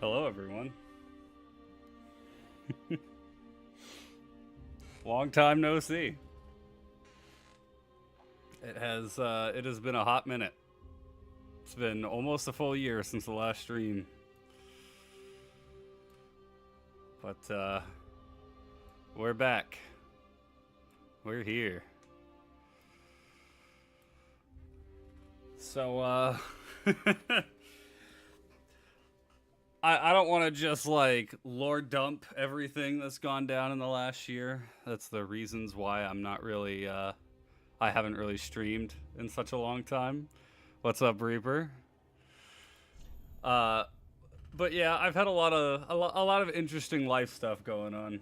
Hello, everyone. Long time no see. It has been a hot minute. It's been almost a full year since the last stream. But we're back. We're here. So I don't want to just like lord dump everything that's gone down in the last year. That's the reasons why I'm not really I haven't really streamed in such a long time. What's up, Reaper? But yeah, I've had a lot of interesting life stuff going on,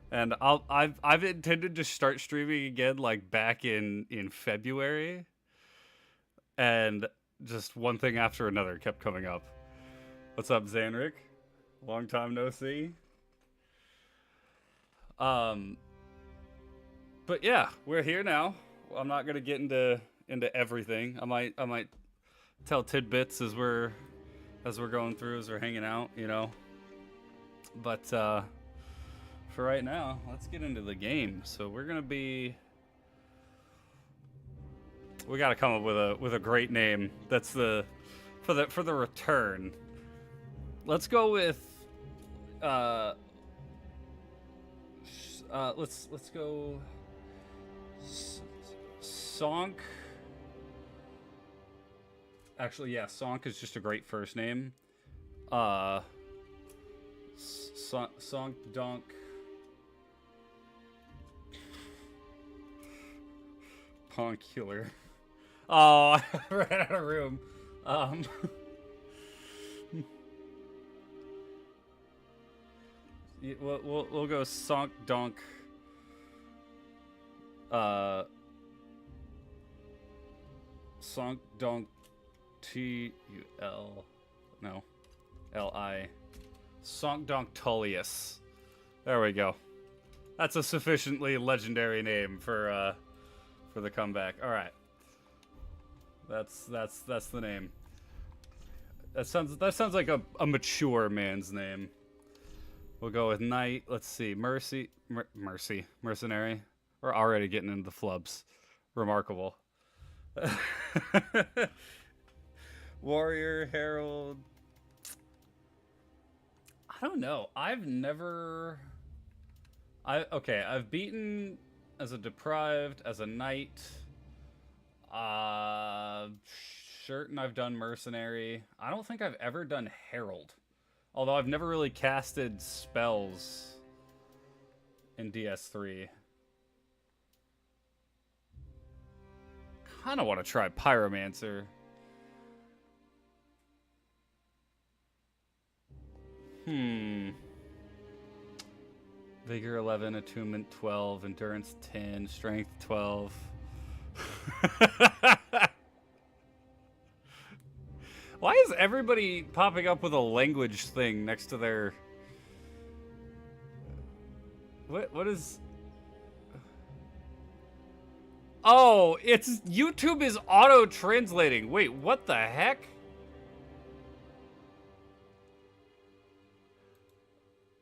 and I've intended to start streaming again like back in February, and just one thing after another kept coming up. What's up, Zanric? Long time no see. But yeah, we're here now. I'm not gonna get into everything. I might tell tidbits as we're going through, as we're hanging out, you know. But for right now, let's get into the game. So we're gonna be. We gotta come up with a great name. That's for the return. Let's go with let's go Sonk. Actually, yeah, Sonk is just a great first name. Sonk Donk Poncular. Oh, I ran out of room. We'll go Sonk Donk. Sonk Donk T-U-L. No. L-I. Sonk Donk Tullius. There we go. That's a sufficiently legendary name for the comeback. All right. That's the name. That sounds like a mature man's name. We'll go with Knight. Let's see. Mercy. Mercenary. We're already getting into the flubs. Remarkable. Warrior, Herald. I don't know. I've beaten as a deprived, as a knight. Certain I've done mercenary. I don't think I've ever done herald. Although I've never really casted spells in DS3. Kind of want to try Pyromancer. Vigor 11, Attunement 12, Endurance 10, Strength 12. Why is everybody popping up with a language thing next to their... What is... Oh, it's... YouTube is auto-translating. Wait, what the heck?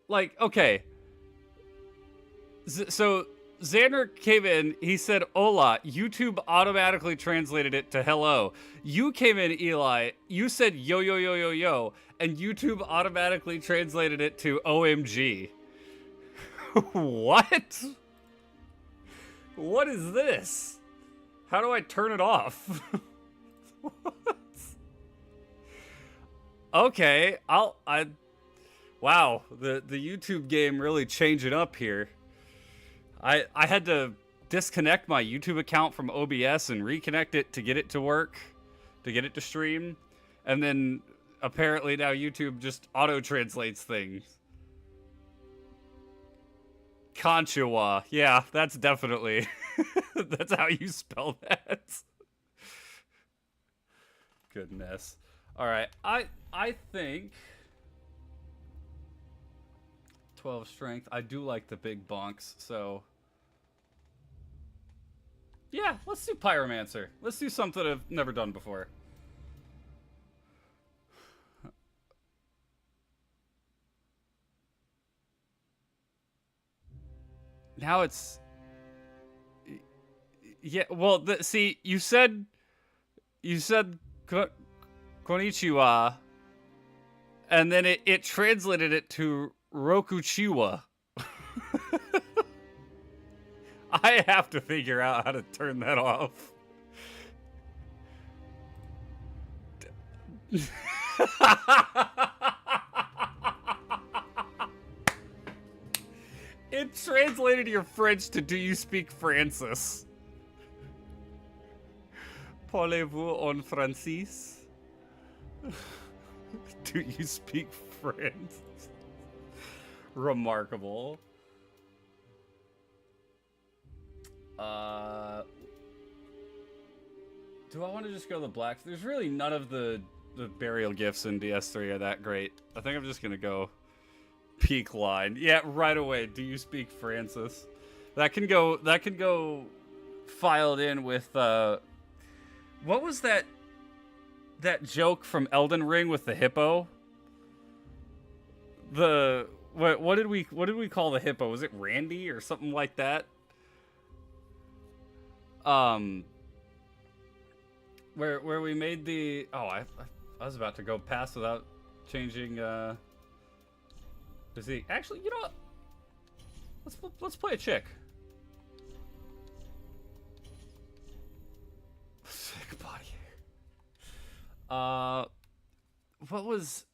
Like, okay. So... Xander came in, he said, hola. YouTube automatically translated it to hello. You came in, Eli, you said yo, yo, yo, yo, yo, and YouTube automatically translated it to OMG. What? What is this? How do I turn it off? What? Okay, wow, the YouTube game really changing up here. I had to disconnect my YouTube account from OBS and reconnect it to get it to work, to get it to stream. And then apparently now YouTube just auto-translates things. Conchiwa. Yeah, that's definitely... that's how you spell that. Goodness. Alright, I think... 12 strength. I do like the big bonks, so... Yeah, let's do Pyromancer. Let's do something I've never done before. now it's... Yeah, well, see, you said konnichiwa, and then it translated it to rokuchiwa. I have to figure out how to turn that off. It translated your French to "Do you speak Francis?" Parlez-vous en français? Do you speak French? Remarkable. Do I want to just go the black? There's really none of the burial gifts in DS3 are that great. I think I'm just gonna go peak line. Yeah, right away. Do you speak Francis? That can go filed in with what was that joke from Elden Ring with the hippo? What did we call the hippo? Was it Randy or something like that? Where we made the... Oh, I was about to go past without changing, physique. Actually, you know what? Let's play a chick. Sick body hair. What was...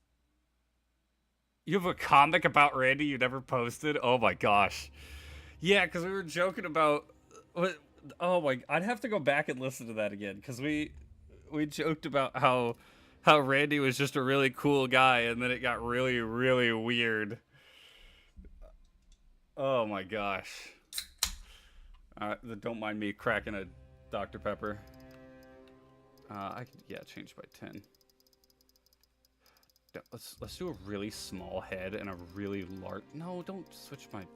You have a comic about Randy you never posted? Oh my gosh. Yeah, because we were joking about... Oh my... I'd have to go back and listen to that again, because we joked about how Randy was just a really cool guy, and then it got really, really weird. Oh my gosh. Don't mind me cracking a Dr. Pepper. I could, yeah, change by 10. Let's do a really small head and a really large... No, don't switch my...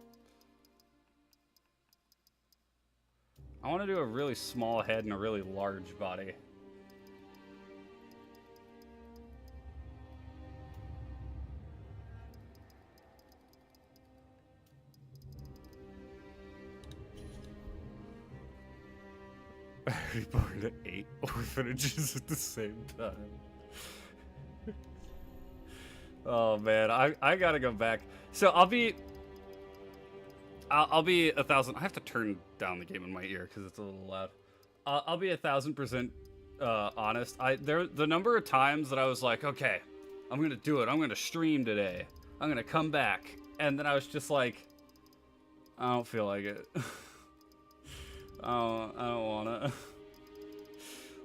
I want to do a really small head and a really large body. We born at 8 orphanages at the same time. Oh man, I gotta go back. So I'll be 1,000. I have to turn down the game in my ear because it's a little loud. I'll be 1,000% honest. The number of times that I was like, okay, I'm gonna do it. I'm gonna stream today. I'm gonna come back, and then I was just like, I don't feel like it. I don't wanna.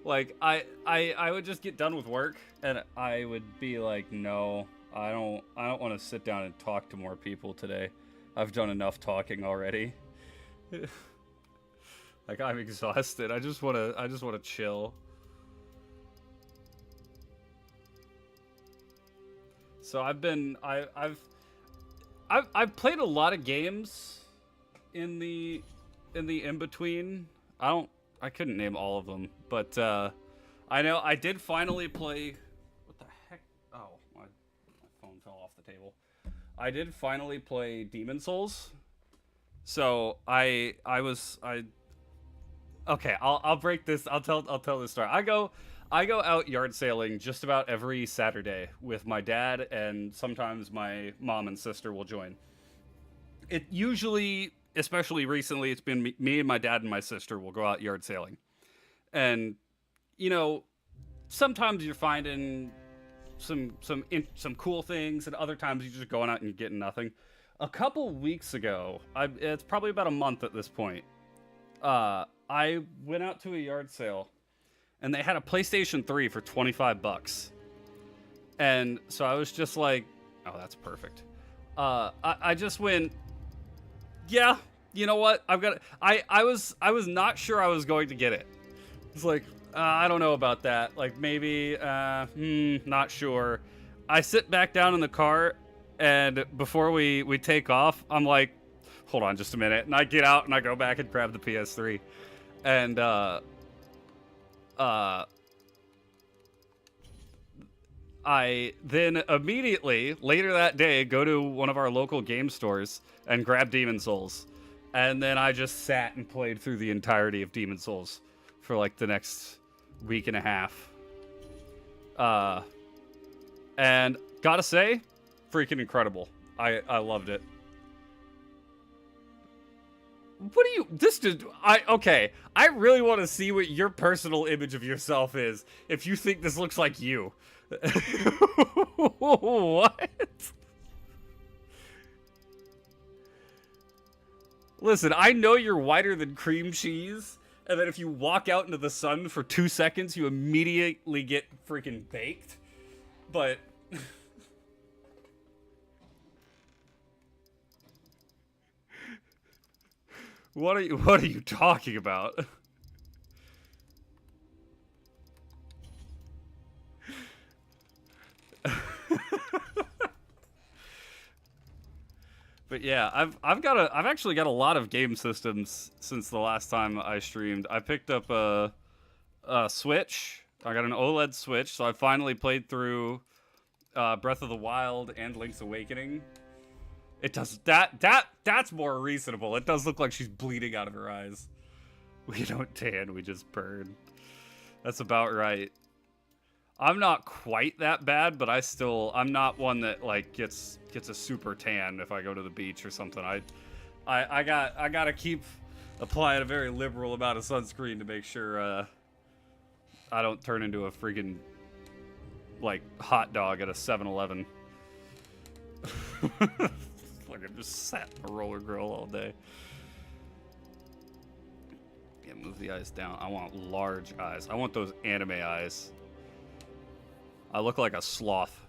Like I would just get done with work and I would be like, no, I don't want to sit down and talk to more people today. I've done enough talking already. Like I'm exhausted. I just want to chill. So I've played a lot of games in the in-between. I couldn't name all of them, but I know I did finally play... What the heck? Oh, my phone fell off the table. I did finally play Demon Souls. So okay, I'll break this. I'll tell this story. I go out yard sailing just about every Saturday with my dad, and sometimes my mom and sister will join. It usually, especially recently, it's been me and my dad and my sister will go out yard sailing. And, you know, sometimes you're finding some cool things, and other times you're just going out and you're getting nothing. A couple weeks ago, it's probably about a month at this point, I went out to a yard sale, and they had a PlayStation 3 for $25. And so I was just like, oh, that's perfect. I just went, yeah, you know what? I was not sure I was going to get it. It's like, I don't know about that. Like, maybe, not sure. I sit back down in the car, and before we take off, I'm like, hold on just a minute. And I get out, and I go back and grab the PS3. And, I then immediately, later that day, go to one of our local game stores and grab Demon Souls. And then I just sat and played through the entirety of Demon's Souls for like the next week and a half. And gotta say, freaking incredible. I loved it. What do you, this did, okay. I really want to see what your personal image of yourself is if you think this looks like you. What? Listen, I know you're whiter than cream cheese, and that if you walk out into the sun for 2 seconds, you immediately get freaking baked. But what are you talking about? But yeah, I've actually got a lot of game systems since the last time I streamed. I picked up a Switch. I got an OLED Switch, so I finally played through Breath of the Wild and Link's Awakening. It does that's more reasonable. It does look like she's bleeding out of her eyes. We don't tan, we just burn. That's about right. I'm not quite that bad, but I'm not one that like gets a super tan if I go to the beach or something. I gotta keep applying a very liberal amount of sunscreen to make sure I don't turn into a freaking like hot dog at a 7-Eleven. Like I just sat in a roller grill all day. Yeah, move the eyes down. I want large eyes. I want those anime eyes. I look like a sloth.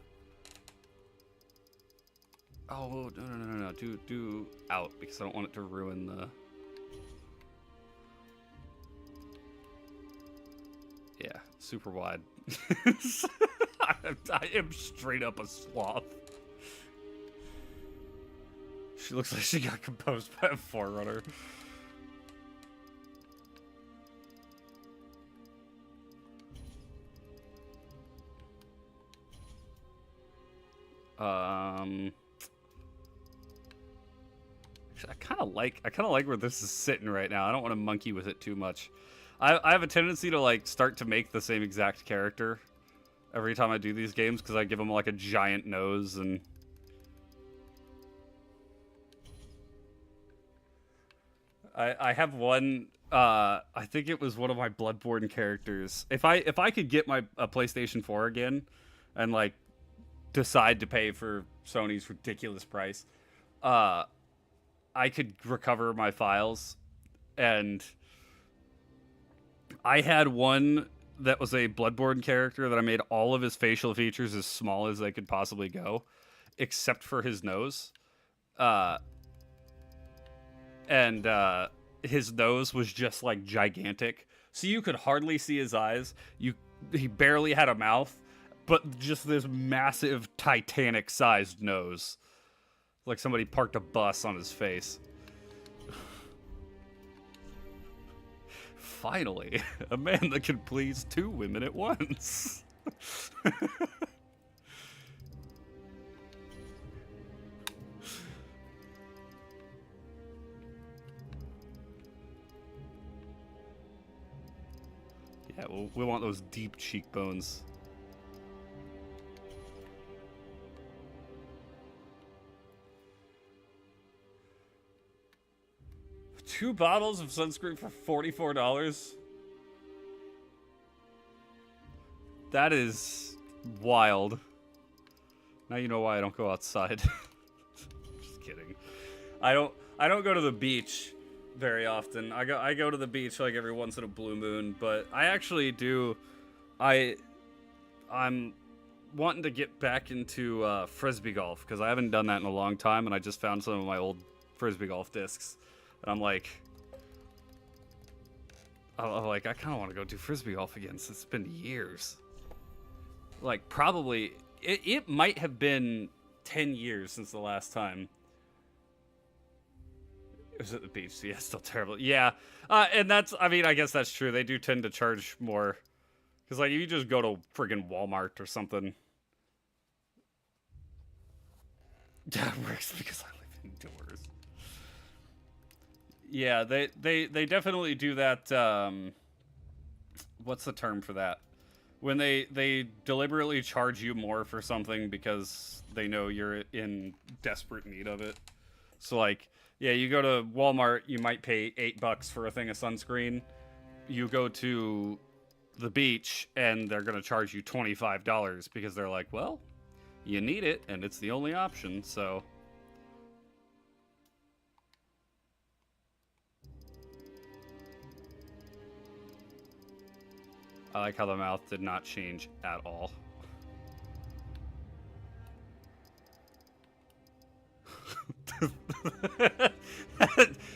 Oh, no. Do out, because I don't want it to ruin the... Yeah, super wide. I am straight up a sloth. She looks like she got composed by a Forerunner. I kind of like where this is sitting right now. I don't want to monkey with it too much. I have a tendency to like start to make the same exact character every time I do these games because I give them like a giant nose and. I have one. I think it was one of my Bloodborne characters. If I could get a PlayStation 4 again, and like decide to pay for Sony's ridiculous price, I could recover my files, and I had one that was a Bloodborne character that I made all of his facial features as small as they could possibly go, except for his nose. And his nose was just like gigantic, so you could hardly see his eyes. He barely had a mouth, but just this massive Titanic-sized nose, like somebody parked a bus on his face. Finally, a man that can please 2 women at once. Yeah, we want those deep cheekbones. Two bottles of sunscreen for $44? That is wild. Now you know why I don't go outside. Just kidding. I don't go to the beach very often. I go to the beach like every once in a blue moon, but I actually do. I'm wanting to get back into frisbee golf because I haven't done that in a long time, and I just found some of my old frisbee golf discs, and I'm like, I kind of want to go do frisbee golf again since it's been years. Like probably it might have been 10 years since the last time. It was at the beach. Yeah, still terrible. Yeah, and I guess that's true. They do tend to charge more. Because, like, if you just go to friggin' Walmart or something. That works because I live indoors. Yeah, they definitely do that. What's the term for that? When they deliberately charge you more for something because they know you're in desperate need of it. So like, yeah, you go to Walmart, you might pay $8 for a thing of sunscreen. You go to the beach and they're gonna charge you $25 because they're like, well, you need it and it's the only option. So I like how the mouth did not change at all.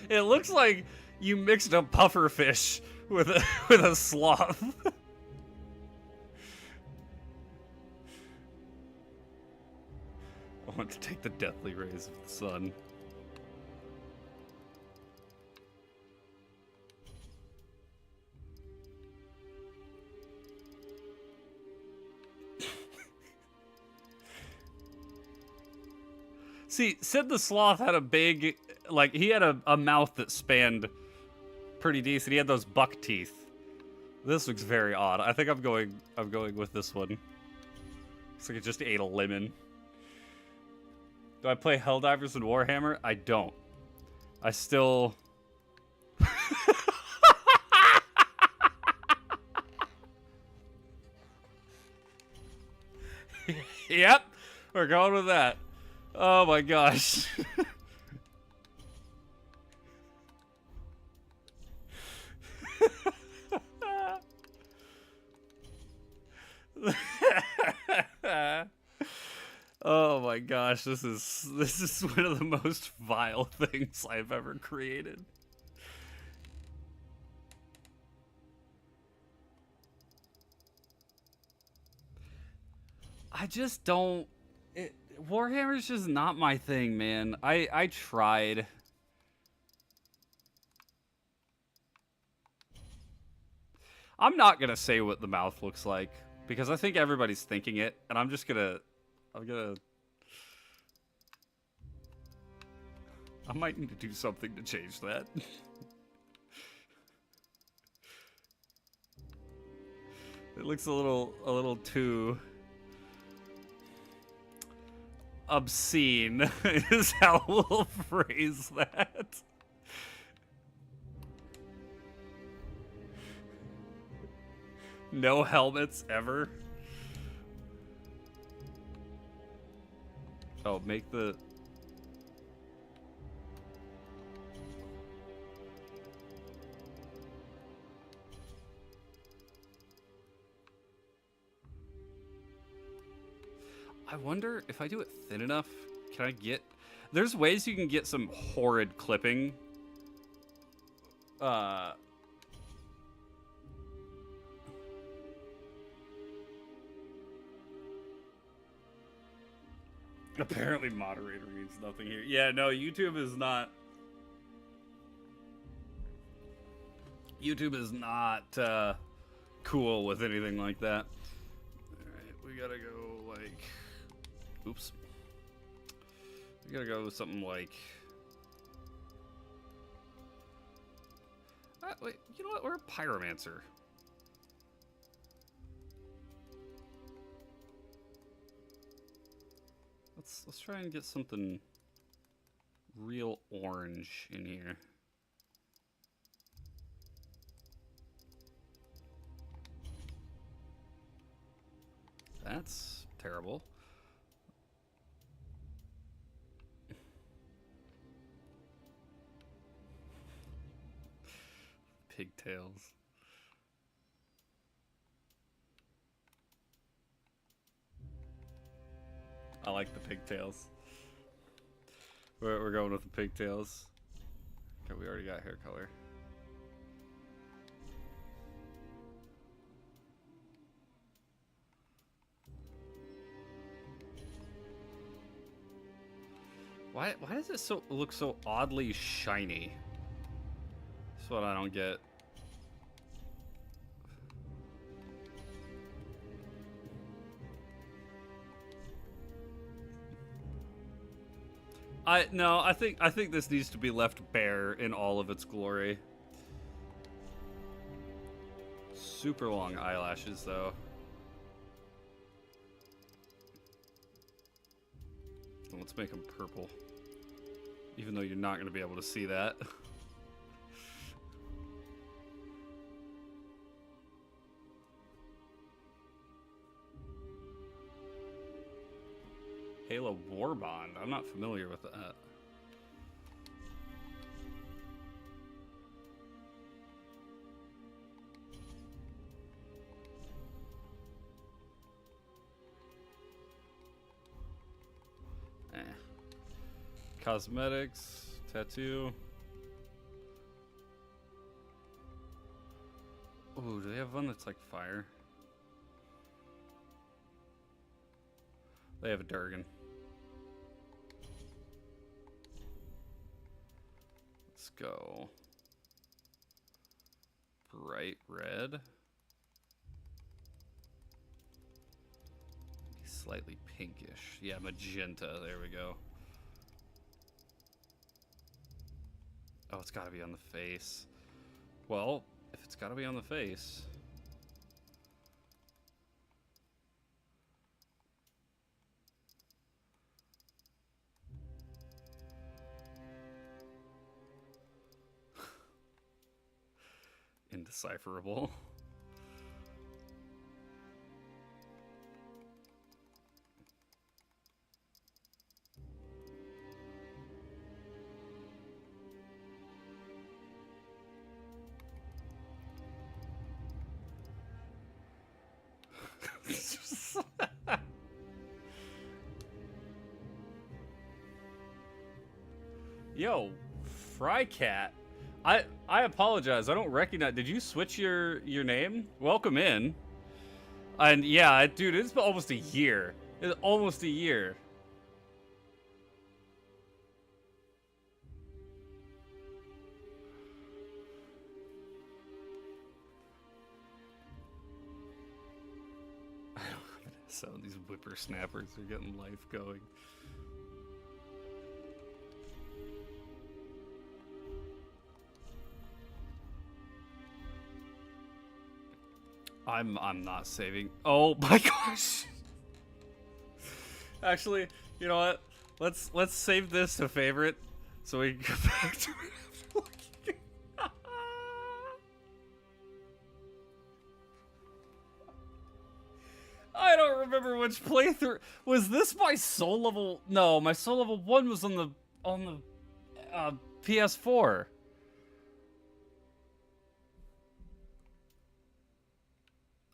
It looks like you mixed a pufferfish with a sloth. I want to take the deathly rays of the sun. See, Sid the Sloth had a big, like, he had a mouth that spanned pretty decent. He had those buck teeth. This looks very odd. I think I'm going with this one. Looks like it just ate a lemon. Do I play Helldivers and Warhammer? I don't. I still... Yep, we're going with that. Oh my gosh. Oh my gosh, this is one of the most vile things I've ever created. I just don't... Warhammer's just not my thing, man. I tried. I'm not gonna say what the mouth looks like because I think everybody's thinking it, and I'm gonna I might need to do something to change that. It looks a little too obscene is how we'll phrase that. No helmets ever. Oh, make the... I wonder if I do it thin enough, can I get... There's ways you can get some horrid clipping. Apparently moderator means nothing here. Yeah, no, YouTube is not cool with anything like that. Alright, we gotta go like... Oops. We gotta go with something like... wait, you know what? We're a pyromancer. Let's try and get something real orange in here. That's terrible. Pigtails. I like the pigtails. We're going with the pigtails. Okay, we already got hair color. Why does it look so oddly shiny? That's what I don't get. No, I think this needs to be left bare in all of its glory. Super long eyelashes, though. Let's make them purple. Even though you're not going to be able to see that. Halo Warbond. I'm not familiar with that. Cosmetics, tattoo. Oh, do they have one that's like fire? They have a Durgan. Let's go. Bright red. Slightly pinkish. Yeah, magenta. There we go. Oh, it's got to be on the face. Well, if it's got to be on the face... Indecipherable. Yo, Frycat. I apologize. I don't recognize. Did you switch your name? Welcome in. And yeah, dude, it's almost a year. It's almost a year. So these whippersnappers are getting life going. I'm not saving. Oh my gosh. Actually, you know what? Let's save this to favorite so we can go back to it. I don't remember which playthrough. Was this my soul level? No, my soul level 1 was on the PS4.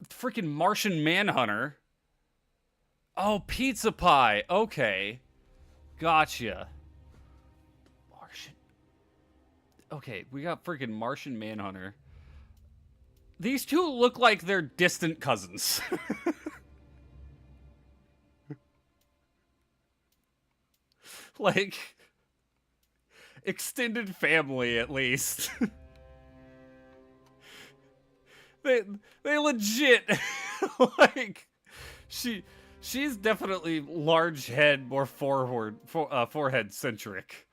Freaking Martian Manhunter. Oh, Pizza Pie. Okay. Gotcha. Martian. Okay, we got freaking Martian Manhunter. These two look like they're distant cousins. Like, extended family, at least. They legit, like, she's definitely large head, more forehead centric,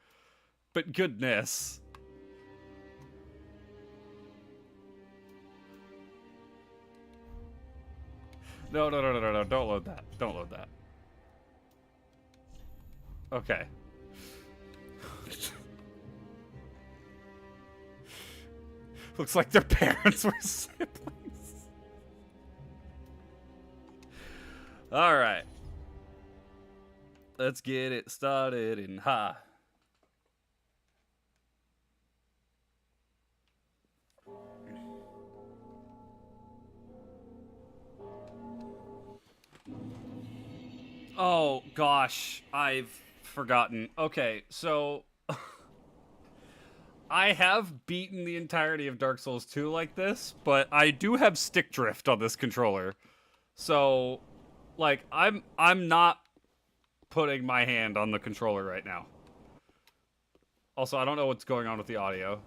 but goodness. No, don't load that. Don't load that. Okay. Looks like their parents were siblings. All right. Let's get it started in ha. Oh, gosh. I've forgotten. Okay, so... I have beaten the entirety of Dark Souls 2 like this, but I do have stick drift on this controller. So, like, I'm not putting my hand on the controller right now. Also, I don't know what's going on with the audio.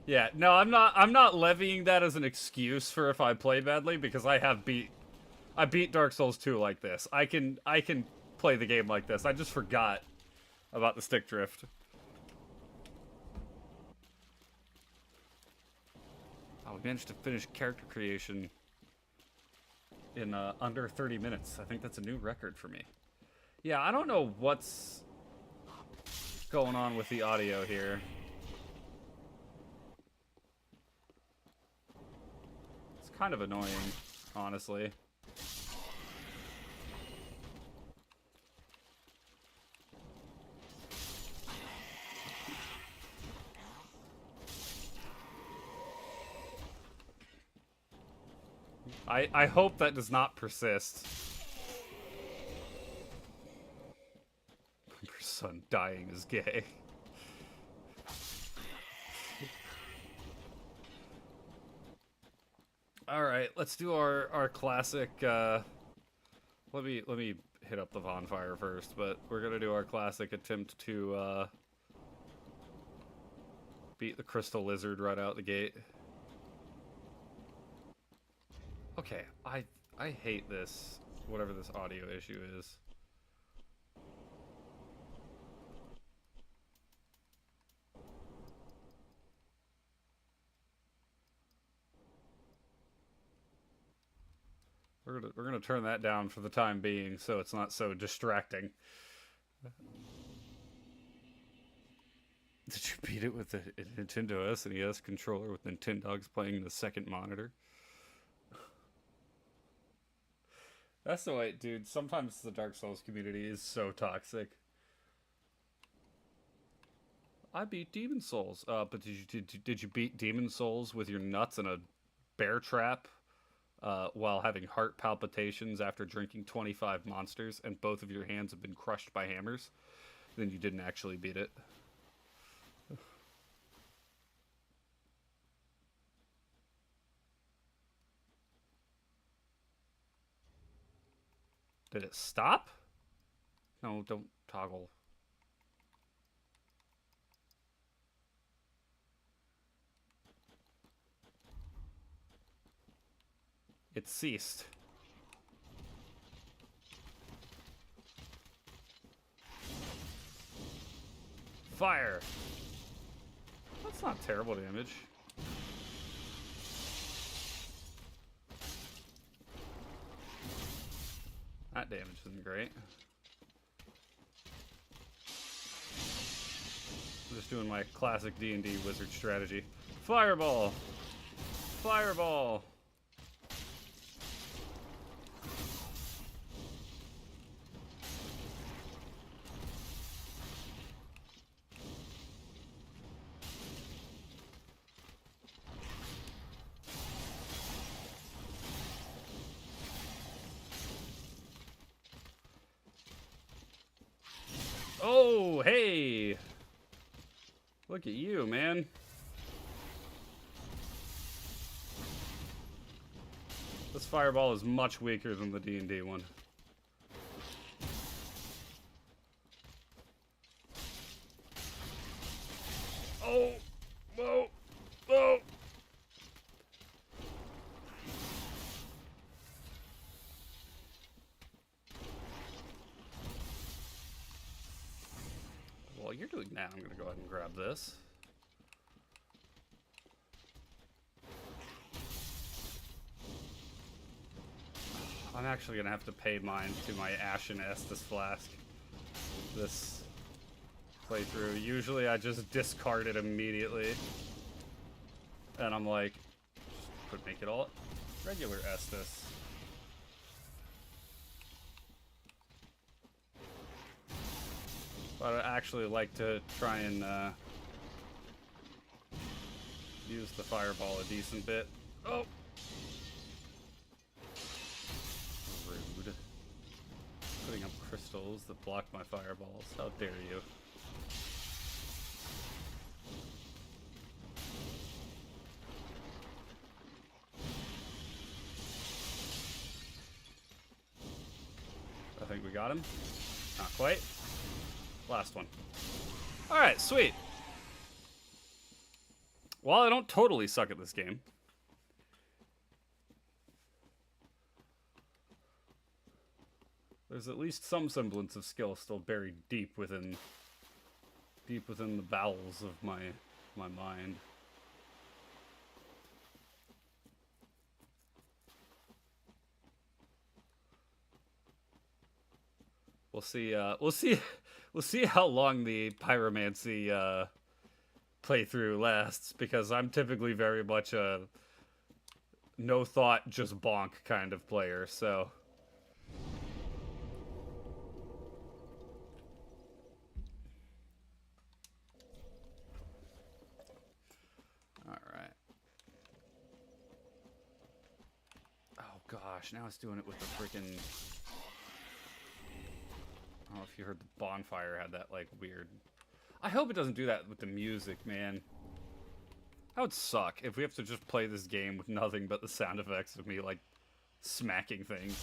Yeah, no, I'm not levying that as an excuse for if I play badly, because I beat Dark Souls 2 like this. I can play the game like this. I just forgot about the stick drift. Oh, we managed to finish character creation in under 30 minutes. I think that's a new record for me. Yeah, I don't know what's going on with the audio here. It's kind of annoying, honestly. I hope that does not persist. Your son dying is gay. All right, let's do our classic. Let me hit up the bonfire first, but we're gonna do our classic attempt to beat the crystal lizard right out the gate. Okay, I hate this, whatever this audio issue is. We're gonna turn that down for the time being, so it's not so distracting. Did you beat it with the Nintendo SNES controller with Nintendogs playing the second monitor? That's the way, dude. Sometimes the Dark Souls community is so toxic. I beat Demon Souls. But did you beat Demon Souls with your nuts in a bear trap while having heart palpitations after drinking 25 monsters and both of your hands have been crushed by hammers? Then you didn't actually beat it. Did it stop? No, don't toggle. It ceased. Fire! That's not terrible damage. That damage isn't great. I'm just doing my classic D&D wizard strategy. Fireball! Fireball! Oh, hey! Look at you, man. This fireball is much weaker than the D&D one. Oh! Whoa! Whoa! While you're doing that, I'm gonna go ahead and grab this. I'm actually gonna have to pay mine to my Ashen Estus flask this playthrough. Usually I just discard it immediately. And I'm like, just could make it all regular Estus. But I actually like to try and use the fireball a decent bit. Oh! Rude. Putting up crystals that block my fireballs. How dare you? I think we got him. Not quite. Last one. Alright, sweet. Well, I don't totally suck at this game. There's at least some semblance of skill still buried deep within the bowels of my mind. We'll see. We'll see how long the pyromancy playthrough lasts, because I'm typically very much a no thought, just bonk kind of player. So. All right. Oh gosh, now it's doing it with the freaking. I don't know if you heard the bonfire had that, like, weird... I hope it doesn't do that with the music, man. That would suck if we have to just play this game with nothing but the sound effects of me, like, smacking things.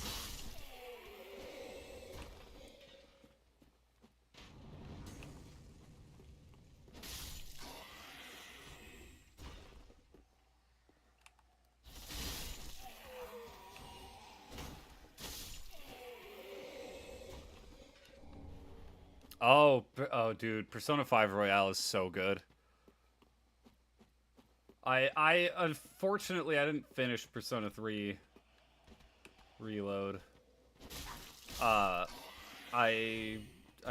Oh, dude, Persona 5 Royale is so good. I unfortunately I didn't finish Persona 3 Reload. I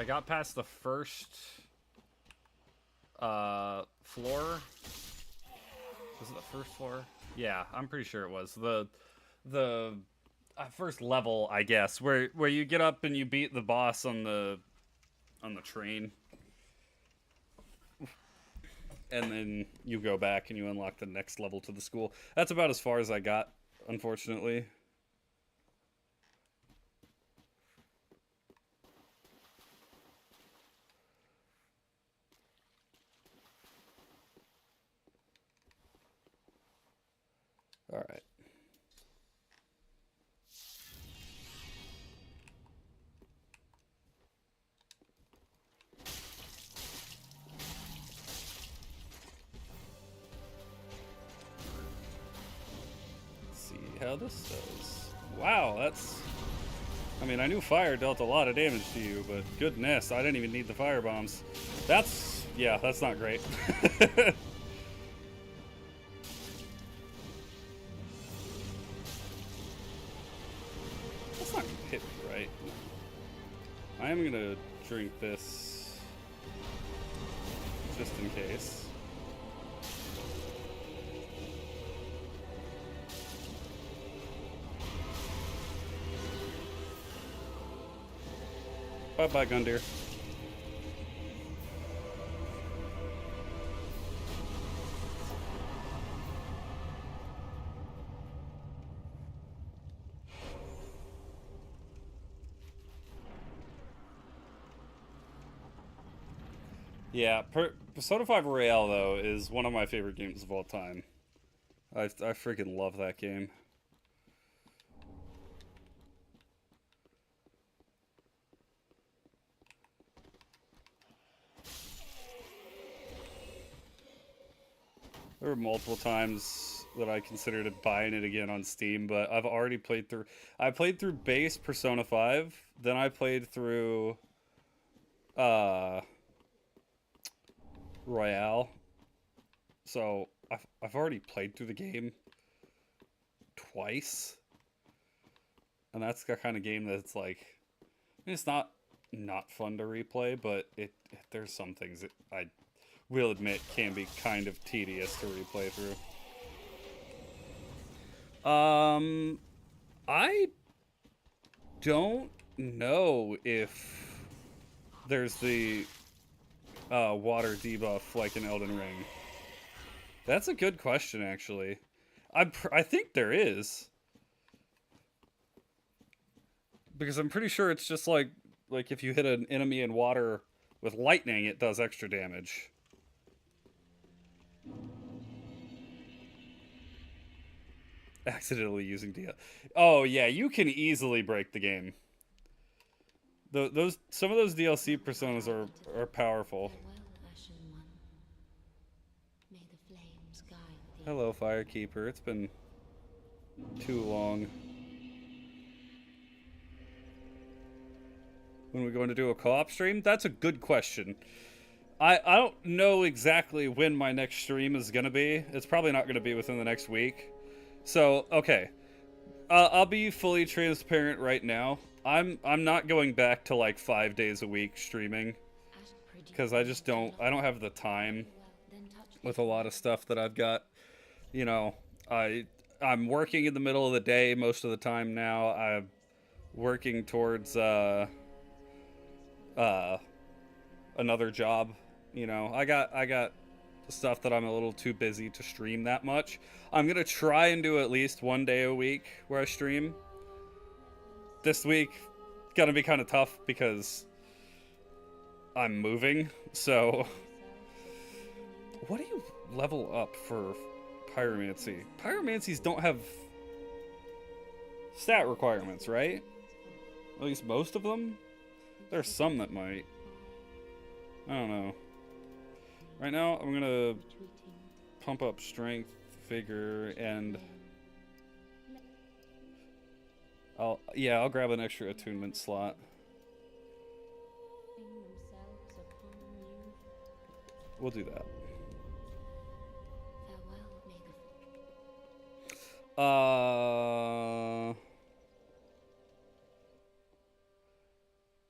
got past the first floor. Was it the first floor? Yeah, I'm pretty sure it was the first level, I guess, where you get up and you beat the boss on the train, and then you go back and you unlock the next level to the school. That's about as far as I got, unfortunately. All right. How this does. Wow, that's... I mean, I knew fire dealt a lot of damage to you, but goodness, I didn't even need the fire bombs. That's... yeah, that's not great. That's not gonna hit me, right? I am gonna drink this just in case. Bye-bye, Gundyr. Yeah, Persona 5 Royale, though, is one of my favorite games of all time. I freaking love that game. There were multiple times that I considered buying it again on Steam, but I've already played through... I played through base Persona 5, then I played through... Royale. So, I've already played through the game twice. And that's the kind of game that's like... I mean, it's not fun to replay, but there's some things that I will admit can be kind of tedious to replay through. I don't know if there's the water debuff like in Elden Ring. That's a good question, actually. I think there is, because I'm pretty sure it's just like if you hit an enemy in water with lightning, it does extra damage. Accidentally using DL. Oh yeah, you can easily break the game. Those some of those DLC personas are powerful. Hello, Firekeeper. It's been too long. When we going to do a co-op stream? That's a good question. I don't know exactly when my next stream is gonna be. It's probably not gonna be within the next week. So okay, I'll be fully transparent right now. I'm not going back to like 5 days a week streaming because I don't have the time with a lot of stuff that I've got. You know, I'm working in the middle of the day most of the time now. I'm working towards uh another job. You know, I got stuff that I'm a little too busy to stream that much. I'm gonna try and do at least 1 day a week where I stream. This week gonna be kind of tough because I'm moving. So what do you level up for pyromancy? Pyromancies don't have stat requirements, right? At least most of them. There's some that might. I don't know. Right now, I'm gonna pump up strength, vigor, and I'll grab an extra attunement slot. We'll do that.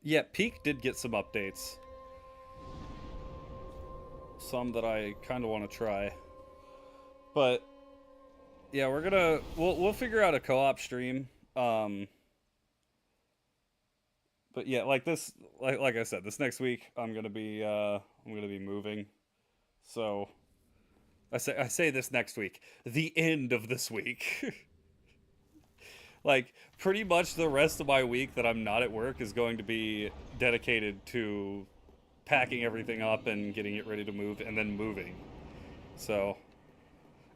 Yeah, Peak did get some updates. Some that I kind of want to try. But yeah, we'll figure out a co-op stream. But yeah, like I said, this next week I'm gonna be moving. So I say this next week, the end of this week. Like pretty much the rest of my week that I'm not at work is going to be dedicated to packing everything up and getting it ready to move and then moving. So,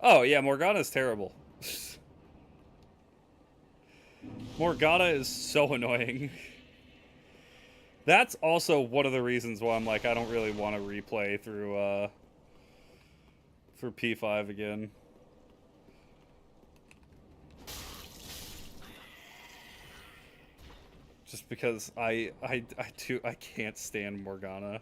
oh yeah, Morgana's terrible. Morgana is so annoying. That's also one of the reasons why I'm like, I don't really want to replay through P5 again. Just because I can't stand Morgana.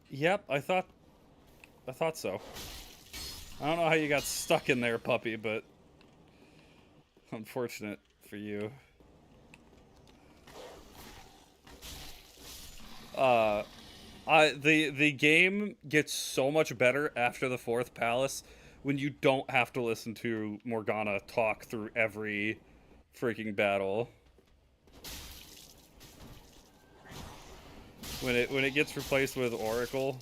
Yep, I thought so. I don't know how you got stuck in there, puppy, but unfortunate for you. The game gets so much better after the fourth palace when you don't have to listen to Morgana talk through every freaking battle. When it gets replaced with Oracle,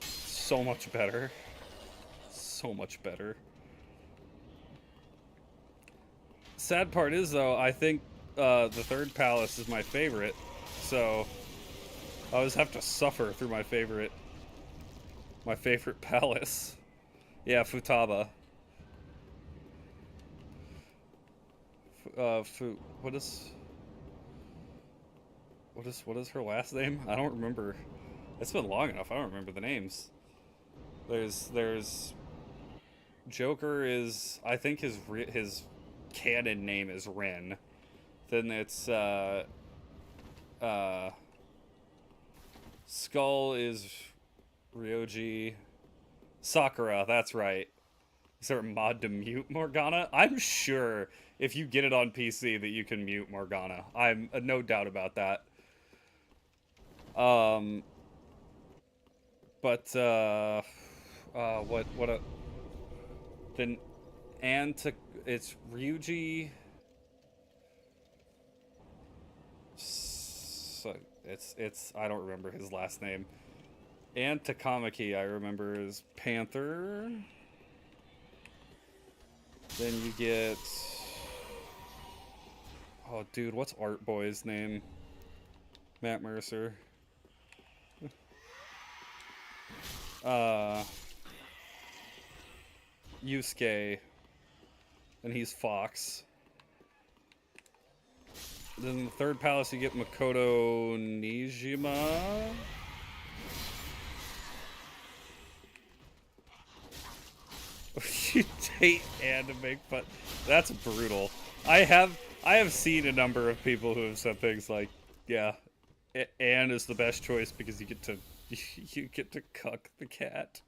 so much better. So much better. Sad part is though, I think the third palace is my favorite, so I always have to suffer through my favorite palace. Yeah, Futaba. What is her last name? I don't remember. It's been long enough. I don't remember the names. There's Joker is, I think his canon name is Ren. Then it's Skull is Ryoji. Sakura, that's right. Is there a mod to mute Morgana? I'm sure if you get it on PC that you can mute Morgana. I'm no doubt about that. Then it's Ryuji. So it's I don't remember his last name. And Takamaki, I remember, is Panther. Then you get, oh dude, what's Art Boy's name? Matt Mercer. uh, Yusuke, and he's Fox. Then in the third palace, you get Makoto Nijima. You date anime, but that's brutal. I have seen a number of people who have said things like, "Yeah, Anne is the best choice because you get to you get to cuck the cat."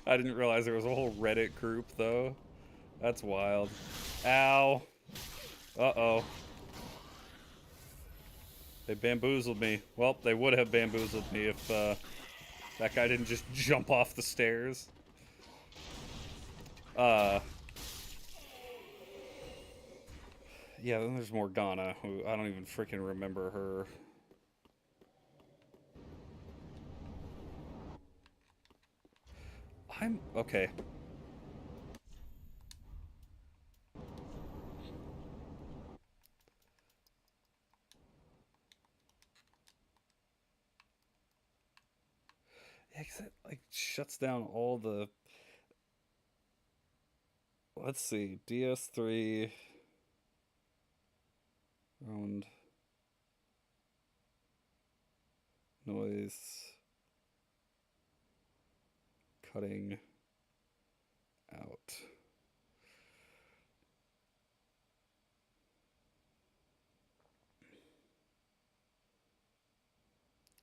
I didn't realize there was a whole Reddit group though. That's wild. Ow. Uh-oh. They bamboozled me. Well, they would have bamboozled me if that guy didn't just jump off the stairs. Yeah, then there's Morgana, who I don't even freaking remember her. I'm okay. Yeah, 'cause it like shuts down all the. Let's see, DS3 round noise cutting out.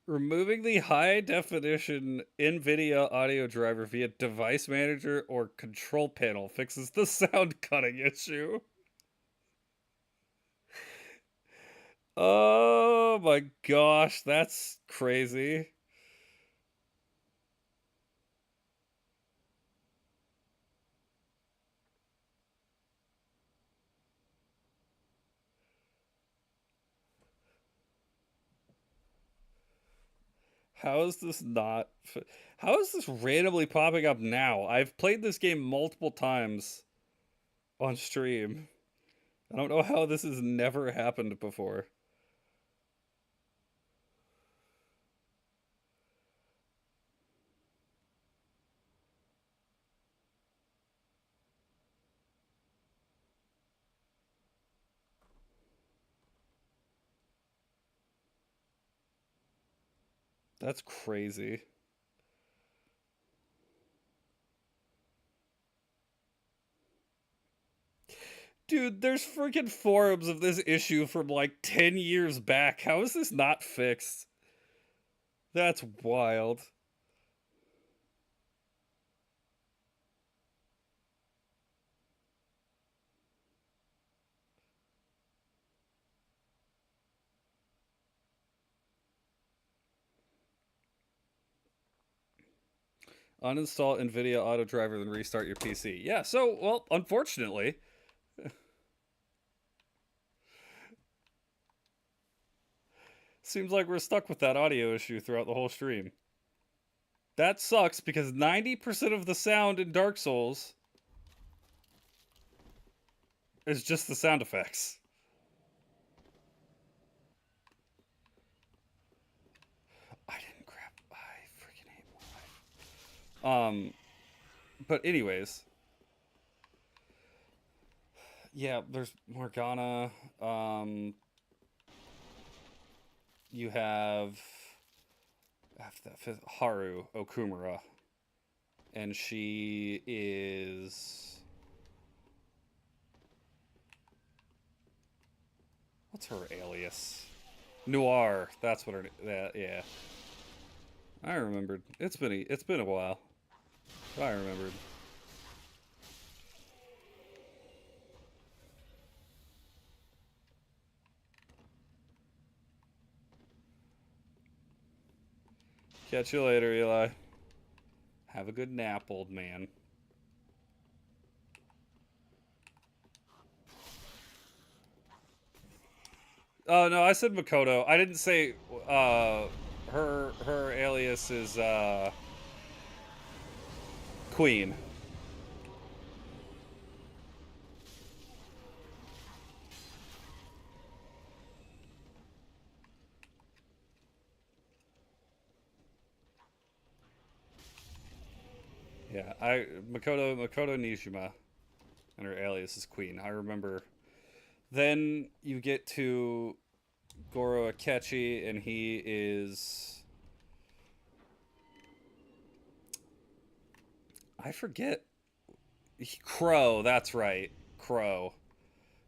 Removing the high definition NVIDIA audio driver via device manager or control panel fixes the sound cutting issue. Oh my gosh, that's crazy. How is this not? How is this randomly popping up now? I've played this game multiple times on stream. I don't know how this has never happened before. That's crazy. Dude, there's freaking forums of this issue from like 10 years back. How is this not fixed? That's wild. Uninstall NVIDIA Auto Driver, then restart your PC. Yeah, so, well, unfortunately. Seems like we're stuck with that audio issue throughout the whole stream. That sucks because 90% of the sound in Dark Souls is just the sound effects. I didn't grab. I freaking hate my life. But anyways, yeah, there's Morgana. You have Haru Okumura, and she is what's her alias? Noir. That's what her. Yeah. I remembered. It's been a while. I remembered. Catch you later, Eli. Have a good nap, old man. Oh no, I said Makoto. I didn't say her alias is Queen. Yeah, Makoto Nijima, and her alias is Queen. I remember. Then you get to Goro Akechi, and he is. I forget. Crow, that's right. Crow.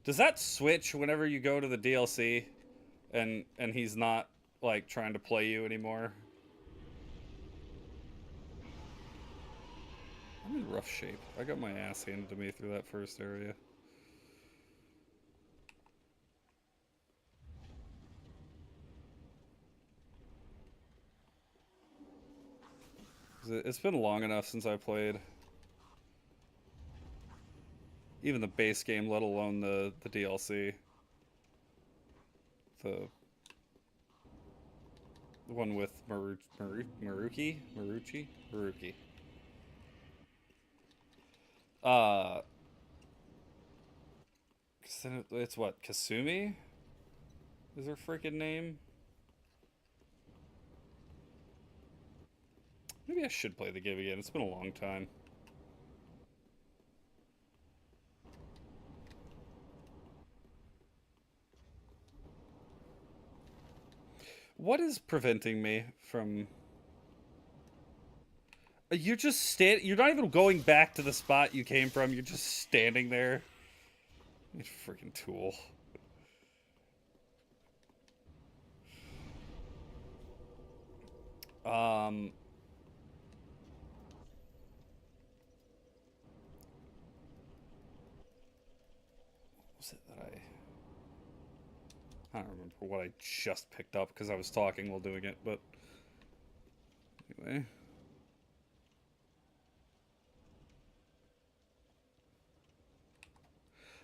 Does that switch whenever you go to the DLC and he's not like trying to play you anymore? I'm in rough shape. I got my ass handed to me through that first area. It's been long enough since I played. Even the base game, let alone the DLC. The one with Maruki? Uh, it's what, Kasumi? Is her freaking name? Maybe I should play the game again. It's been a long time. What is preventing me from... You're just you're not even going back to the spot you came from. You're just standing there. You freaking tool. What was it that I don't remember what I just picked up because I was talking while doing it, but anyway.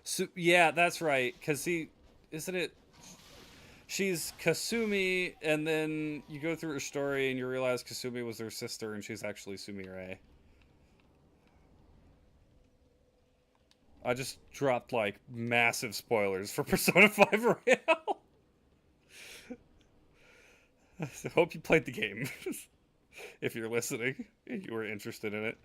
So yeah, that's right. Cause isn't it? She's Kasumi, and then you go through her story and you realize Kasumi was her sister, and she's actually Sumire. I just dropped like massive spoilers for Persona 5 Royale. I hope you played the game. If you're listening, if you were interested in it.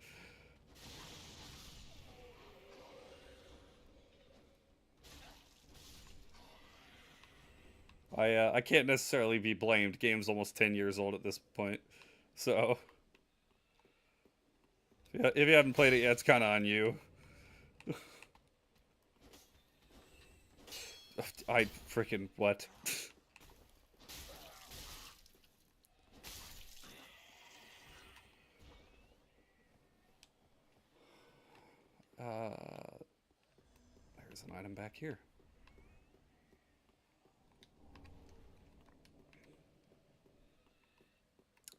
I can't necessarily be blamed. Game's almost 10 years old at this point. So, if you haven't played it yet, it's kind of on you. I freaking what? There's an item back here.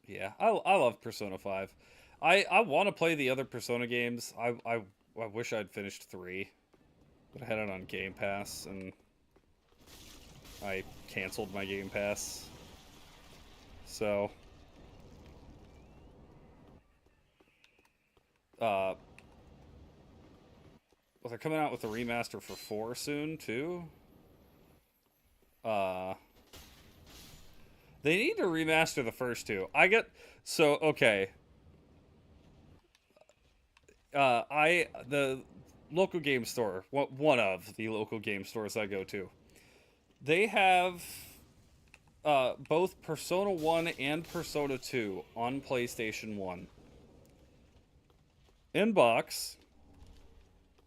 Yeah, I love Persona 5. I want to play the other Persona games. I wish I'd finished 3, but I had it on Game Pass and I canceled my Game Pass. So well, they're coming out with a remaster for 4 soon too. They need to remaster the first 2. Okay. The local game store, one of the local game stores I go to, they have both Persona 1 and Persona 2 on PlayStation 1. In box,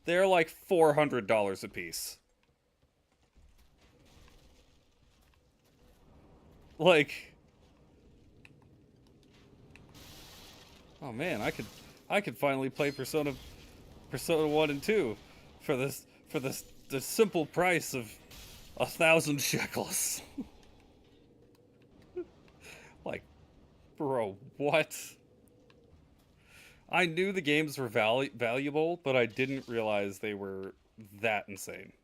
they're like $400 a piece. Like, oh man, I could finally play Persona 1 and 2 for the simple price of 1,000 shekels. Like, bro, what? I knew the games were valuable, but I didn't realize they were that insane.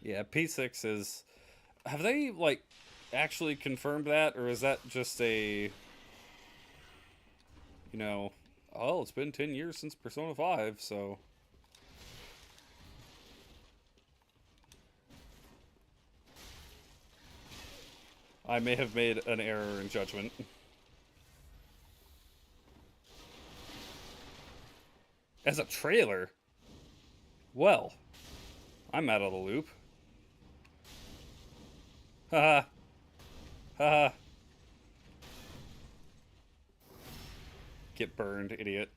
Yeah, P6 is... Have they, like, actually confirmed that? Or is that just a... You know... Oh, it's been 10 years since Persona 5, so... I may have made an error in judgment. As a trailer? Well, I'm out of the loop. Haha. Haha. Get burned, idiot.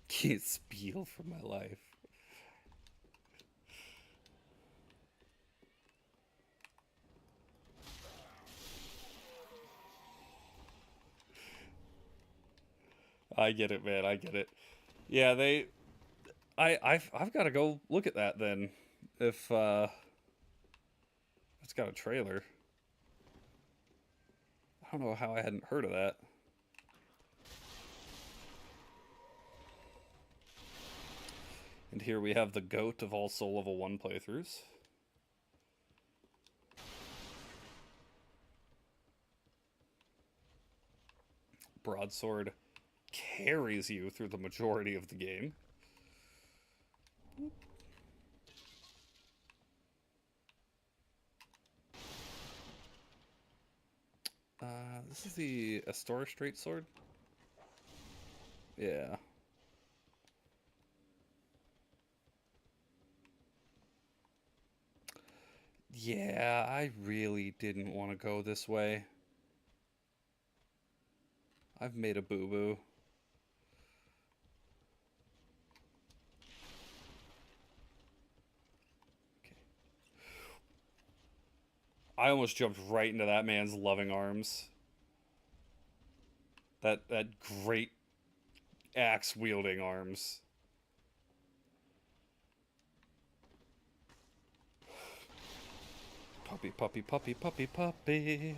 Can't spiel for my life. I get it, man. I get it. Yeah, I've got to go look at that then. If it's got a trailer. I don't know how I hadn't heard of that. And here we have the GOAT of all Soul Level 1 playthroughs. Broadsword carries you through the majority of the game. This is the Astora Straight Sword? Yeah. Yeah, I really didn't want to go this way. I've made a boo-boo. Okay. I almost jumped right into that man's loving arms. That great axe-wielding arms. Puppy, puppy, puppy, puppy, puppy.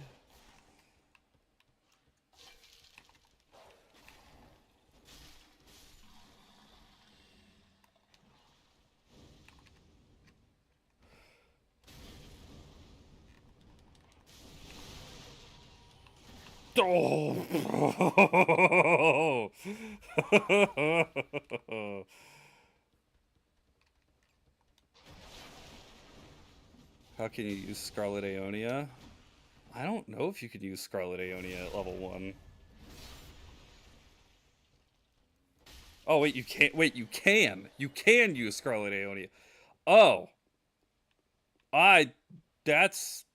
Oh! How can you use Scarlet Aeonia? I don't know if you could use Scarlet Aeonia at level 1. Oh, wait, you can't. Wait, you can. You can use Scarlet Aeonia. Oh. That's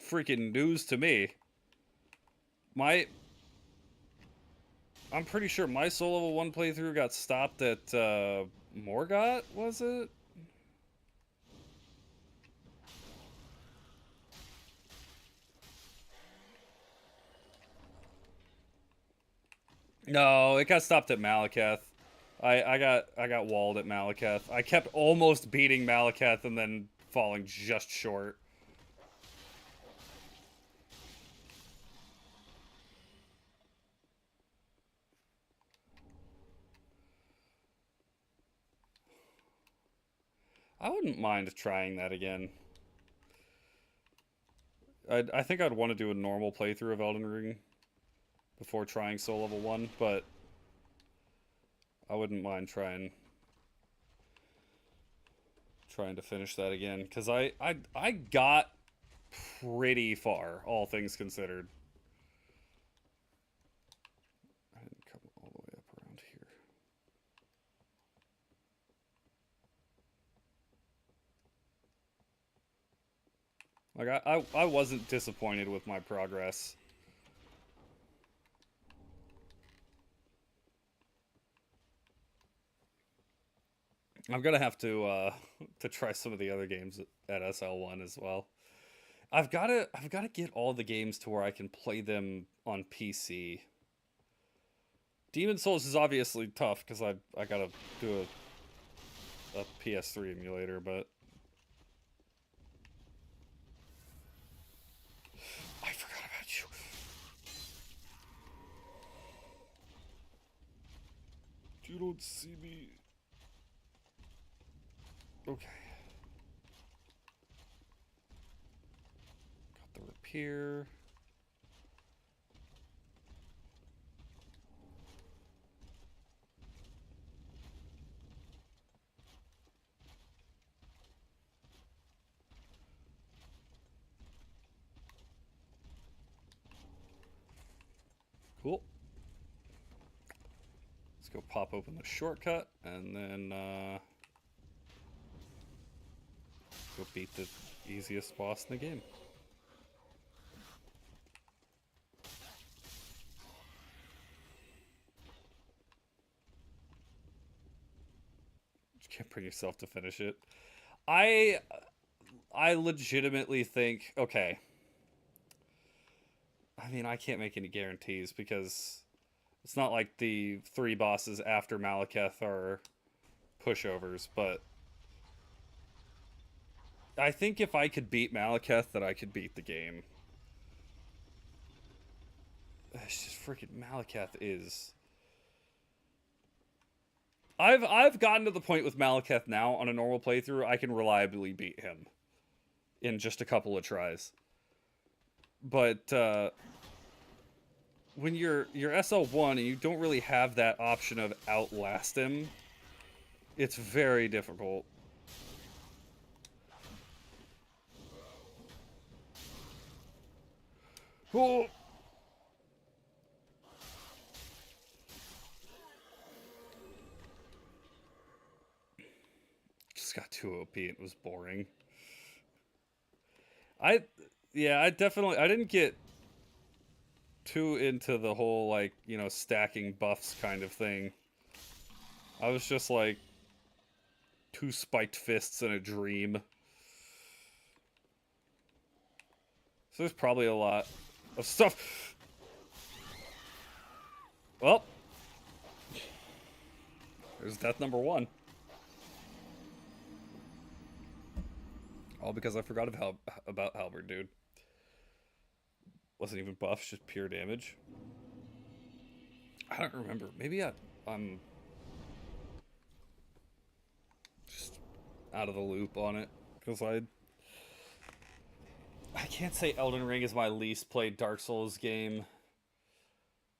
freaking news to me. I'm pretty sure my Soul Level 1 playthrough got stopped at, Morgott, was it? No, it got stopped at Malekith. I got walled at Malekith. I kept almost beating Malekith and then falling just short. I wouldn't mind trying that again. I think I'd want to do a normal playthrough of Elden Ring before trying Soul Level 1, but I wouldn't mind trying to finish that again, because I got pretty far, all things considered. I didn't come all the way up around here. Like, I wasn't disappointed with my progress. I'm gonna have to try some of the other games at SL1 as well. I've gotta get all the games to where I can play them on PC. Demon Souls is obviously tough because I gotta do a PS3 emulator, but I forgot about you. You don't see me. Okay. Got the repair. Cool. Let's go pop open the shortcut and then go beat the easiest boss in the game. You can't bring yourself to finish it. I legitimately think, okay. I mean, I can't make any guarantees because it's not like the 3 bosses after Malekith are pushovers, but I think if I could beat Malekith, that I could beat the game. It's just freaking Malekith is... I've gotten to the point with Malekith now on a normal playthrough, I can reliably beat him in just a couple of tries. But when you're SL1 and you don't really have that option of outlast him, it's very difficult. Oh! Just got too OP. It was boring. I didn't get too into the whole, like, you know, stacking buffs kind of thing. I was just like 2 spiked fists in a dream. So there's probably a lot of stuff. Well, there's death number 1. All because I forgot about Halberd, dude. Wasn't even buffs, just pure damage. I don't remember. Maybe I'm just out of the loop on it. Because I can't say Elden Ring is my least played Dark Souls game.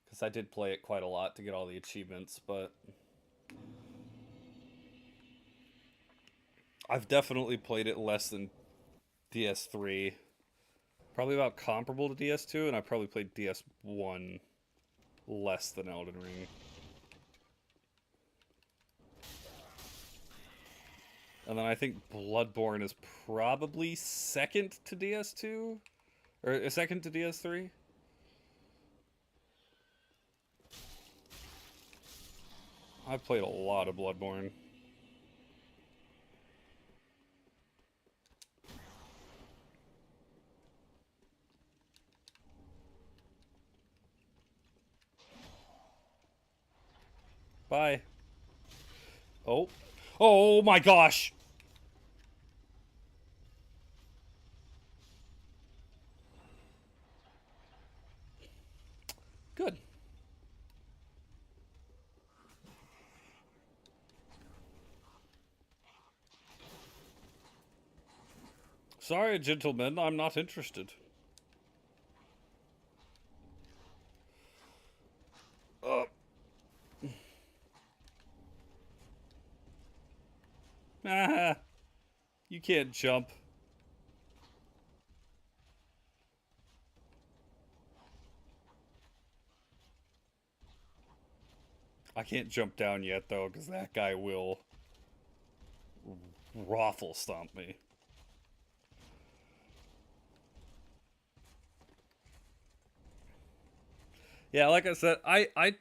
Because I did play it quite a lot to get all the achievements, but... I've definitely played it less than DS3. Probably about comparable to DS2, and I probably played DS1 less than Elden Ring. And then I think Bloodborne is probably second to DS2? Or second to DS3? I've played a lot of Bloodborne. Bye. Oh. Oh my gosh! Good. Sorry, gentlemen, I'm not interested. Ah, you can't jump. I can't jump down yet, though, because that guy will raffle stomp me. Yeah, like I said, I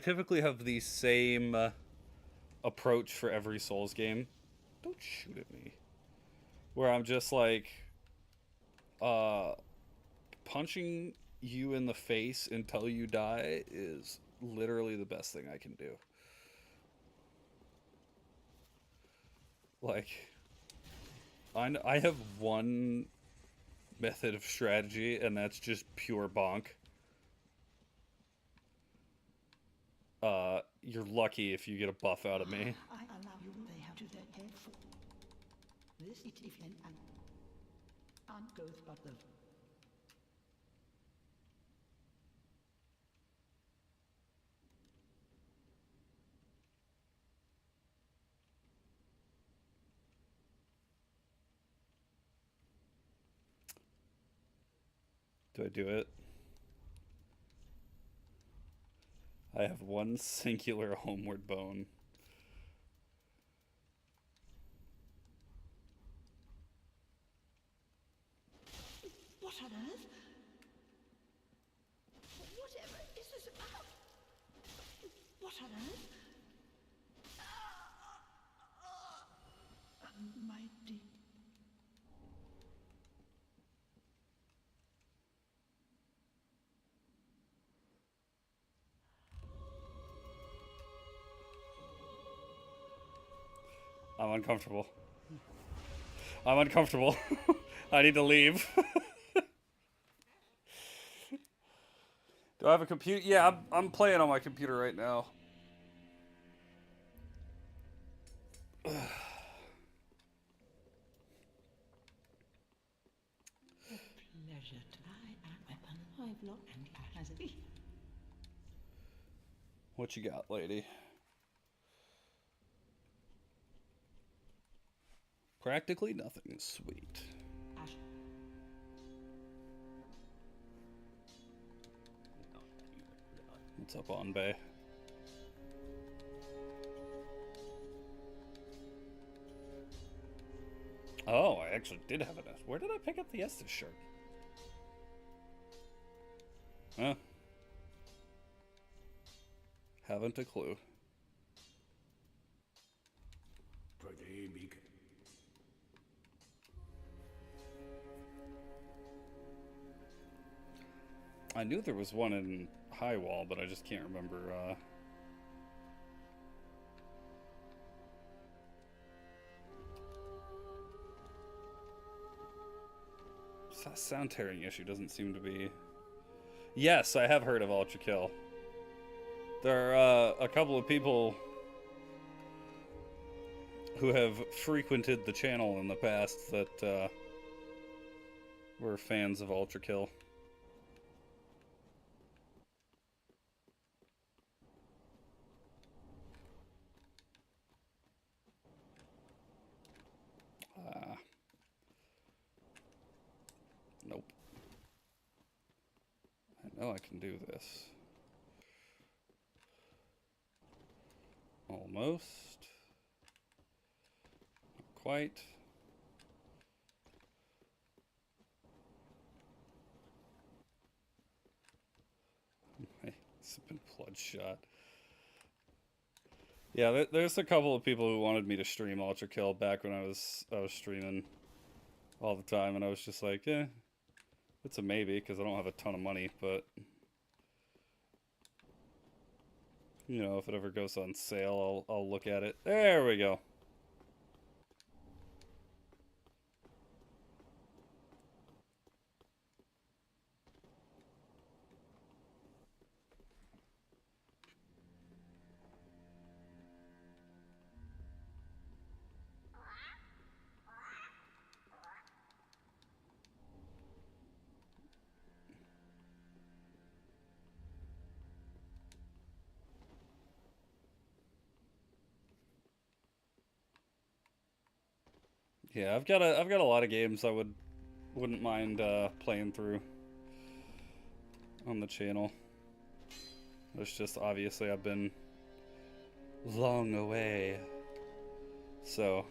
typically have the same approach for every Souls game. Don't shoot at me. Where I'm just like, punching you in the face until you die is literally the best thing I can do. Like, I have one method of strategy, and that's just pure bonk. You're lucky if you get a buff out of me. I allow you they have to their careful. This is if and goes but the Do I do it? I have one singular homeward bone. What on earth? Whatever is this about? What on earth? My dear. I'm uncomfortable. I'm uncomfortable. I need to leave. Do I have a computer? Yeah, I'm playing on my computer right now. Pleasure to buy a weapon. I've locked and has a key. What you got, lady? Practically nothing. Sweet. Ash. What's up, on Bay? Oh, I actually did have an S. Where did I pick up the Estes shirt? Huh? Haven't a clue. I knew there was one in High Wall, but I just can't remember. Sound tearing issue doesn't seem to be. Yes, I have heard of Ultra Kill. There are a couple of people who have frequented the channel in the past that were fans of Ultra Kill. Nope. I know I can do this. Almost. Not quite. It's been bloodshot. Yeah, there's a couple of people who wanted me to stream Ultra Kill back when I was streaming all the time, and I was just like, eh, it's a maybe because I don't have a ton of money, but you know, if it ever goes on sale, I'll look at it. There we go. Yeah, I've got a lot of games I wouldn't mind playing through on the channel. It's just obviously I've been long away, so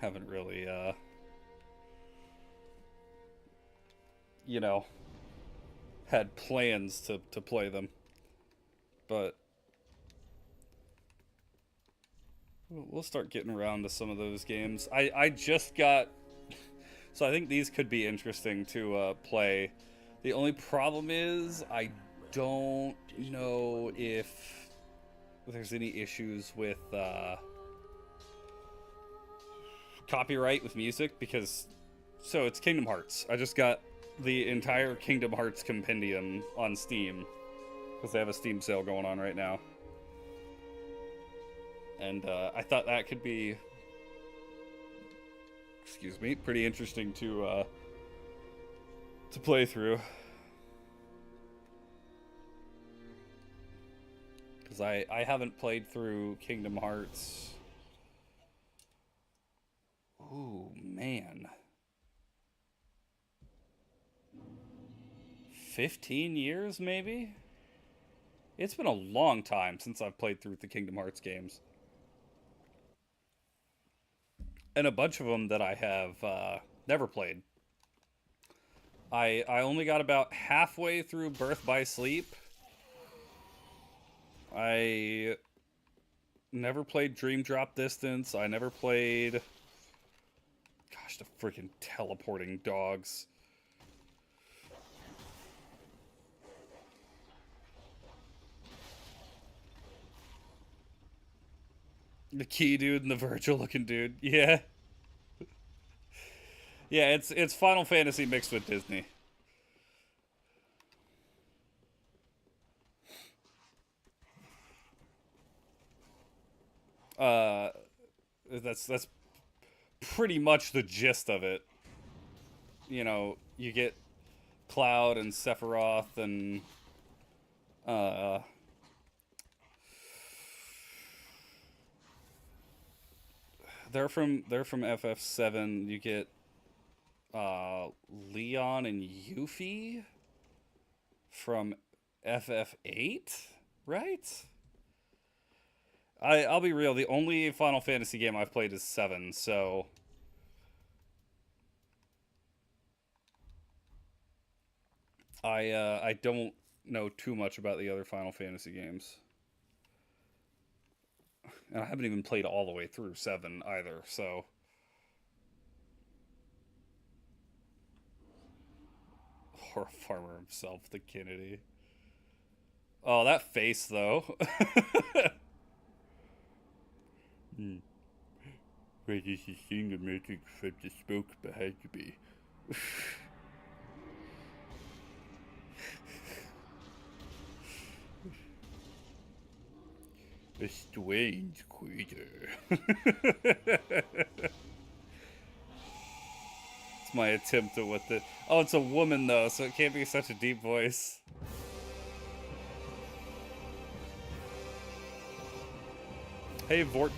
haven't really you know, had plans to play them, but we'll start getting around to some of those games. I just got, so I think these could be interesting to play. The only problem is I don't know if there's any issues with copyright with music, because so it's Kingdom Hearts. I just got the entire Kingdom Hearts compendium on Steam because they have a Steam sale going on right now. And I thought that could be, excuse me, pretty interesting to play through. Because I haven't played through Kingdom Hearts. Ooh, man. 15 years, maybe? It's been a long time since I've played through the Kingdom Hearts games. And a bunch of them that I have never played. I only got about halfway through Birth by Sleep. I never played Dream Drop Distance. I never played... Gosh, the freaking teleporting dogs. The key dude and the Virgil looking dude. Yeah. Yeah, it's Final Fantasy mixed with Disney. Uh that's pretty much the gist of it. You know, you get Cloud and Sephiroth and they're from FF7. You get Leon and Yuffie from FF8, right? I'll be real, the only Final Fantasy game I've played is 7, so I don't know too much about the other Final Fantasy games. And I haven't even played all the way through 7 either, so... Or Farmer himself, the Kennedy. Oh, that face, though. Where does he sing the magic from the smoke behind me? A strange creature. It's my attempt at what the... Oh, it's a woman, though, so it can't be such a deep voice. Hey, Vort.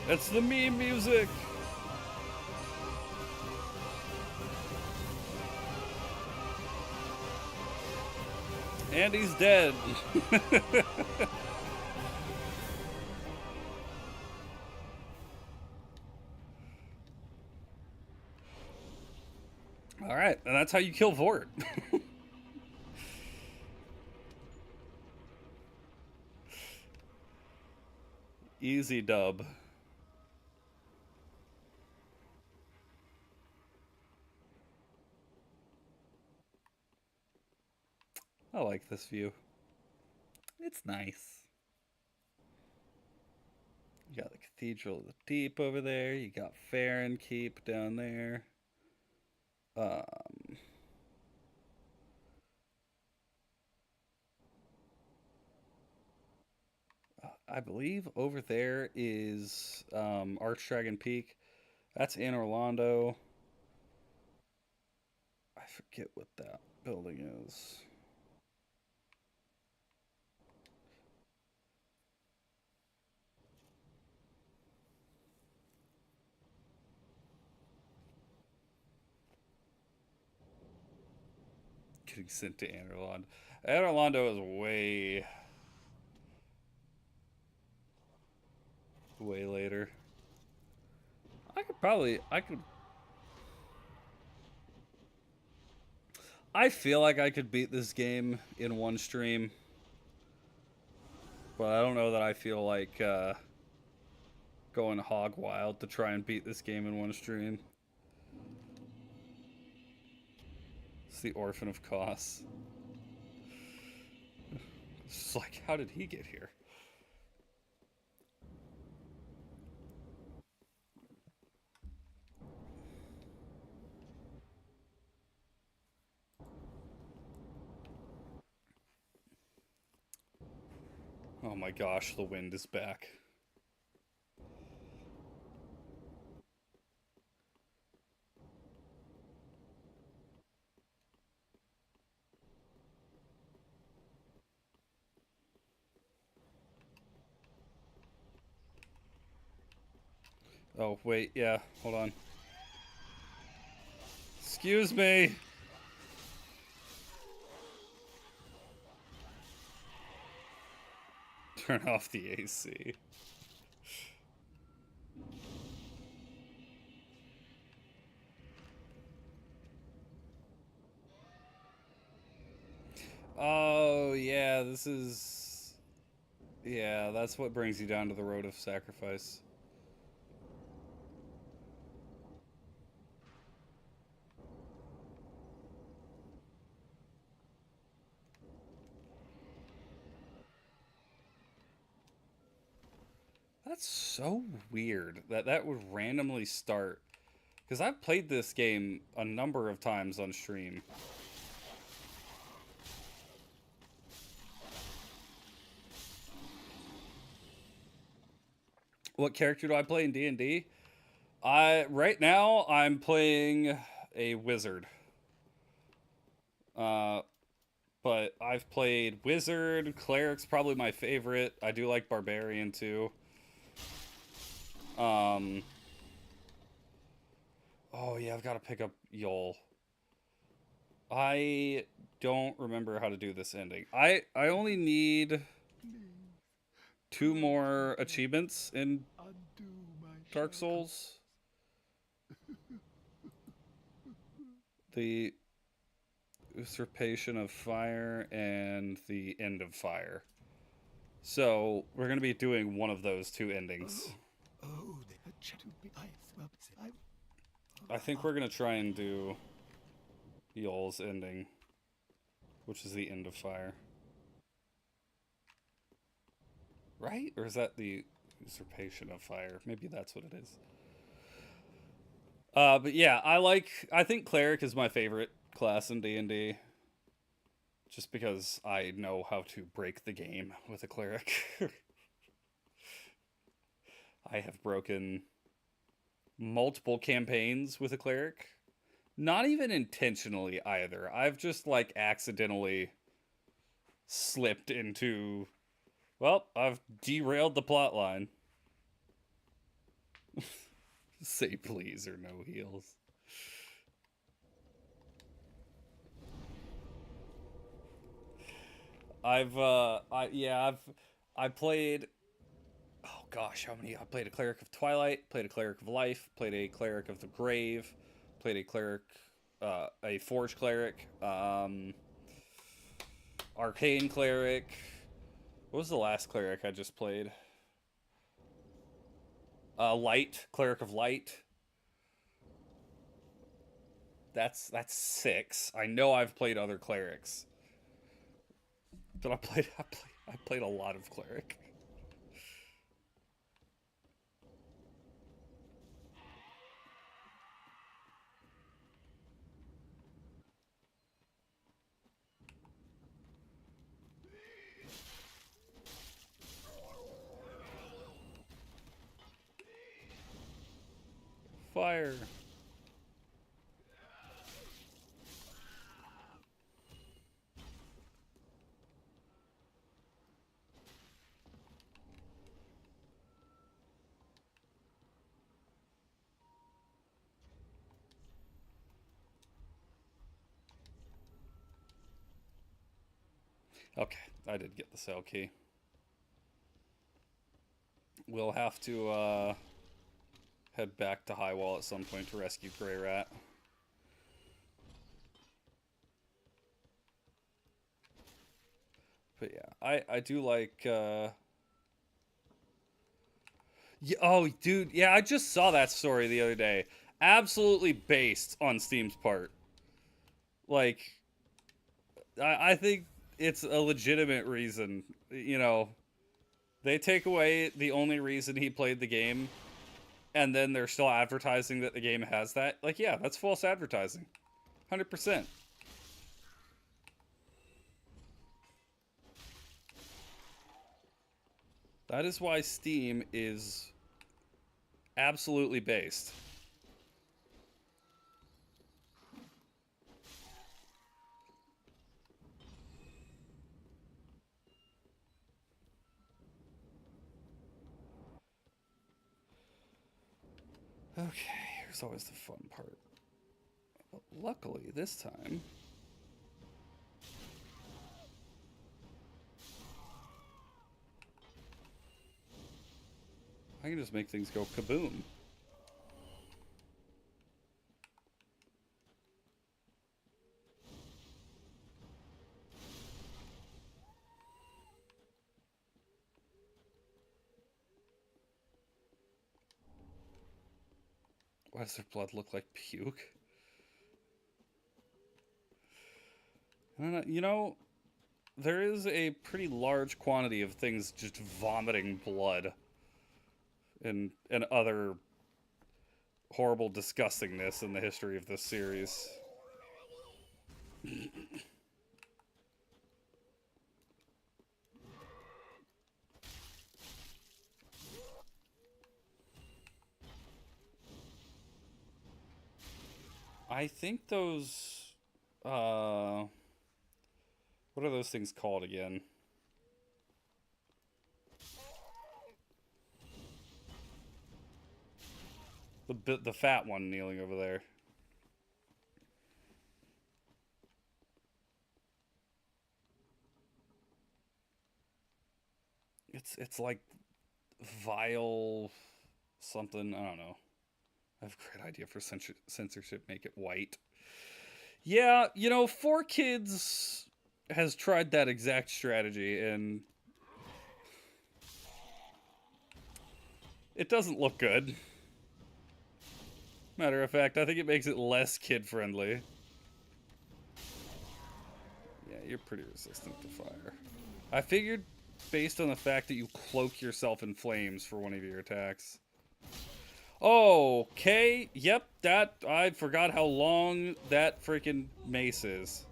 It's the meme music! And he's dead. Alright, and that's how you kill Vort. Easy dub. I like this view. It's nice. You got the Cathedral of the Deep over there. You got Farron Keep down there. I believe over there is Archdragon Peak. That's in Orlando. I forget what that building is. Getting sent to Anne Orlando. Anne Orlando is way later. I feel like I could beat this game in one stream, but I don't know that I feel like going hog wild to try and beat this game in one stream. It's the Orphan of Kos. It's like, how did he get here? Oh my gosh, the wind is back. Oh, wait, yeah, hold on. Excuse me! Turn off the AC. Oh, yeah, this is... Yeah, that's what brings you down to the road of sacrifice. That's so weird that that would randomly start. Because I've played this game a number of times on stream. What character do I play in D&D? Right now I'm playing a wizard. Uh, but I've played wizard, cleric's probably my favorite. I do like barbarian too. Um, oh yeah, I've got to pick up Yol. I don't remember how to do this ending. I only need 2 more achievements in Dark Souls. The usurpation of fire and the end of fire. So we're going to be doing one of those 2 endings. I think we're going to try and do Yol's ending, which is the end of fire. Right? Or is that the usurpation of fire? Maybe that's what it is. But yeah, I think cleric is my favorite class in D&D. Just because I know how to break the game with a cleric. I have broken multiple campaigns with a cleric. Not even intentionally either. I've just like accidentally slipped into, well, I've derailed the plot line. Say please or no heals. I played, oh gosh, how many? I played a cleric of Twilight, played a cleric of Life, played a cleric of the Grave, played a cleric, a Forge cleric, arcane cleric. What was the last cleric I just played? Light, cleric of Light. That's 6. I know I've played other clerics, but I played a lot of cleric. Fire. Okay, I did get the cell key. We'll have to head back to Highwall at some point to rescue Grey Rat. But yeah, I do like yeah, oh dude, yeah, I just saw that story the other day. Absolutely based on Steam's part. Like I think it's a legitimate reason, you know. They take away the only reason he played the game, and then they're still advertising that the game has that. Like, yeah, that's false advertising. 100%. That is why Steam is absolutely based. Okay, here's always the fun part. But luckily, this time... I can just make things go kaboom. Why does their blood look like puke? I don't know. You know, there is a pretty large quantity of things just vomiting blood and other horrible disgustingness in the history of this series. I think those, what are those things called again? The fat one kneeling over there. It's like vile something. I don't know. I have a great idea for censorship. Make it white. Yeah, you know, 4Kids has tried that exact strategy, and it doesn't look good. Matter of fact, I think it makes it less kid-friendly. Yeah, you're pretty resistant to fire. I figured, based on the fact that you cloak yourself in flames for one of your attacks. Okay, yep, that, I forgot how long that freaking mace is.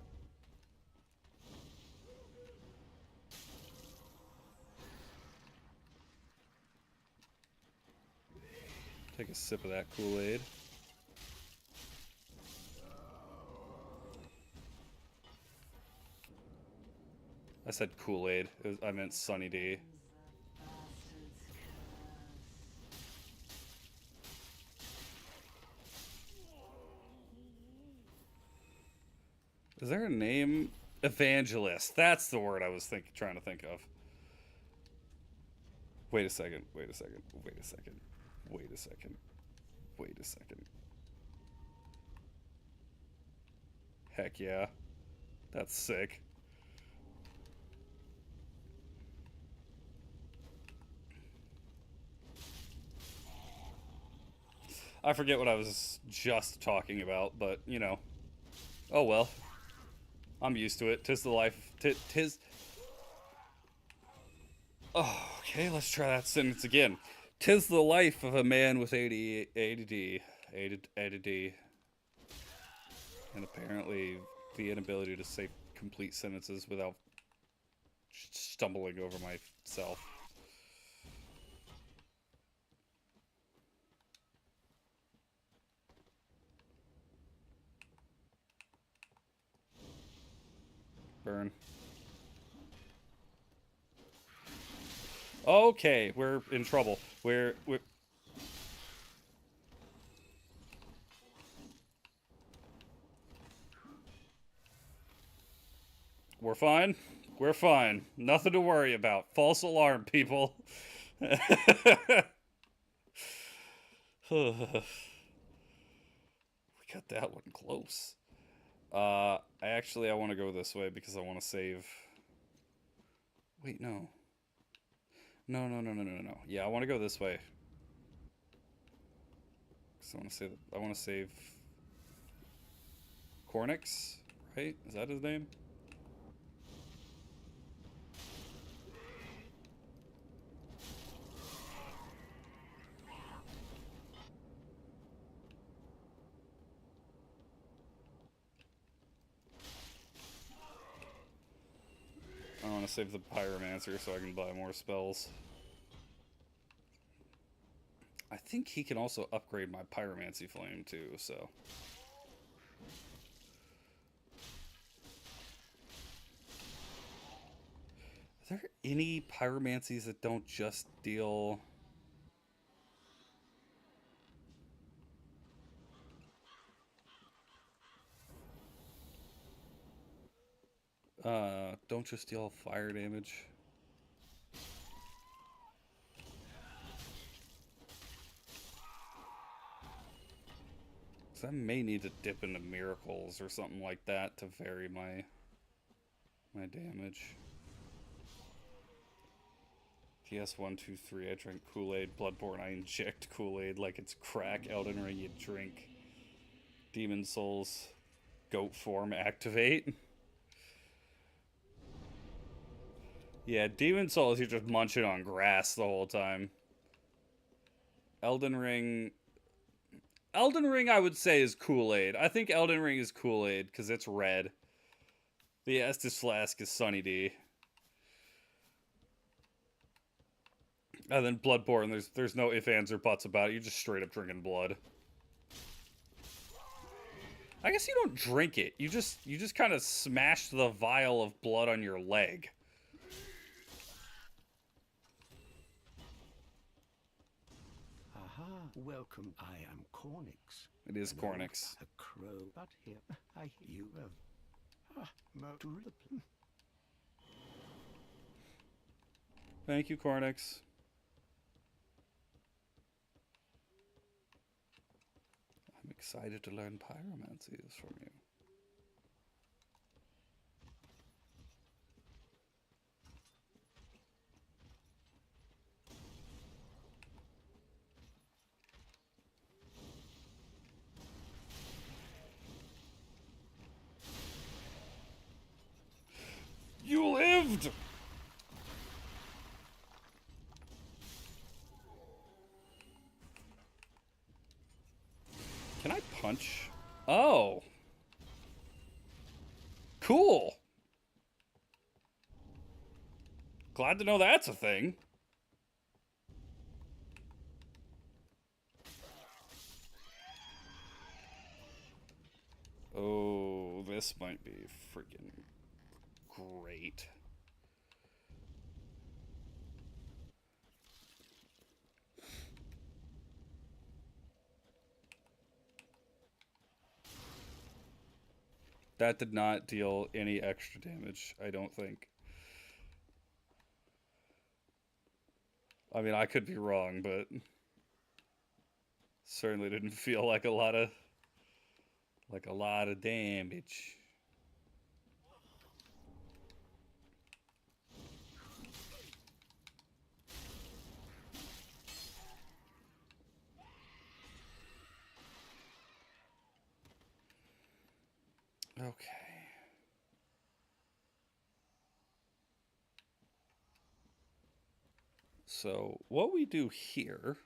Take a sip of that Kool-Aid. I said Kool-Aid. I meant Sunny D. Is there a name? Evangelist. That's the word I was trying to think of. Wait a second. Wait a second. Wait a second. Wait a second. Wait a second. Heck yeah. That's sick. I forget what I was just talking about, but, you know. Oh well. I'm used to it. Tis the life. Tis... Oh, okay, let's try that sentence again. Tis the life of a man with ADD. And apparently the inability to say complete sentences without stumbling over myself. Burn. Okay, we're in trouble. We're fine. We're fine. Nothing to worry about. False alarm, people. We got that one close. I want to go this way because I want to save. Wait, no. No. Yeah, I want to go this way. So I want to save Cornix, right? Is that his name? I want to save the Pyromancer so I can buy more spells. I think he can also upgrade my Pyromancy Flame too, so... Are there any Pyromancies that don't just deal... Don't just deal fire damage. So I may need to dip into miracles or something like that to vary my damage. PS 1, 2, 3, I drink Kool-Aid. Bloodborne, I inject Kool-Aid like it's crack. Elden Ring, you drink. Demon Souls, goat form, activate. Yeah, Demon Souls, you're just munching on grass the whole time. Elden Ring, I would say, is Kool-Aid. I think Elden Ring is Kool-Aid because it's red. The Estus Flask is Sunny D. And then Bloodborne, there's no ifs, ands, or buts about it. You're just straight up drinking blood. I guess you don't drink it. You just kind of smash the vial of blood on your leg. Aha, welcome. I am Cornix. It is Cornix. A crow, but here I hear you have to the Thank you, Cornix. I'm excited to learn pyromancies from you. You lived! Can I punch? Oh. Cool. Glad to know that's a thing. Oh, this might be freaking great. That did not deal any extra damage, I don't think. I mean, I could be wrong, but certainly didn't feel like a lot of damage. Okay. So what we do here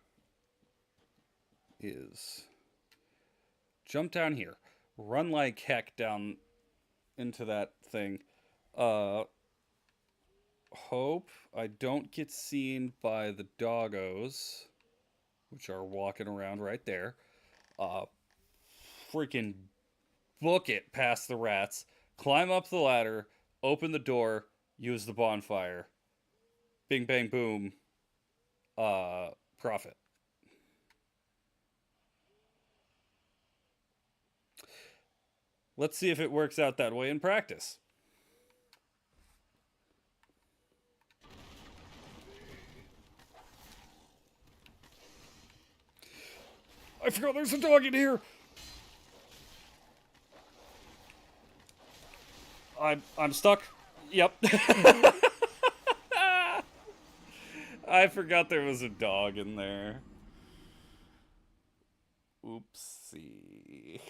is jump down here, run like heck down into that thing. Hope I don't get seen by the doggos, which are walking around right there. Freaking book it past the rats, climb up the ladder, open the door, use the bonfire. Bing, bang, boom. Profit. Let's see if it works out that way in practice. I forgot there's a dog in here. I'm stuck. Yep. I forgot there was a dog in there. Oopsie.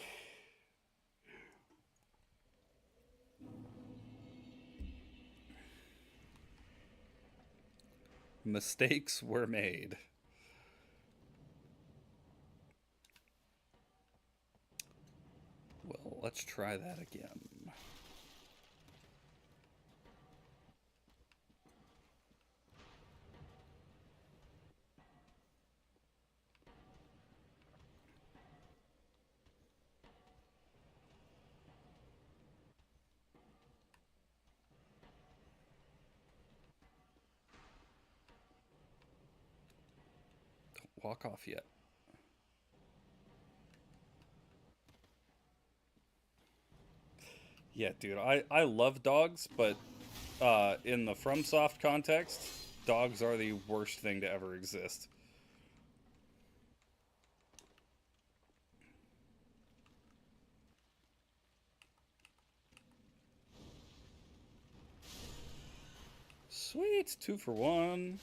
Mistakes were made. Well, let's try that again. Don't walk off yet. Yeah, dude, I love dogs, but in the FromSoft context, dogs are the worst thing to ever exist. Sweet, 2 for 1.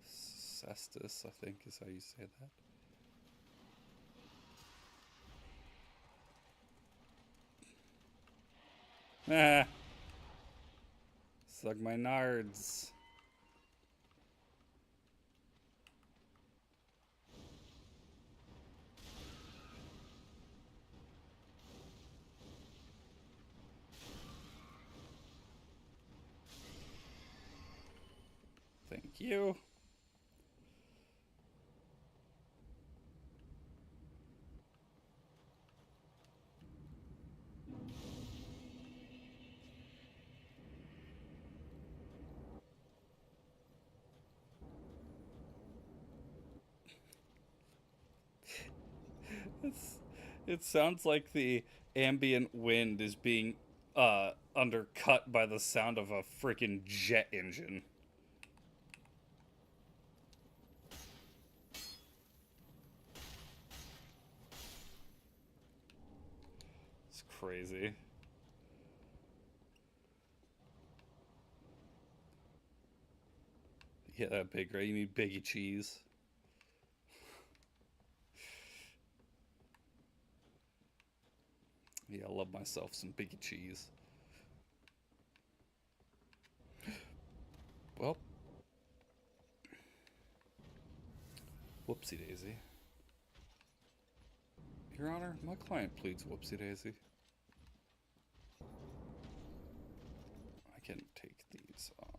Cestus, I think is how you say that. Ah, suck my nards. Thank you. It sounds like the ambient wind is being undercut by the sound of a freaking jet engine. It's crazy. Yeah, that big, right? You need biggie cheese. Yeah, I love myself some biggie cheese. Well, whoopsie daisy. Your Honor, my client pleads whoopsie daisy. I can take these off.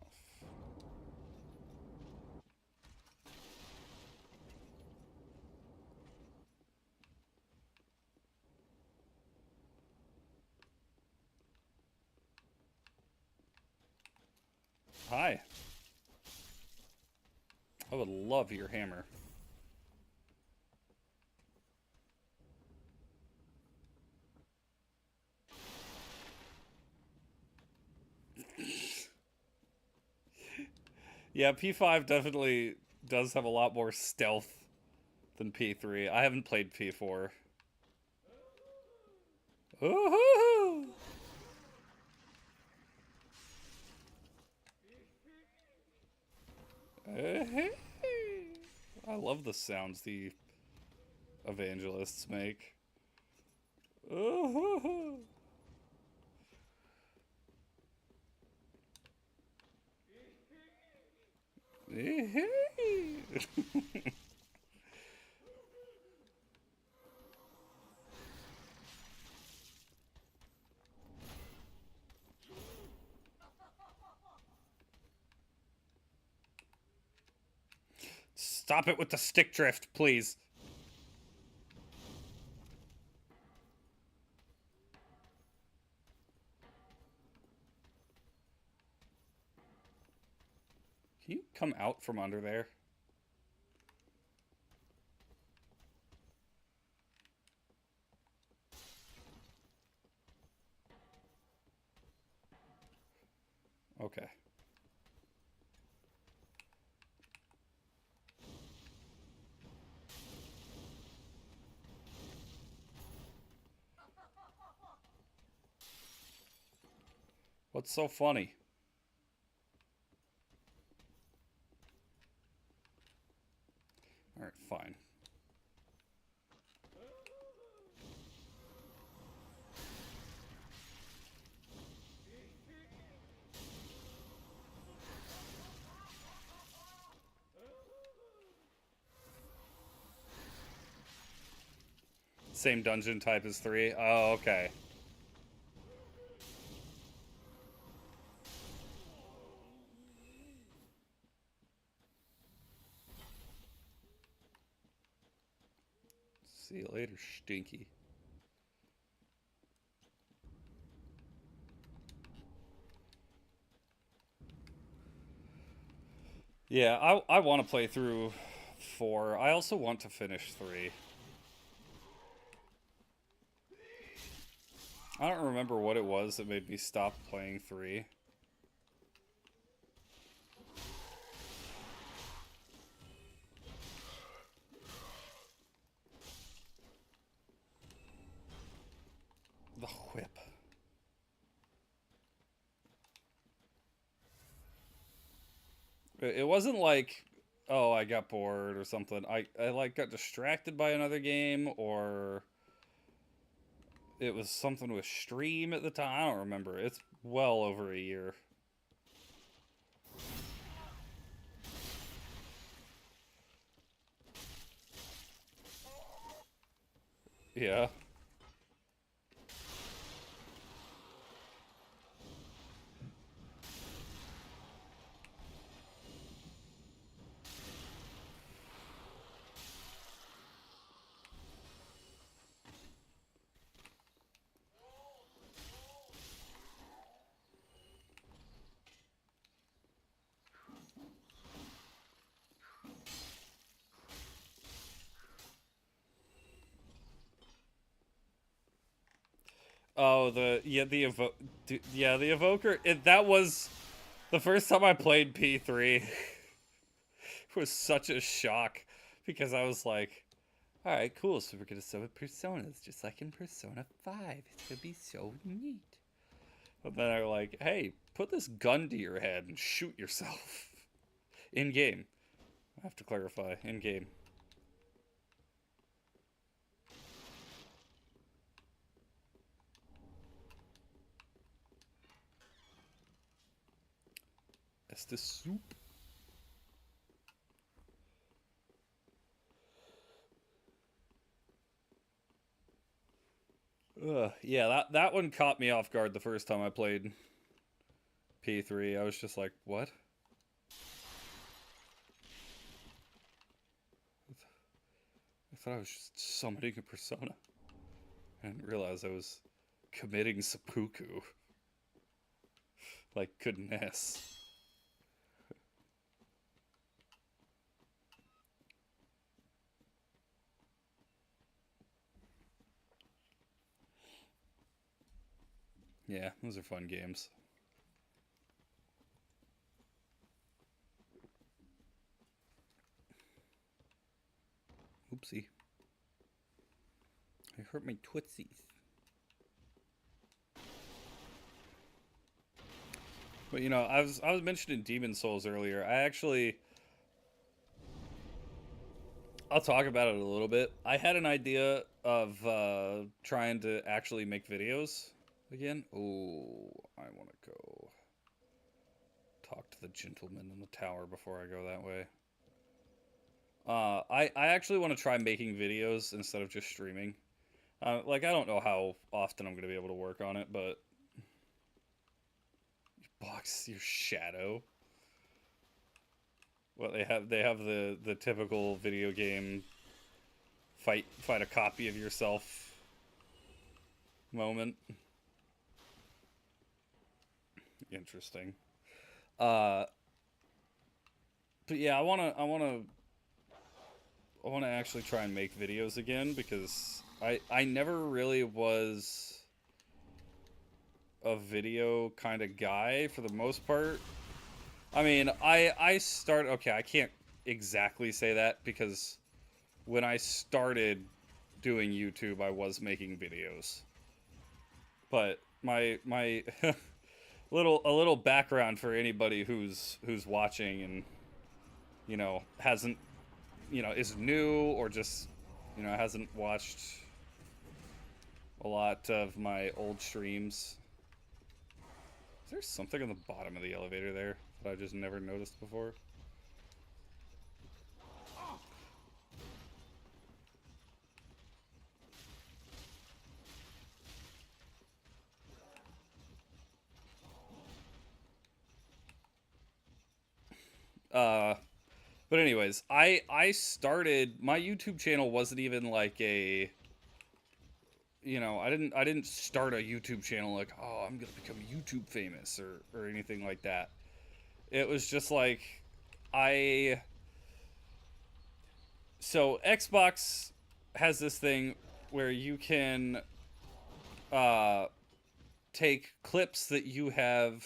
Hi. I would love your hammer. Yeah, P5 definitely does have a lot more stealth than P3. I haven't played P4. Woohoo! I love the sounds the evangelists make. Ooh. Stop it with the stick drift, please. Can you come out from under there? Okay. What's so funny? Alright, fine. Same dungeon type as 3? Oh, okay. See you later, stinky. Yeah, I want to play through 4. I also want to finish 3. I don't remember what it was that made me stop playing 3. The whip. It wasn't like, oh, I got bored or something. I like got distracted by another game, or it was something with stream at the time. I don't remember. It's well over a year. Yeah. Oh, the evoker. That was the first time I played P3. It was such a shock because I was like, all right, cool. So we're gonna summon personas just like in Persona 5. It's gonna be so neat. And then they're like, hey, put this gun to your head and shoot yourself in game. I have to clarify, in game. That's the soup. Yeah, that one caught me off guard the first time I played P3. I was just like, what? I thought I was just summoning a persona. I didn't realize I was committing seppuku. Like, goodness. Yeah, those are fun games. Oopsie. I hurt my tootsies. But you know, I was mentioning Demon Souls earlier. I'll talk about it a little bit. I had an idea of trying to actually make videos again. Oh, I want to go talk to the gentleman in the tower before I go that way. I actually want to try making videos instead of just streaming. Like, I don't know how often I'm going to be able to work on it, but... Box your shadow. Well, they have the typical video game fight a copy of yourself moment. Interesting. But yeah, I wanna actually try and make videos again, because I never really was a video kind of guy for the most part. I mean, okay, I can't exactly say that, because when I started doing YouTube, I was making videos. But my a little background for anybody who's watching and, you know, hasn't, you know, is new, or just, you know, hasn't watched a lot of my old streams. Is there something on the bottom of the elevator there that I just never noticed before? But anyways, I started, my YouTube channel wasn't even like a, you know, I didn't start a YouTube channel like, oh, I'm gonna become YouTube famous or anything like that. It was just like, I So Xbox has this thing where you can take clips that you have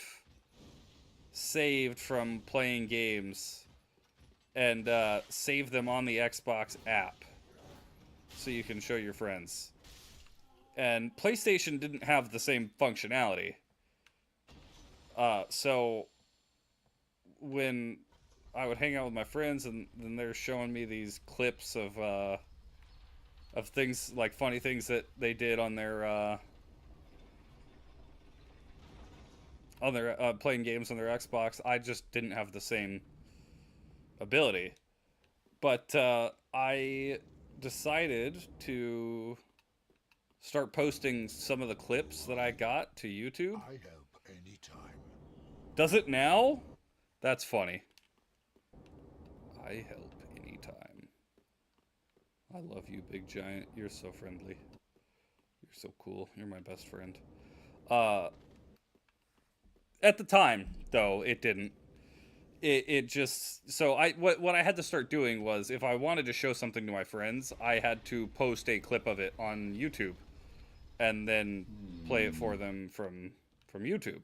saved from playing games and save them on the Xbox app so you can show your friends. And PlayStation didn't have the same functionality. So when I would hang out with my friends and then they're showing me these clips of things like funny things that they did on their playing games on their Xbox, I just didn't have the same ability. But I decided to start posting some of the clips that I got to YouTube. I help anytime. Does it now? That's funny. I help anytime. I love you, Big Giant. You're so friendly. You're so cool. You're my best friend. At the time, though, it didn't. It just so what I had to start doing was if I wanted to show something to my friends, I had to post a clip of it on YouTube and then play it for them from YouTube.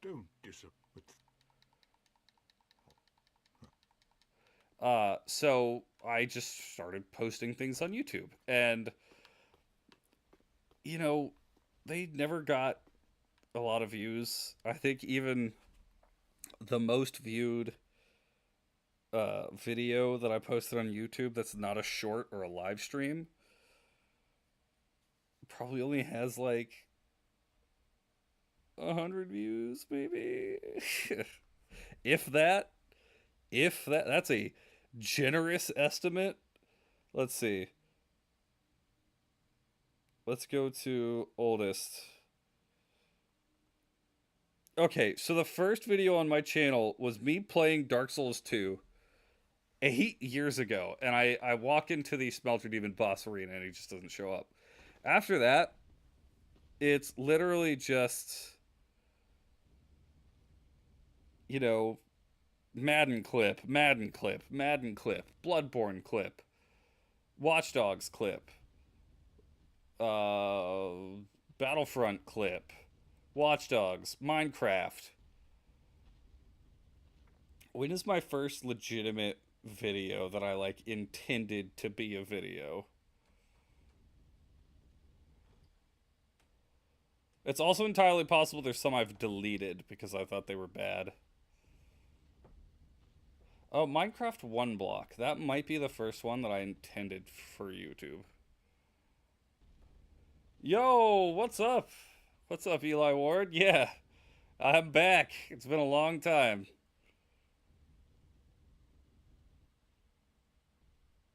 Don't disappoint. So I just started posting things on YouTube, and you know, they never got a lot of views. I think even the most viewed video that I posted on YouTube that's not a short or a live stream probably only has like 100 views, maybe. if that that's a generous estimate. Let's see. Let's go to oldest. Okay, so the first video on my channel was me playing Dark Souls 2 8 years ago, and I walk into the Smelter Demon boss arena and he just doesn't show up. After that, it's literally just, you know, Madden clip, Madden clip, Madden clip, Bloodborne clip, Watch Dogs clip, Battlefront clip, Watch Dogs, Minecraft. When is my first legitimate video that I like intended to be a video? It's also entirely possible there's some I've deleted because I thought they were bad. Oh, Minecraft 1 block. That might be the first one that I intended for YouTube. Yo, what's up? What's up, Eli Ward? Yeah, I'm back. It's been a long time.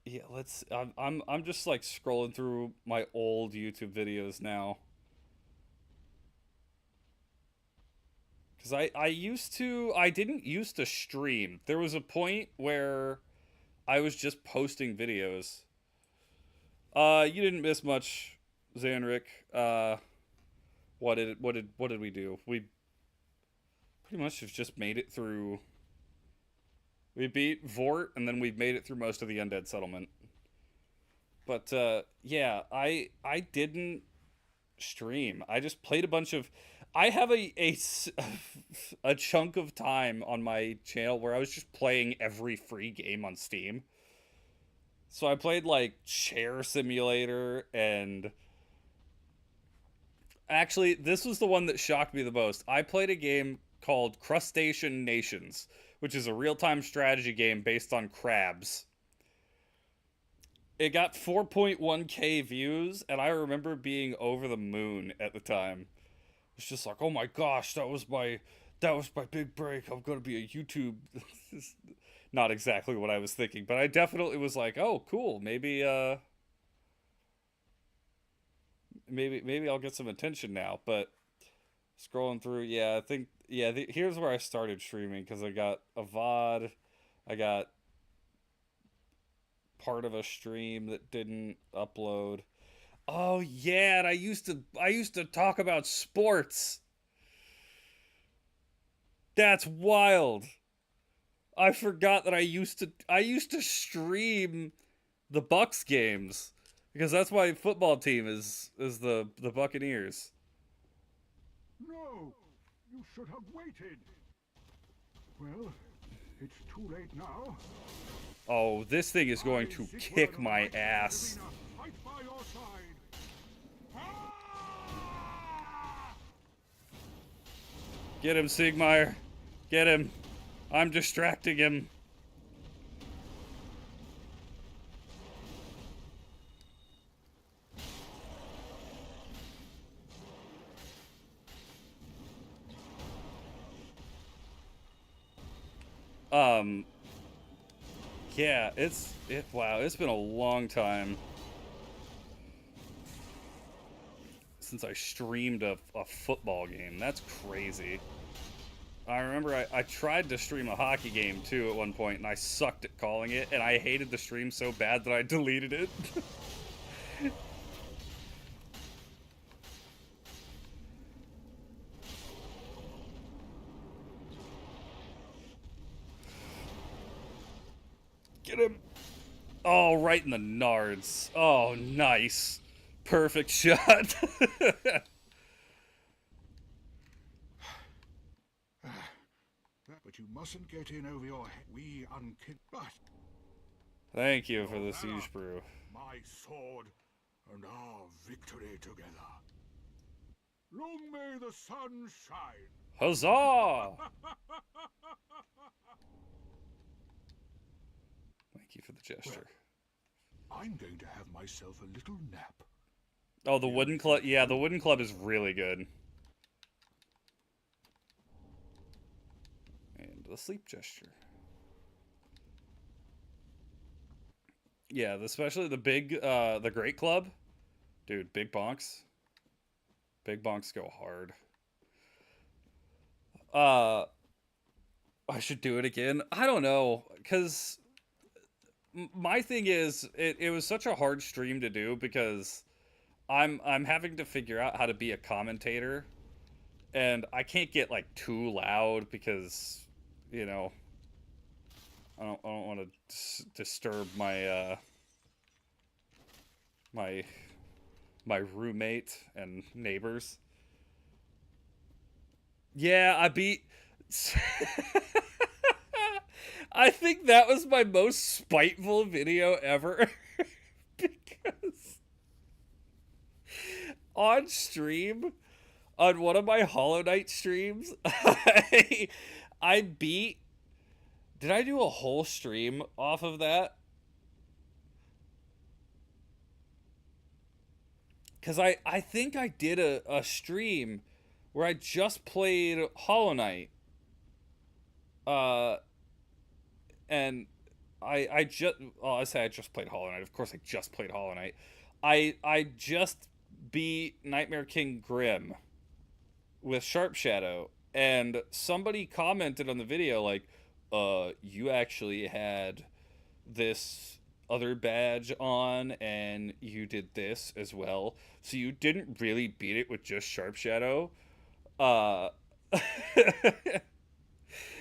Yeah, let's. I'm just like scrolling through my old YouTube videos now. Because I didn't used to stream. There was a point where I was just posting videos. You didn't miss much, Zanric. What did we do? We pretty much have just made it through. We beat Vort, and then we made it through most of the Undead Settlement. But yeah, I didn't stream. I just played a bunch of. I have a chunk of time on my channel where I was just playing every free game on Steam. So I played like Chair Simulator and actually this was the one that shocked me the most. I played a game called Crustacean Nations, which is a real-time strategy game based on crabs. It got 4.1k views and I remember being over the moon at the time. It's just like, oh my gosh, that was my big break. I'm gonna be a YouTube. Not exactly what I was thinking, but I definitely was like, oh, cool. Maybe I'll get some attention now. But scrolling through, yeah, I think here's where I started streaming because I got a VOD, I got part of a stream that didn't upload. Oh yeah, and I used to talk about sports. That's wild. I forgot that I used to stream the Bucks games because that's my football team is the Buccaneers. No! You should have waited. Well, it's too late now. Oh, this thing is going to kick my ass. Fight by your side. Get him, Siegmeyer. Get him. I'm distracting him. Yeah, wow, it's been a long time since I streamed a football game. That's crazy. I remember I tried to stream a hockey game too at one point, and I sucked at calling it, and I hated the stream so bad that I deleted it. Get him. Oh, right in the nards. Oh, nice. Perfect shot. But you mustn't get in over your head. We but Thank you for the siege brew. my sword and our victory together. Long may the sun shine. Huzzah! Thank you for the gesture. Well, I'm going to have myself a little nap. Oh, the wooden club. Yeah, the wooden club is really good. And the sleep gesture. Yeah, especially the big, the great club. Dude, big bonks. Big bonks go hard. I should do it again. I don't know, because my thing is, it was such a hard stream to do because I'm having to figure out how to be a commentator, and I can't get like too loud because, you know, I don't want to disturb my my roommate and neighbors. Yeah, I beat. I think that was my most spiteful video ever. Because on stream, on one of my Hollow Knight streams, I beat. Did I do a whole stream off of that? Because I think I did a stream where I just played Hollow Knight. And I just, oh, I say I just played Hollow Knight. Of course I just played Hollow Knight. I just beat Nightmare King Grimm with Sharp Shadow, and somebody commented on the video like, you actually had this other badge on and you did this as well, so you didn't really beat it with just Sharp Shadow.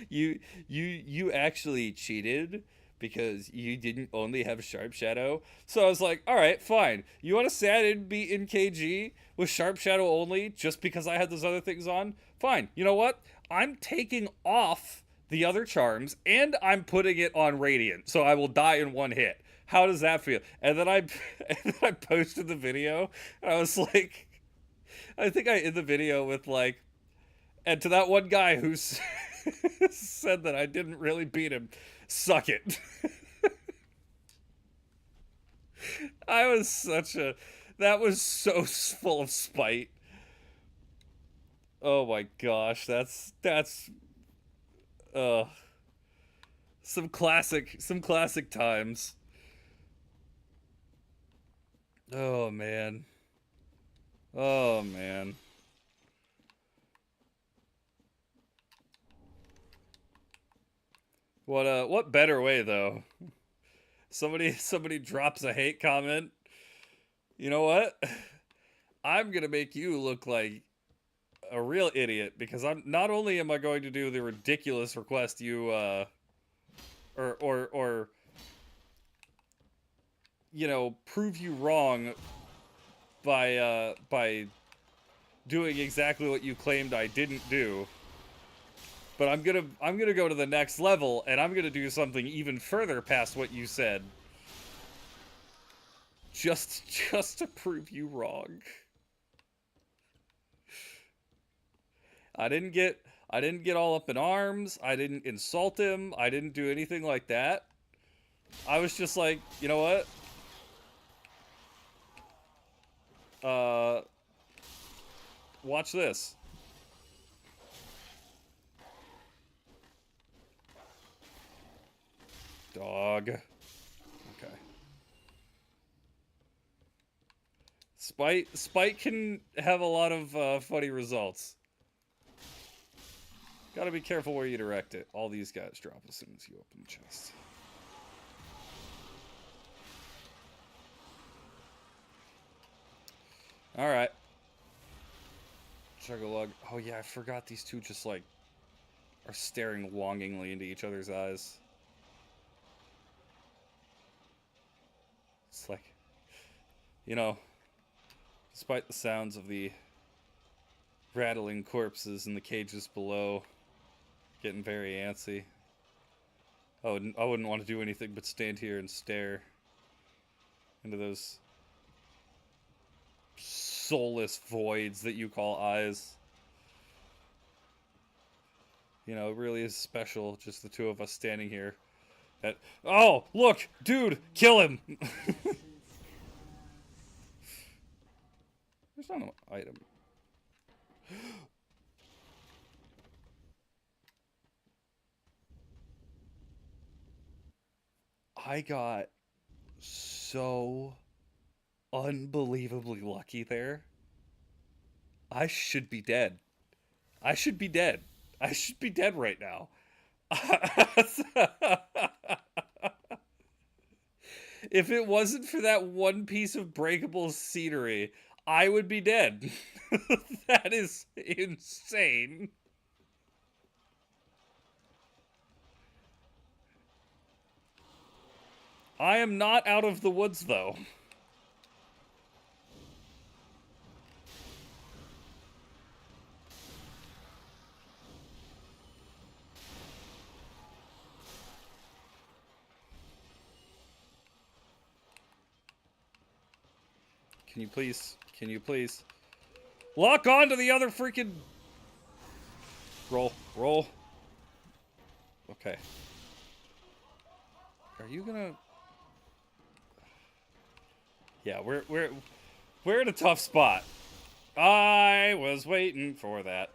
You actually cheated because you didn't only have Sharp Shadow. So I was like, all right, fine. You want to say I didn't beat NKG with Sharp Shadow only just because I had those other things on? Fine. You know what? I'm taking off the other charms and I'm putting it on Radiant, so I will die in one hit. How does that feel? And then I posted the video, and I was like, I think I ended the video with like, and to that one guy who's said that I didn't really beat him, suck it. I was that was so full of spite. Oh my gosh, that's some classic times. Oh man. Oh man. What better way though? Somebody drops a hate comment. You know what? I'm gonna make you look like a real idiot because I'm not only am I going to do the ridiculous request you or you know, prove you wrong by doing exactly what you claimed I didn't do. But I'm gonna go to the next level, and I'm gonna do something even further past what you said. Just to prove you wrong. I didn't get all up in arms. I didn't insult him. I didn't do anything like that. I was just like, you know what? Watch this. Dog. Okay. Spite can have a lot of funny results. Gotta be careful where you direct it. All these guys drop as soon as you open the chest. Alright. Chug-a-lug. Oh yeah, I forgot these two just like are staring longingly into each other's eyes. It's like, you know, despite the sounds of the rattling corpses in the cages below, getting very antsy, I wouldn't want to do anything but stand here and stare into those soulless voids that you call eyes. You know, it really is special, just the two of us standing here. Oh, look, dude, kill him! There's not an item. I got so unbelievably lucky there. I should be dead. I should be dead. I should be dead right now. If it wasn't for that one piece of breakable scenery, I would be dead. That is insane. I am not out of the woods, though. Can you please lock on to the other freaking... Roll. Okay. Are you gonna... Yeah, we're in a tough spot. I was waiting for that.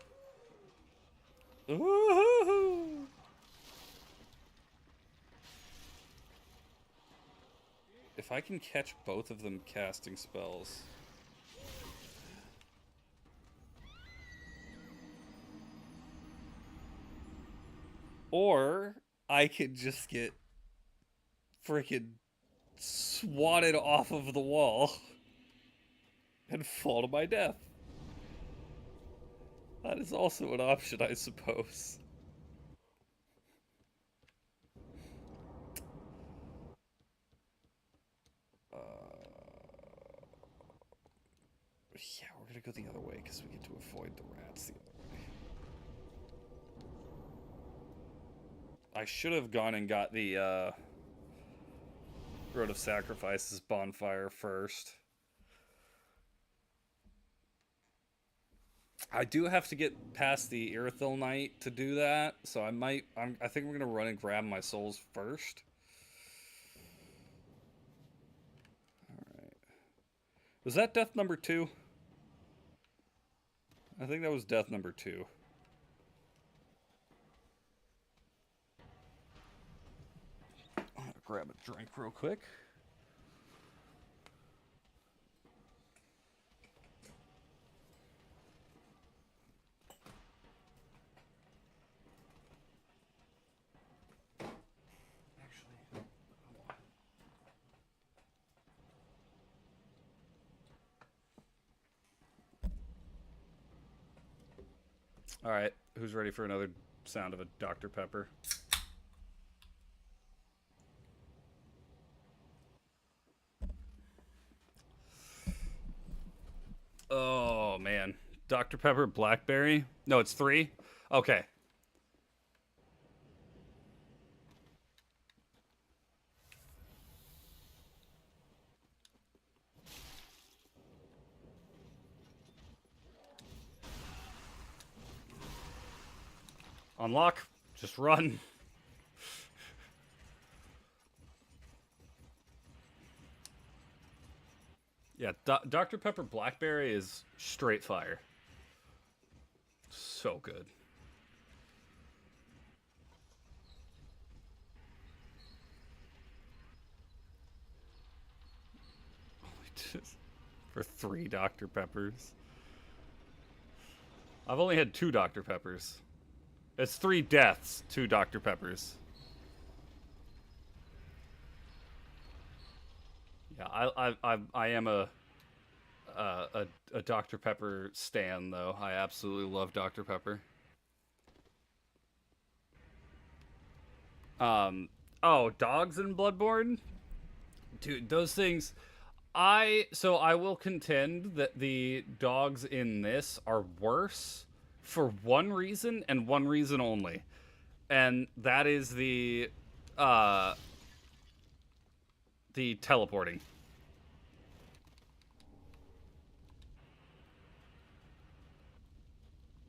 Ooh. If I can catch both of them casting spells. Or I could just get freaking swatted off of the wall and fall to my death. That is also an option, I suppose. Yeah, we're gonna go the other way because we get to avoid the rats the other way. I should have gone and got the Road of Sacrifices bonfire first. I do have to get past the Irithyll Knight to do that, so I think we're gonna run and grab my souls first. Alright. Was that death number 2? I think that was death number 2. I'm gonna grab a drink real quick. Alright, who's ready for another sound of a Dr. Pepper? Dr. Pepper Blackberry? No, it's 3? Okay. Unlock. Just run. Yeah, Dr. Pepper Blackberry is straight fire. So good. Just for 3 Dr. Peppers. I've only had 2 Dr. Peppers. It's 3 deaths, 2 Dr. Peppers. Yeah, I am a Dr. Pepper stan, though. I absolutely love Dr. Pepper. Oh, dogs in Bloodborne? Dude, those things... I will contend that the dogs in this are worse for one reason and one reason only. And that is the teleporting.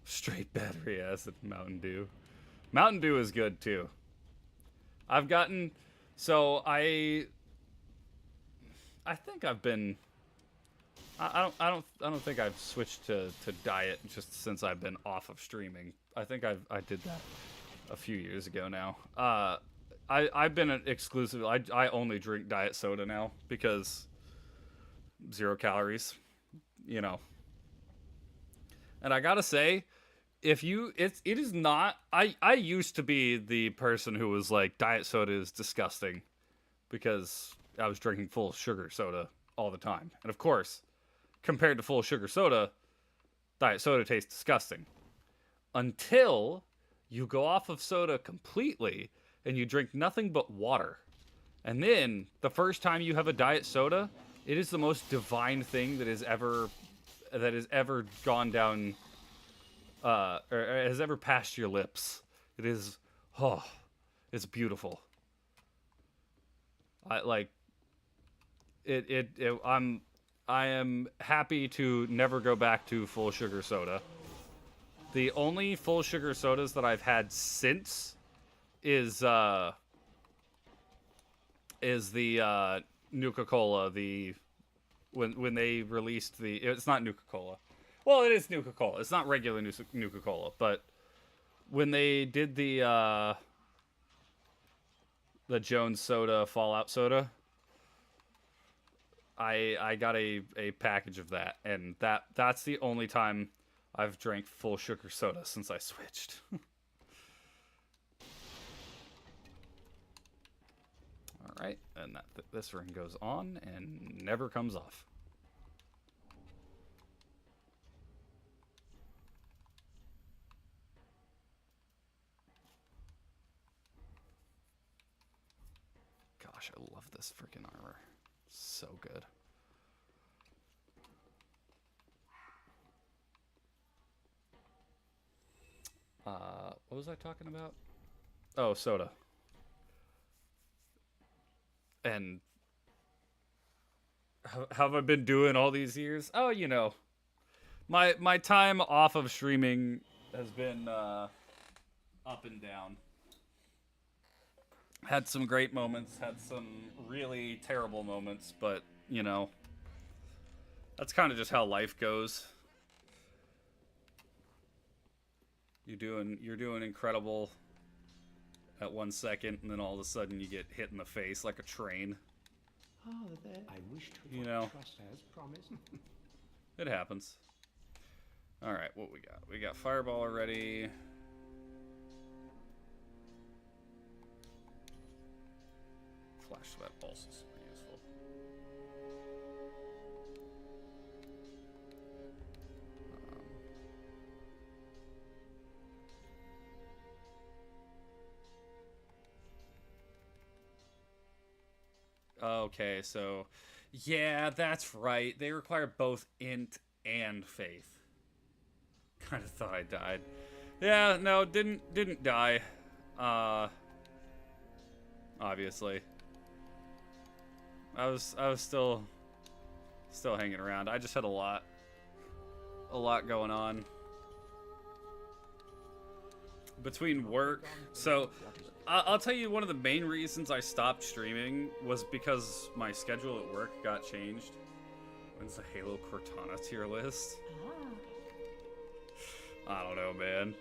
Straight battery acid Mountain Dew. Mountain Dew is good too. I've gotten I think I've been I don't think I've switched to diet just since I've been off of streaming. I think I did that a few years ago now. I've been exclusive. I only drink diet soda now because 0 calories, you know. And I gotta say, it is not. I used to be the person who was like, diet soda is disgusting because I was drinking full sugar soda all the time. And of course, compared to full sugar soda, diet soda tastes disgusting. Until you go off of soda completely and you drink nothing but water. And then, the first time you have a diet soda, it is the most divine thing that has ever gone down, or has ever passed your lips. It is, it's beautiful. I am happy to never go back to full sugar soda. The only full sugar sodas that I've had since is the Nuka-Cola, when they released it's not Nuka-Cola. Well, it is Nuka-Cola. It's not regular Nuka-Cola, but when they did the Jones soda, Fallout soda, I got a package of that, and that's the only time I've drank full sugar soda since I switched. Alright, and this ring goes on and never comes off. Gosh, I love this freaking armor. So good. What was I talking about? Oh, soda. And how have I been doing all these years? Oh, you know, my time off of streaming has been up and down. Had some great moments, had some really terrible moments, but, you know, that's kind of just how life goes. You're doing incredible at 1 second, and then all of a sudden you get hit in the face like a train. Oh, there. I wish to You know, trust as promised. it happens. All right, what we got? We got Fireball already. Flash Sweat also super useful. Okay, so yeah, that's right. They require both int and faith. Kind of thought I died. Yeah, no, didn't die. Obviously. I was still hanging around. I just had a lot going on between work. So I'll tell you, one of the main reasons I stopped streaming was because my schedule at work got changed. When's the Halo Cortana tier list? I don't know, man.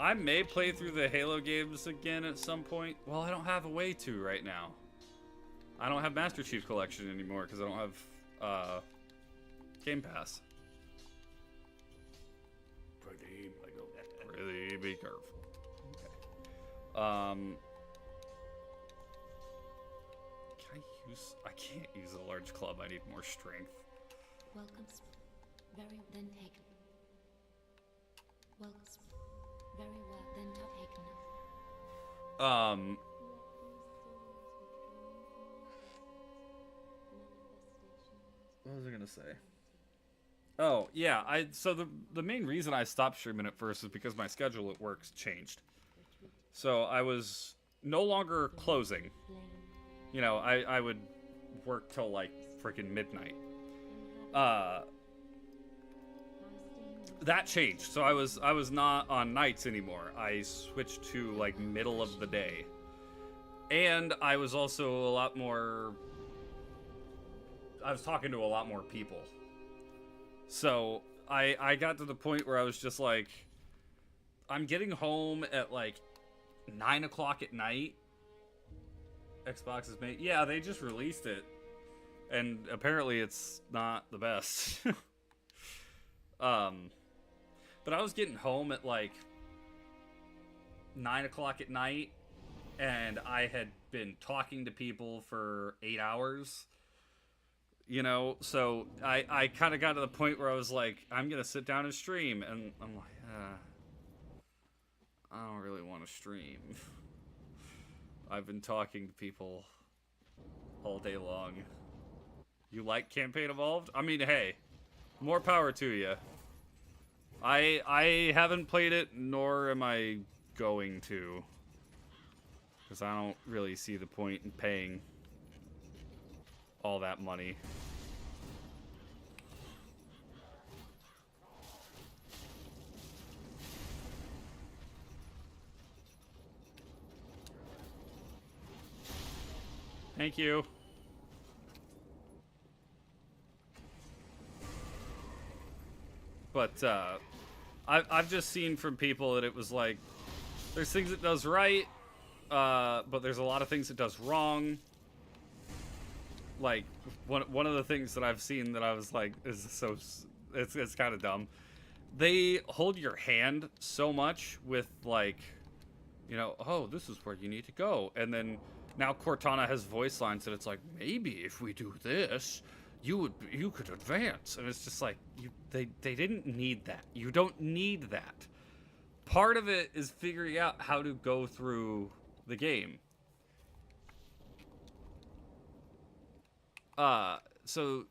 I may play through the Halo games again at some point. Well, I don't have a way to right now. I don't have Master Chief Collection anymore because I don't have Game Pass. Pretty be careful. Okay. I can't use a large club. I need more strength. Welcome. Very then taken. Welcome. Very well then taken. What was I gonna say? Oh yeah, so the main reason I stopped streaming at first is because my schedule at work changed. So I was no longer closing. You know, I would work till like freaking midnight. That changed. So I was not on nights anymore. I switched to like middle of the day. And I was also I was talking to a lot more people. So I got to the point where I was just like, I'm getting home at like 9 o'clock at night. Xbox is made. Yeah, they just released it. And apparently it's not the best. But I was getting home at like 9 o'clock at night, and I had been talking to people for 8 hours. You know, so I kind of got to the point where I was like, I'm going to sit down and stream. And I'm like, I don't really want to stream. I've been talking to people all day long. You like Campaign Evolved? I mean, hey, more power to you. I haven't played it, nor am I going to. Because I don't really see the point in paying all that money. Thank you. But I've just seen from people that it was like, there's things it does right, but there's a lot of things it does wrong. Like one of the things that I've seen that I was like, it's kind of dumb. They hold your hand so much with like, you know, oh, this is where you need to go, and then now Cortana has voice lines that it's like, maybe if we do this, you could advance, and it's just like, they didn't need that. You don't need that. Part of it is figuring out how to go through the game. So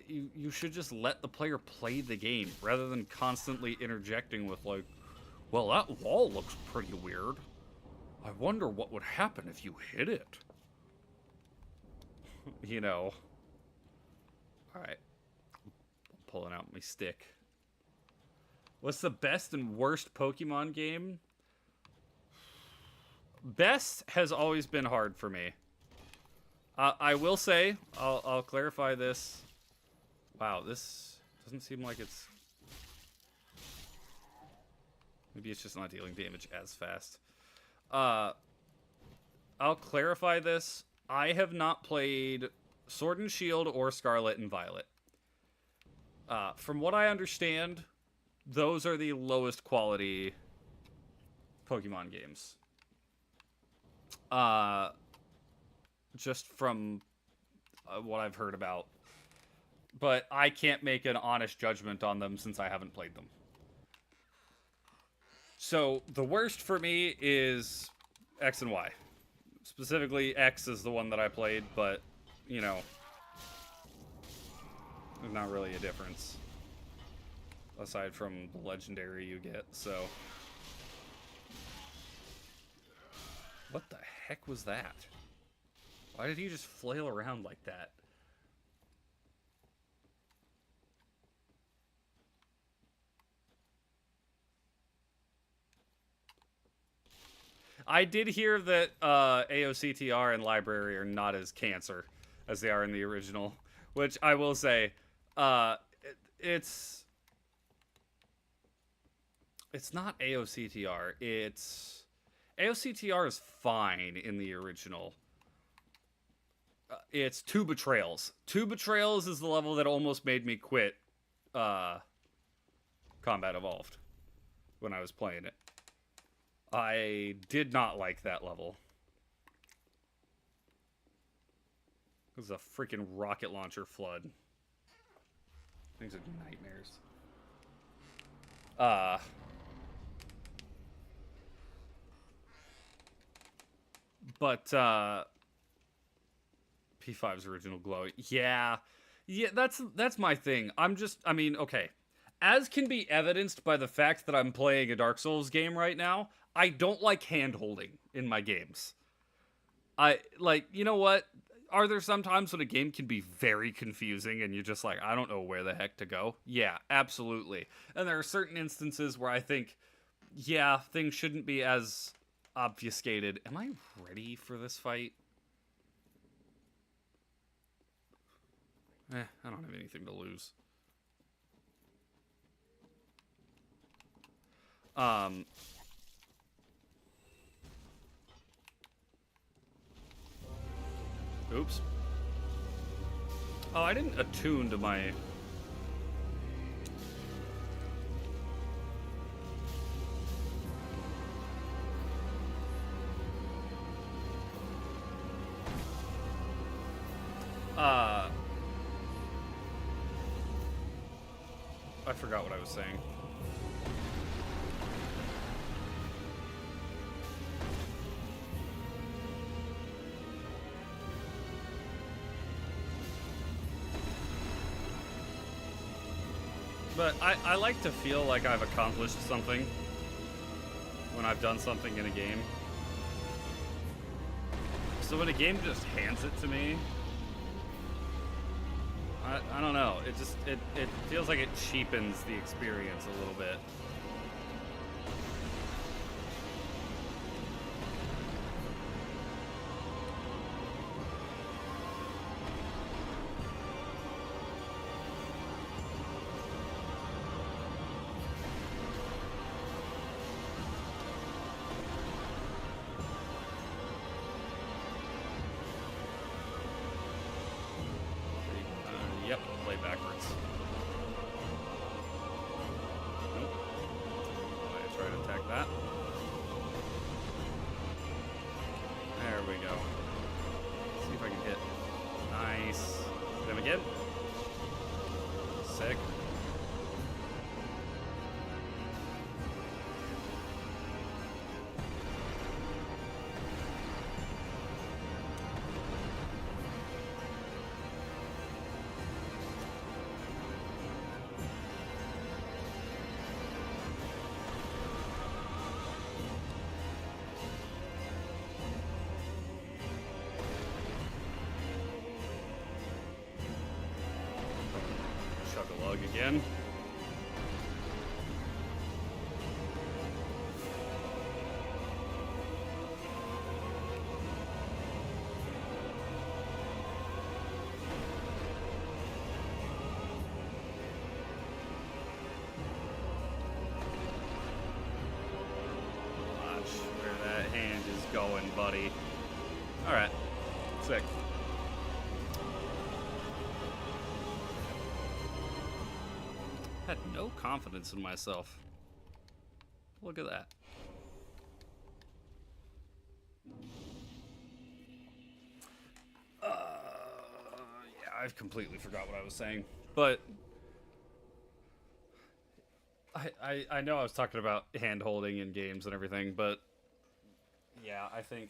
you should just let the player play the game rather than constantly interjecting with like, well, that wall looks pretty weird. I wonder what would happen if you hit it. You know. Alright. I'm pulling out my stick. What's the best and worst Pokemon game? Best has always been hard for me. I will say, I'll clarify this. Wow, this doesn't seem like it's... Maybe it's just not dealing damage as fast. I'll clarify this. I have not played Sword and Shield or Scarlet and Violet. From what I understand, those are the lowest quality Pokemon games. Just from what I've heard about. But I can't make an honest judgment on them since I haven't played them. So, the worst for me is X and Y. Specifically, X is the one that I played, but, you know, there's not really a difference. aside from the legendary you get, so... What the heck was that? Why did he just flail around like that? I did hear that AOCTR and library are not as cancer as they are in the original, which I will say, it's not AOCTR. It's AOCTR is fine in the original. It's Two Betrayals. Two Betrayals is the level that almost made me quit Combat Evolved when I was playing it. I did not like that level. It was a freaking rocket launcher flood. Things are nightmares. But P5's original glow. Yeah, that's my thing. I mean, okay. As can be evidenced by the fact that I'm playing a Dark Souls game right now, I don't like hand-holding in my games. You know what? Are there some times when a game can be very confusing and you're just like, I don't know where the heck to go? Yeah, absolutely. And there are certain instances where I think, yeah, things shouldn't be as obfuscated. Am I ready for this fight? I don't have anything to lose. Oops. Oh, I didn't attune to my... I forgot what I was saying. But I like to feel like I've accomplished something when I've done something in a game. So when a game just hands it to me, I don't know. It feels like it cheapens the experience a little bit. Yep, play backwards. Nope. I try to attack that. There we go. Let's see if I can hit. Nice. Hit him again. Sick. Chug-a-lug again. Watch where that hand is going, buddy. Alright. Sick. I had no confidence in myself. Look at that. Yeah, I've completely forgot what I was saying. But I know I was talking about hand holding in games and everything, but yeah, I think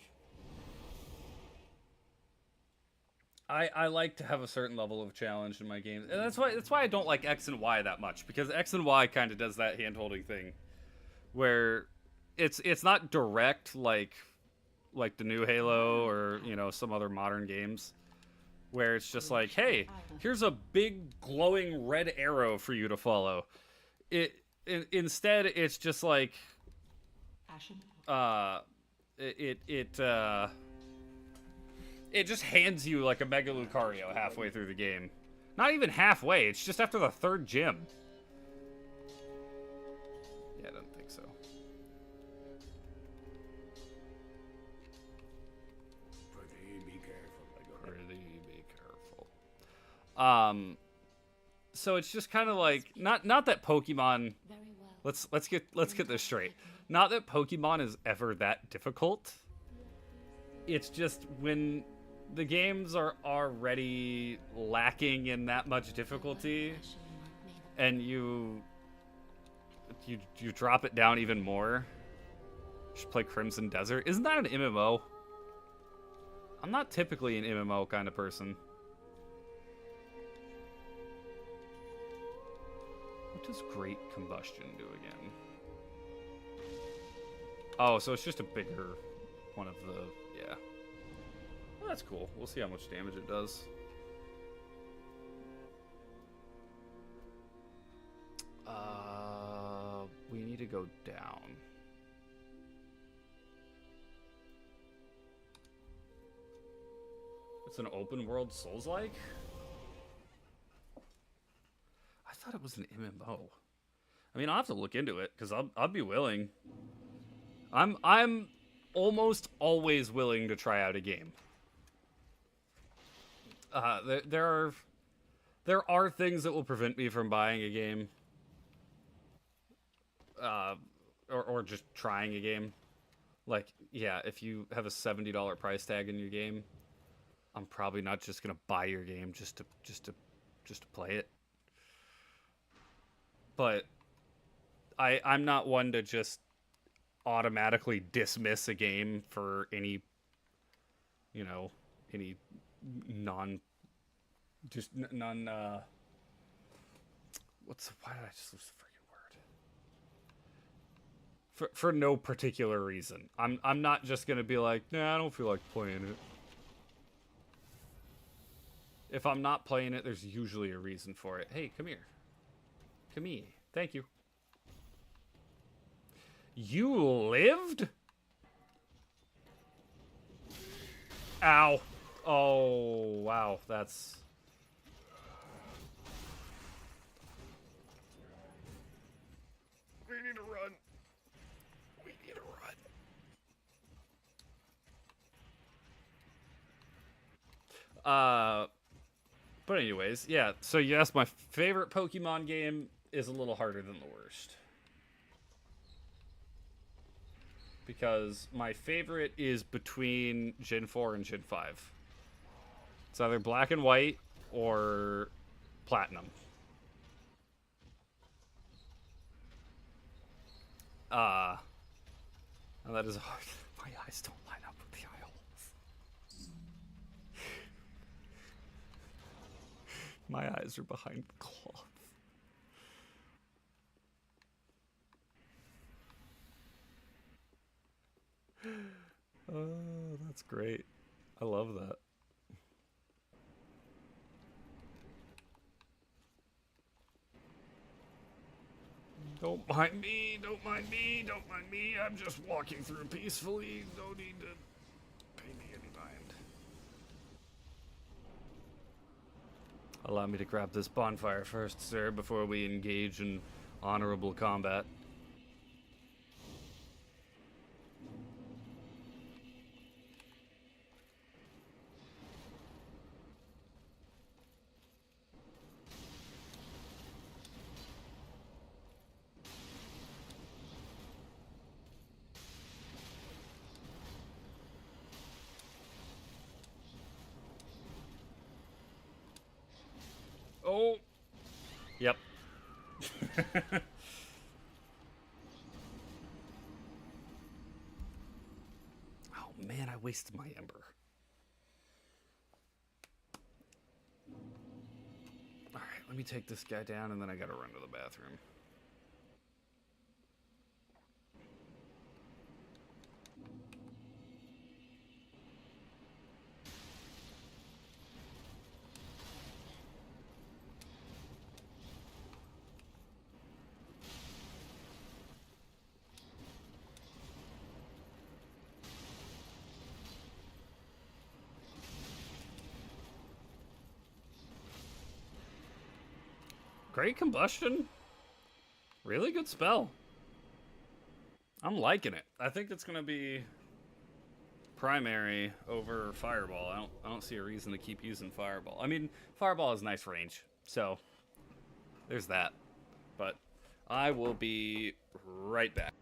I like to have a certain level of challenge in my games, and that's why I don't like X and Y that much, because X and Y kind of does that hand-holding thing, where it's not direct like the new Halo or some other modern games, where it's just like, hey, here's a big glowing red arrow for you to follow. Instead it's just like it just hands you like a Mega Lucario halfway through the game. Not even halfway, it's just after the third gym. Yeah, I don't think so. Prithee, be careful. Prithee, be careful. So it's just kind of like not that Pokemon. Very well. Let's get this straight. Not that Pokemon is ever that difficult. It's just when the games are already lacking in that much difficulty, and you drop it down even more. You should play Crimson Desert. Isn't that an MMO? I'm not typically an MMO kind of person. What does Great Combustion do again? Oh, so it's just a bigger one of the... yeah. Well, that's cool. We'll see how much damage it does. We need to go down. It's an open world Souls-like? I thought it was an MMO. I mean, I'll have to look into it, because I'll be willing. I'm almost always willing to try out a game. There are things that will prevent me from buying a game. Or just trying a game. Like, yeah, if you have a $70 price tag in your game, I'm probably not just gonna buy your game just to play it. But I'm not one to just automatically dismiss a game for any non why did I just lose the freaking word? For no particular reason. I'm not just gonna be like, nah, I don't feel like playing it. If I'm not playing it, there's usually a reason for it. Hey, come here. Come here. Thank you. You lived? Ow. Oh, wow. That's... we need to run. We need to run. But anyways, yeah. So yes, my favorite Pokemon game is a little harder than the worst. Because my favorite is between Gen 4 and Gen 5. It's either Black and White or Platinum. And that is hard. My eyes don't line up with the eye holes. My eyes are behind the cloth. Oh, that's great. I love that. Don't mind me, don't mind me, don't mind me. I'm just walking through peacefully. No need to pay me any mind. Allow me to grab this bonfire first, sir, before we engage in honorable combat. Oh. Yep. Oh man, I wasted my ember. Let me take this guy down, and then I gotta run to the bathroom. Great combustion. Really good spell. I'm liking it. I think it's gonna be primary over fireball. I don't see a reason to keep using fireball. I mean, fireball has nice range, so there's that. But I will be right back.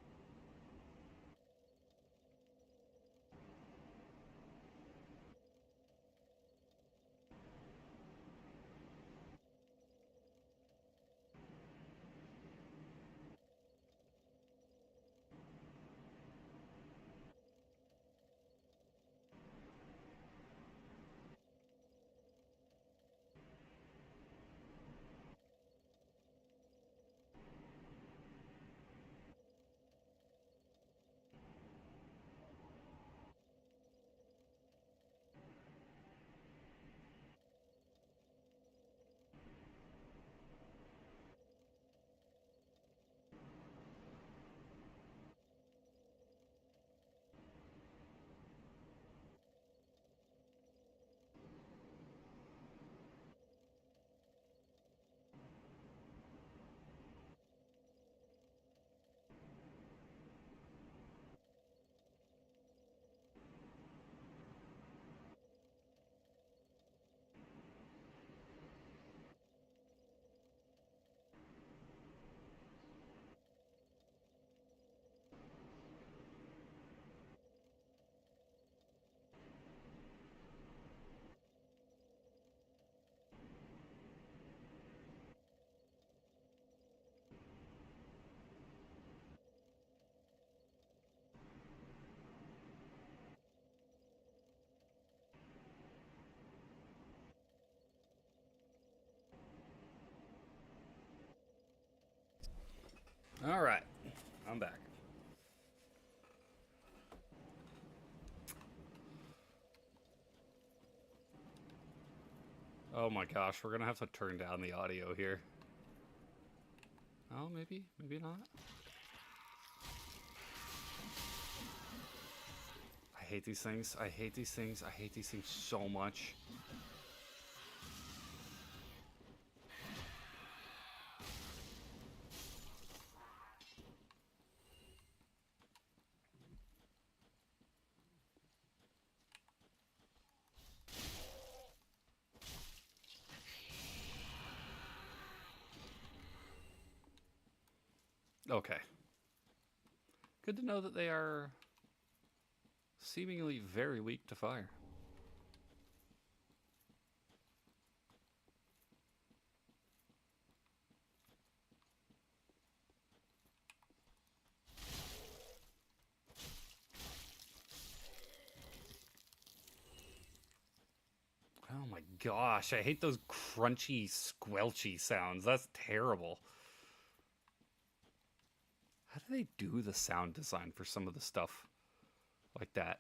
All right, I'm back. Oh my gosh, we're gonna have to turn down the audio here. Oh, maybe not. I hate these things. I hate these things. I hate these things so much. Okay. Good to know that they are seemingly very weak to fire. Oh my gosh, I hate those crunchy, squelchy sounds. That's terrible. How do they do the sound design for some of the stuff like that?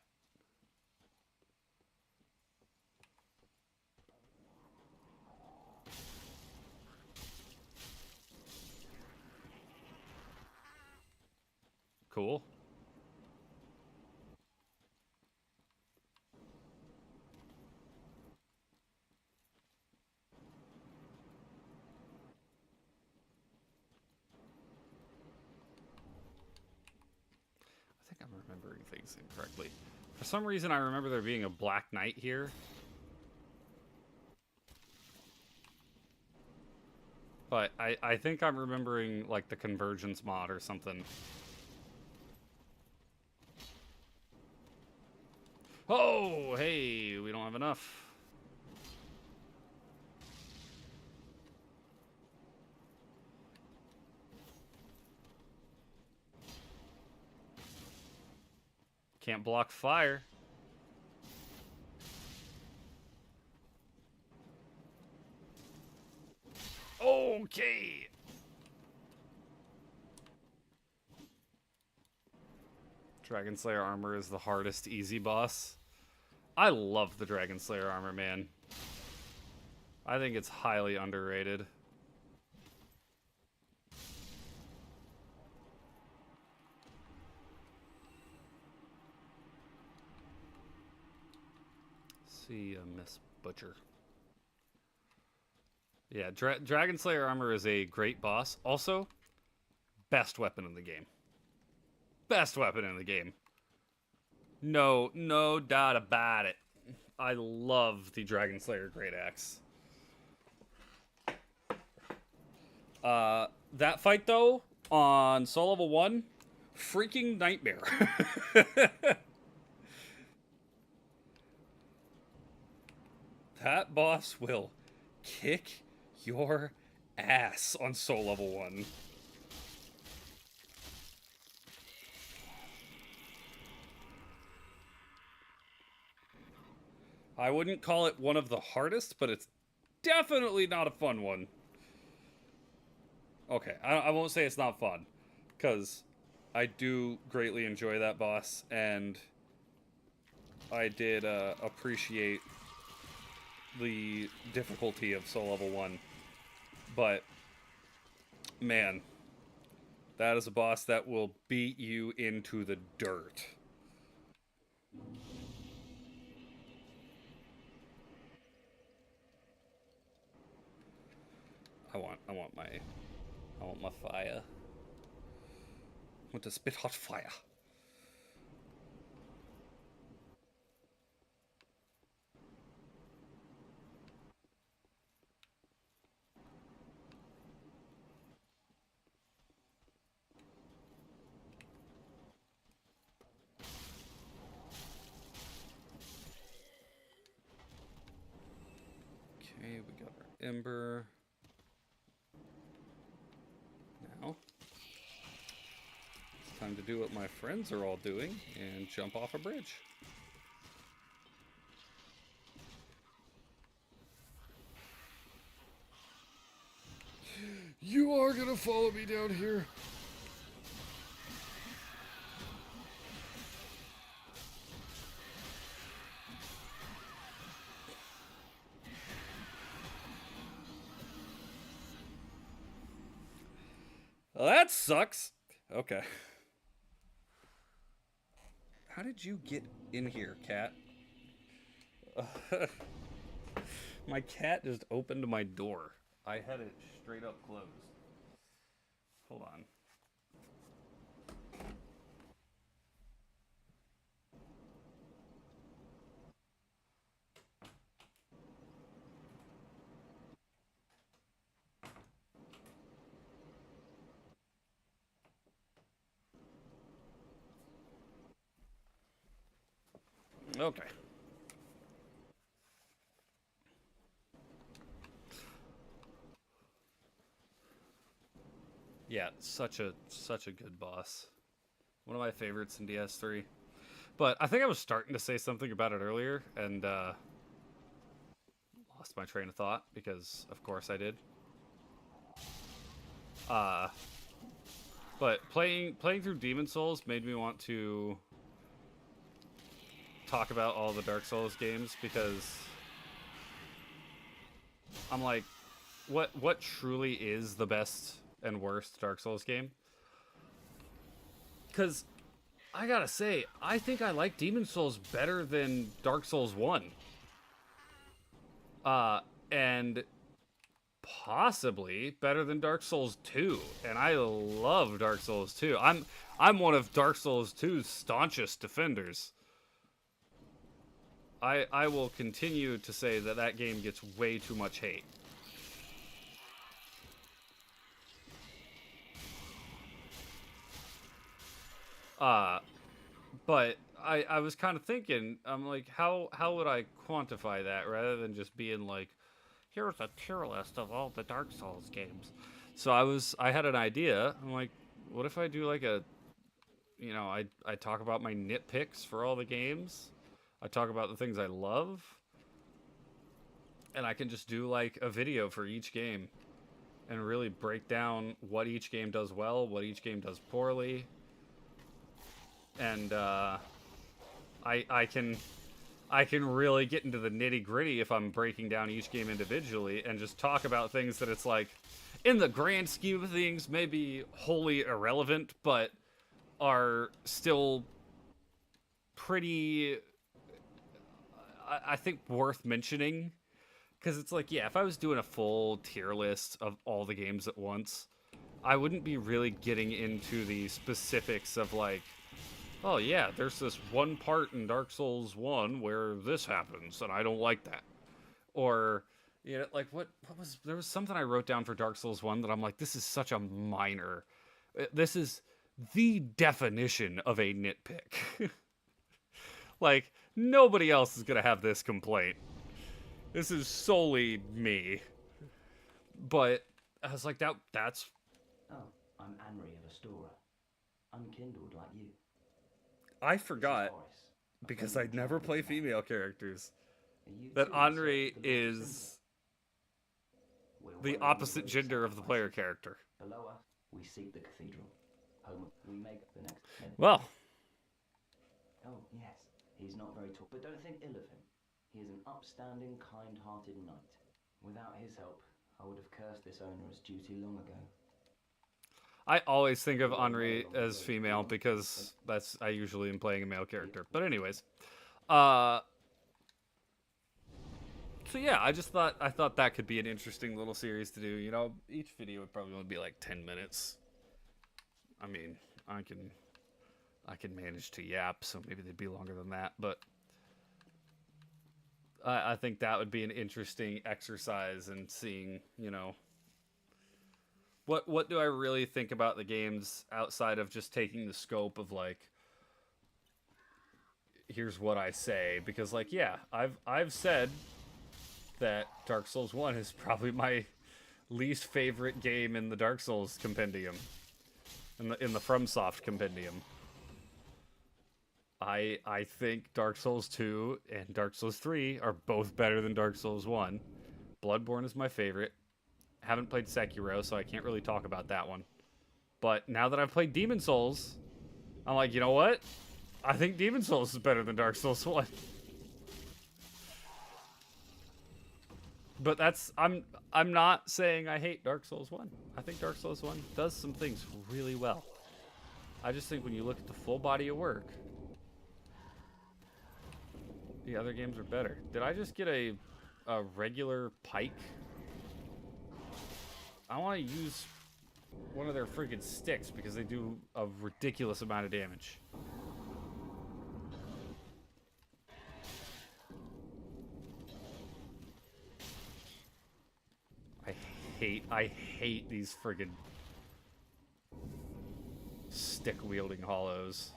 Cool. I think I'm remembering things incorrectly. For some reason, I remember there being a Black Knight here. But I think I'm remembering, like, the Convergence mod or something. Oh, hey, we don't have enough. Can't block fire. Okay. Dragon Slayer armor is the hardest easy boss. I love the Dragon Slayer armor, man. I think it's highly underrated. See Miss Butcher. Yeah, Dragon Slayer armor is a great boss. Also, best weapon in the game. Best weapon in the game. No doubt about it. I love the Dragon Slayer Great Axe. That fight, though, on Soul Level 1, freaking nightmare. That boss will kick your ass on Soul Level 1. I wouldn't call it one of the hardest, but it's definitely not a fun one. Okay, I won't say it's not fun, because I do greatly enjoy that boss, and I did appreciate the difficulty of Soul Level 1. But, man, that is a boss that will beat you into the dirt. I want my fire. I want to spit hot fire. Okay, we got our Ember. Now, it's time to do what my friends are all doing and jump off a bridge. You are gonna follow me down here. Well, that sucks. Okay. How did you get in here, cat? My cat just opened my door. I had it straight up closed. Hold on. Okay. Yeah, such a good boss. One of my favorites in DS3. But I think I was starting to say something about it earlier and lost my train of thought because of course I did. But playing through Demon Souls made me want to talk about all the Dark Souls games because I'm like, what truly is the best and worst Dark Souls game? Because I gotta say, I think I like Demon Souls better than Dark Souls 1. And possibly better than Dark Souls 2. And I love Dark Souls 2. I'm one of Dark Souls 2's staunchest defenders. I will continue to say that that game gets way too much hate. But I was kind of thinking, I'm like, how would I quantify that rather than just being like, here's a tier list of all the Dark Souls games. So I had an idea. I'm like, what if I do like a, you know, I talk about my nitpicks for all the games. I talk about the things I love. And I can just do like a video for each game. and really break down what each game does well, what each game does poorly. And I can really get into the nitty-gritty if I'm breaking down each game individually and just talk about things that it's like, in the grand scheme of things, may be wholly irrelevant, but are still pretty, I think, worth mentioning. Because it's like, yeah, if I was doing a full tier list of all the games at once, I wouldn't be really getting into the specifics of like, oh yeah, there's this one part in Dark Souls 1 where this happens, and I don't like that. Or, you know, like, there was something I wrote down for Dark Souls 1 that I'm like, this is such a minor. This is the definition of a nitpick. Like, nobody else is gonna have this complaint. This is solely me. But I was like, that's... Oh, I'm Anri of Astora. Unkindled like you. I forgot, because I never play female characters, that Anri is the opposite gender of the player character. Below us, we seek the cathedral. Home, we make the next head. Well. Oh, yes. He's not very tall, but don't think ill of him. He is an upstanding, kind-hearted knight. Without his help, I would have cursed this onerous duty long ago. I always think of Henri as female because I usually am playing a male character. But anyways, so yeah, I thought that could be an interesting little series to do. You know, each video would probably only be like 10 minutes. I mean, I can manage to yap, so maybe they'd be longer than that. But I think that would be an interesting exercise in seeing, you know, what do I really think about the games outside of just taking the scope of like, here's what I say, because like, yeah, I've said that Dark Souls 1 is probably my least favorite game in the Dark Souls compendium, in the FromSoft compendium. I think Dark Souls 2 and Dark Souls 3 are both better than Dark Souls 1. Bloodborne is my favorite. Haven't played Sekiro, so I can't really talk about that one. But now that I've played Demon Souls, I'm like, you know what? I think Demon Souls is better than Dark Souls 1. But I'm not saying I hate Dark Souls 1. I think Dark Souls 1 does some things really well. I just think when you look at the full body of work, the other games are better. Did I just get a regular pike? I want to use one of their friggin' sticks because they do a ridiculous amount of damage. I hate these friggin' stick-wielding hollows.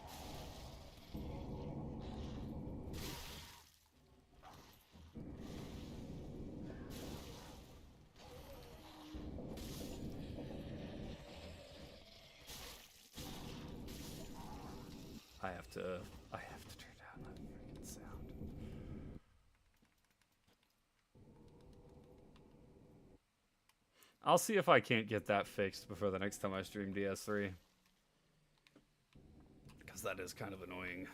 I have to turn down that freaking sound. I'll see if I can't get that fixed before the next time I stream DS3. Because that is kind of annoying.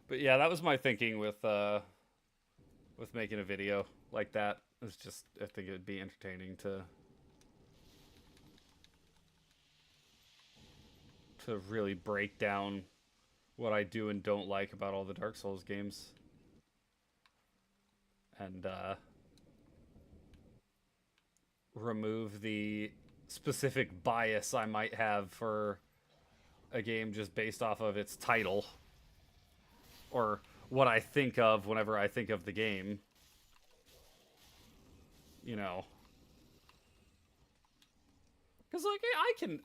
But yeah, that was my thinking with making a video like that. It's just, I think it would be entertaining to really break down what I do and don't like about all the Dark Souls games. And remove the specific bias I might have for a game just based off of its title. Or what I think of whenever I think of the game. You know, because like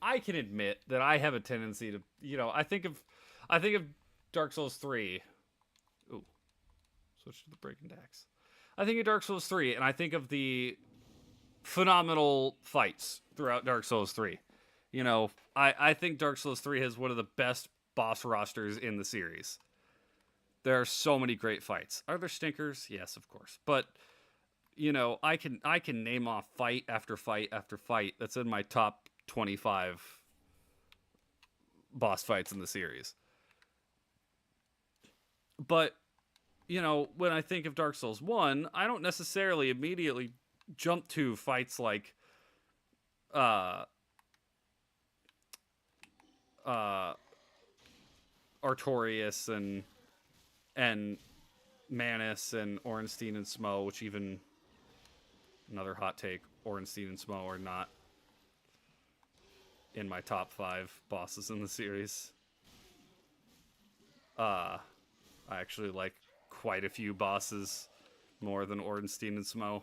I can admit that I have a tendency to, you know, I think of Dark Souls 3. Ooh, switch to the Breaking Dax. I think of Dark Souls 3, and I think of the phenomenal fights throughout Dark Souls 3. You know, I think Dark Souls 3 has one of the best boss rosters in the series. There are so many great fights. Are there stinkers? Yes, of course. But you know, I can name off fight after fight after fight that's in my top 25 boss fights in the series. But you know, when I think of Dark Souls 1, I don't necessarily immediately jump to fights like uh Artorias and Manus and Ornstein and Smo, which even another hot take, Ornstein and Smo are not in my top 5 bosses in the series. I actually like quite a few bosses more than Ornstein and Smo.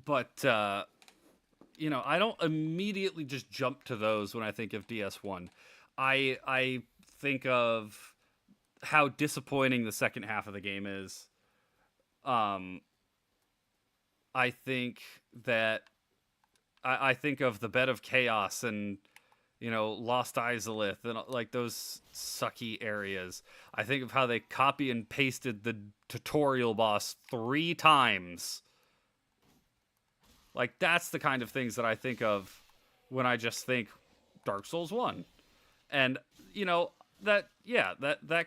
But you know, I don't immediately just jump to those when I think of DS1. I think of how disappointing the second half of the game is. I think that I think of the Bed of Chaos and, you know, Lost Izalith and like those sucky areas. I think of how they copy and pasted the tutorial boss 3 times. Like, that's the kind of things that I think of when I just think Dark Souls 1. And, you know, that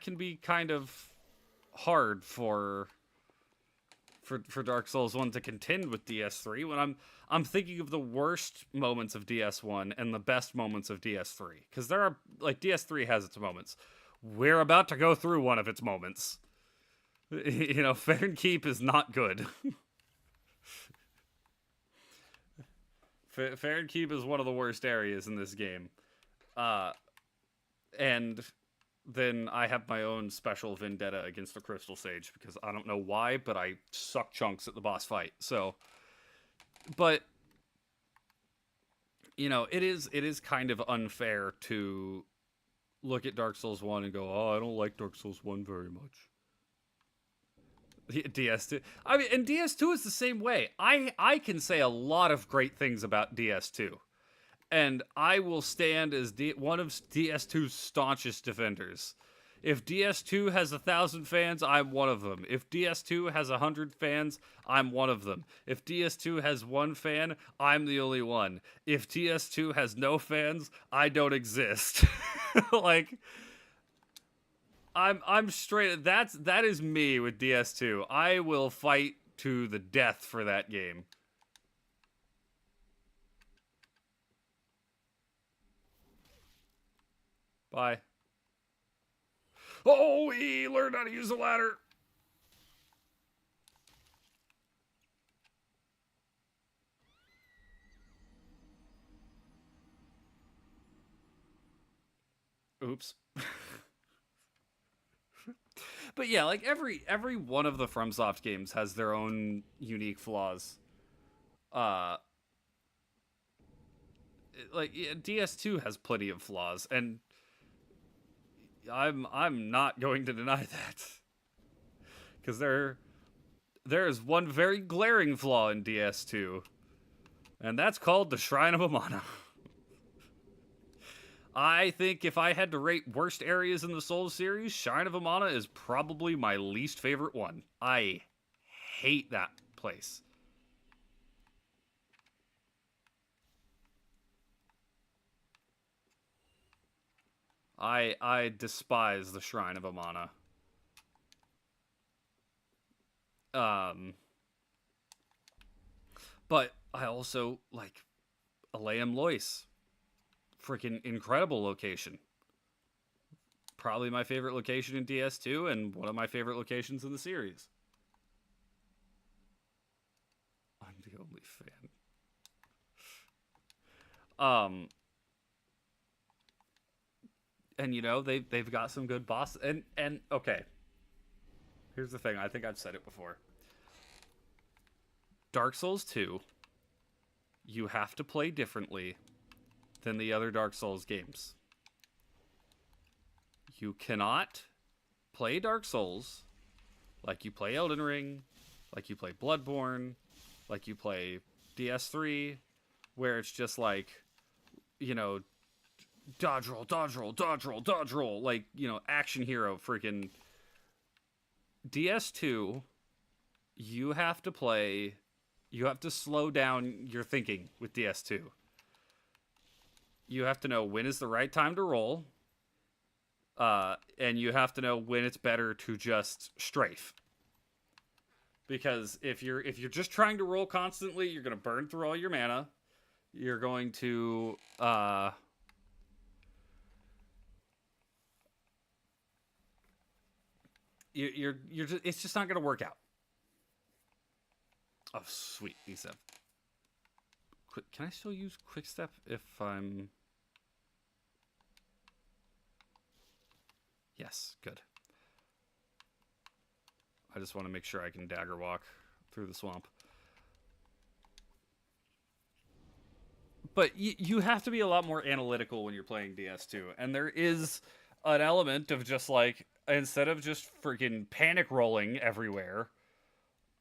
can be kind of hard for Dark Souls 1 to contend with DS3 when I'm thinking of the worst moments of DS1 and the best moments of DS3. Because there are, like, DS3 has its moments. We're about to go through one of its moments. You know, Fair Keep is not good. Fair Keep is one of the worst areas in this game. And then I have my own special vendetta against the Crystal Sage because I don't know why, but I suck chunks at the boss fight. So, but you know, it is kind of unfair to look at Dark Souls 1 and go, "Oh, I don't like Dark Souls 1 very much." DS2. I mean, and DS2 is the same way. I can say a lot of great things about DS2. And I will stand as one of DS2's staunchest defenders. If DS2 has 1,000 fans, I'm one of them. If DS2 has 100 fans, I'm one of them. If DS2 has 1 fan, I'm the only one. If DS2 has no fans, I don't exist. Like, I'm straight. That is me with DS2. I will fight to the death for that game. Bye. Oh, he learned how to use the ladder. Oops. But yeah, like every one of the FromSoft games has their own unique flaws. Like DS2 has plenty of flaws, and I'm not going to deny that. Because there is one very glaring flaw in DS2, and that's called the Shrine of Amana. I think if I had to rate worst areas in the Souls series, Shrine of Amana is probably my least favorite one. I hate that place. I despise the Shrine of Amana. But I also like Aleum Lois. Freaking incredible location. Probably my favorite location in DS2 and one of my favorite locations in the series. I'm the only fan. And you know, they've got some good bosses and okay. Here's the thing, I think I've said it before. Dark Souls 2, you have to play differently than the other Dark Souls games. You cannot play Dark Souls like you play Elden Ring, like you play Bloodborne, like you play DS3, where it's just like, you know, dodge roll, dodge roll, dodge roll, dodge roll, like, you know, action hero freaking. DS2, you have to slow down your thinking with DS2. You have to know when is the right time to roll, and you have to know when it's better to just strafe. Because if you're just trying to roll constantly, you're going to burn through all your mana. You're going to you're just, it's just not going to work out. Oh, sweet. These have quick. Can I still use quick step if I'm? Yes, good. I just want to make sure I can dagger walk through the swamp. But you have to be a lot more analytical when you're playing DS2. And there is an element of just like, instead of just freaking panic rolling everywhere,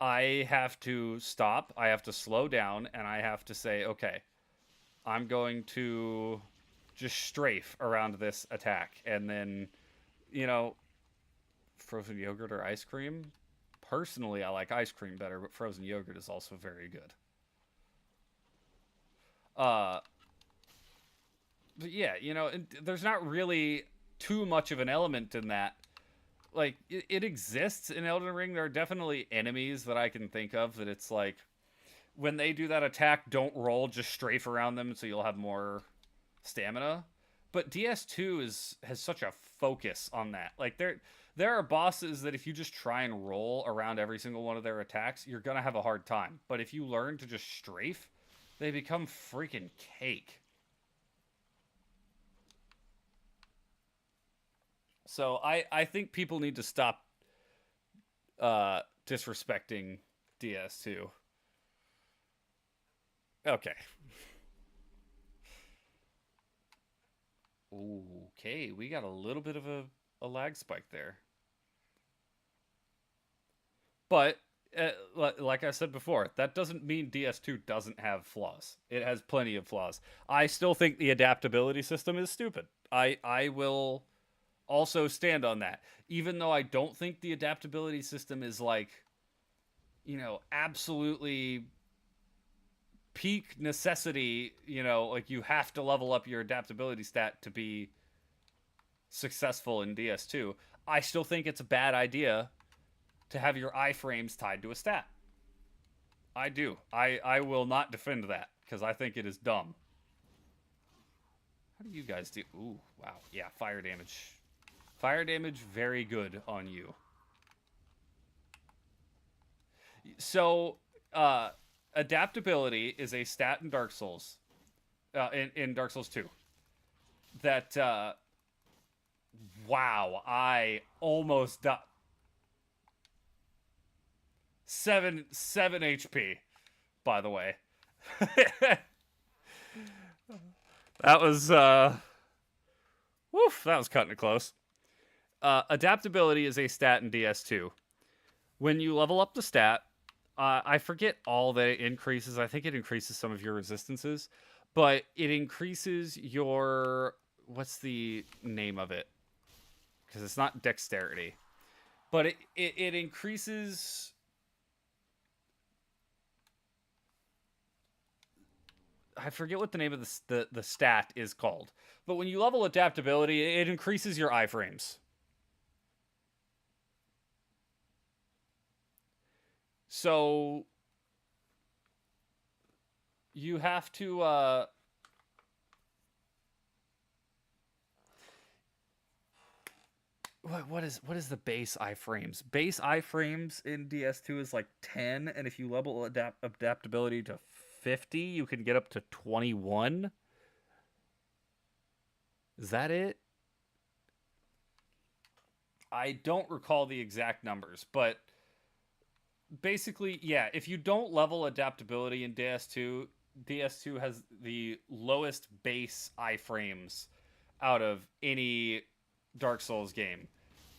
I have to stop, I have to slow down, and I have to say, okay, I'm going to just strafe around this attack. And then, you know, frozen yogurt or ice cream? Personally, I like ice cream better, but frozen yogurt is also very good. But yeah, you know, there's not really too much of an element in that. Like, it exists in Elden Ring. There are definitely enemies that I can think of that it's like, when they do that attack, don't roll, just strafe around them so you'll have more stamina. But DS2 has such a focus on that. Like, there are bosses that if you just try and roll around every single one of their attacks, you're going to have a hard time. But if you learn to just strafe, they become freaking cake. So I think people need to stop disrespecting DS2. Okay. Okay, we got a little bit of a lag spike there. But, like I said before, that doesn't mean DS2 doesn't have flaws. It has plenty of flaws. I still think the adaptability system is stupid. I will also stand on that. Even though I don't think the adaptability system is like, you know, absolutely peak necessity, you know, like you have to level up your adaptability stat to be successful in DS2. I still think it's a bad idea to have your iframes tied to a stat. I do. I will not defend that because I think it is dumb. How do you guys do? Ooh, wow. Yeah, fire damage. Fire damage, very good on you. So, adaptability is a stat in Dark Souls. In Dark Souls 2. That, wow, I almost died. 7 HP, by the way. That was, woof, that was cutting it close. Adaptability is a stat in DS2. When you level up the stat, I forget all that it increases. I think it increases some of your resistances, but it increases your, what's the name of it? Because it's not dexterity, but it increases. I forget what the name of the stat is called, but when you level adaptability, it increases your iframes. So you have to what is the base iframes? Base iframes in DS2 is like 10, and if you level adaptability to 50, you can get up to 21. Is that it? I don't recall the exact numbers, but basically, yeah, if you don't level adaptability in DS2, DS2 has the lowest base iframes out of any Dark Souls game.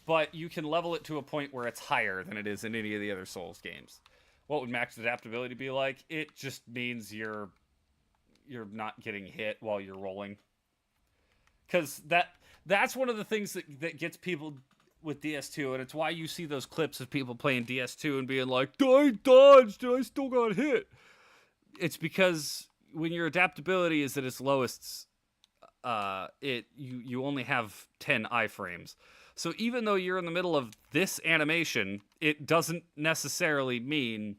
But you can level it to a point where it's higher than it is in any of the other Souls games. What would max adaptability be like? It just means you're not getting hit while you're rolling. because that's one of the things that gets people with DS2, and it's why you see those clips of people playing DS2 and being like, I dodged and I still got hit. It's because when your adaptability is at its lowest, you only have 10 iframes. So even though you're in the middle of this animation, it doesn't necessarily mean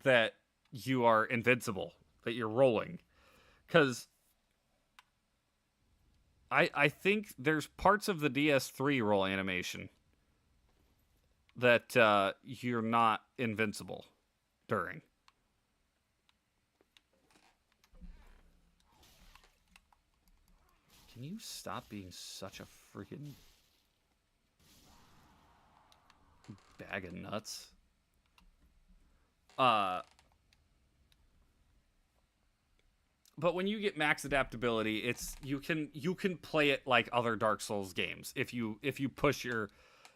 that you are invincible, that you're rolling. Because I think there's parts of the DS3 roll animation that you're not invincible during. Can you stop being such a freaking bag of nuts? But when you get max adaptability, it's you can play it like other Dark Souls games if you push your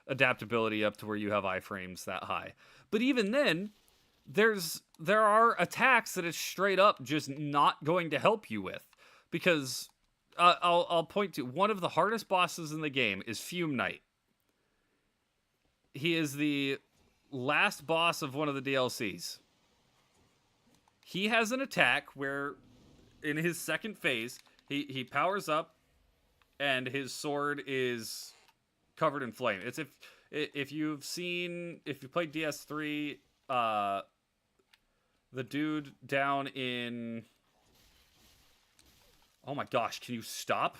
adaptability up to where you have iframes that high. But even then, there are attacks that it's straight up just not going to help you with, because I'll point to one of the hardest bosses in the game is Fume Knight. He is the last boss of one of the DLCs. He has an attack where in his second phase, he powers up and his sword is covered in flame. It's if you played DS3, the dude down in, oh my gosh, can you stop?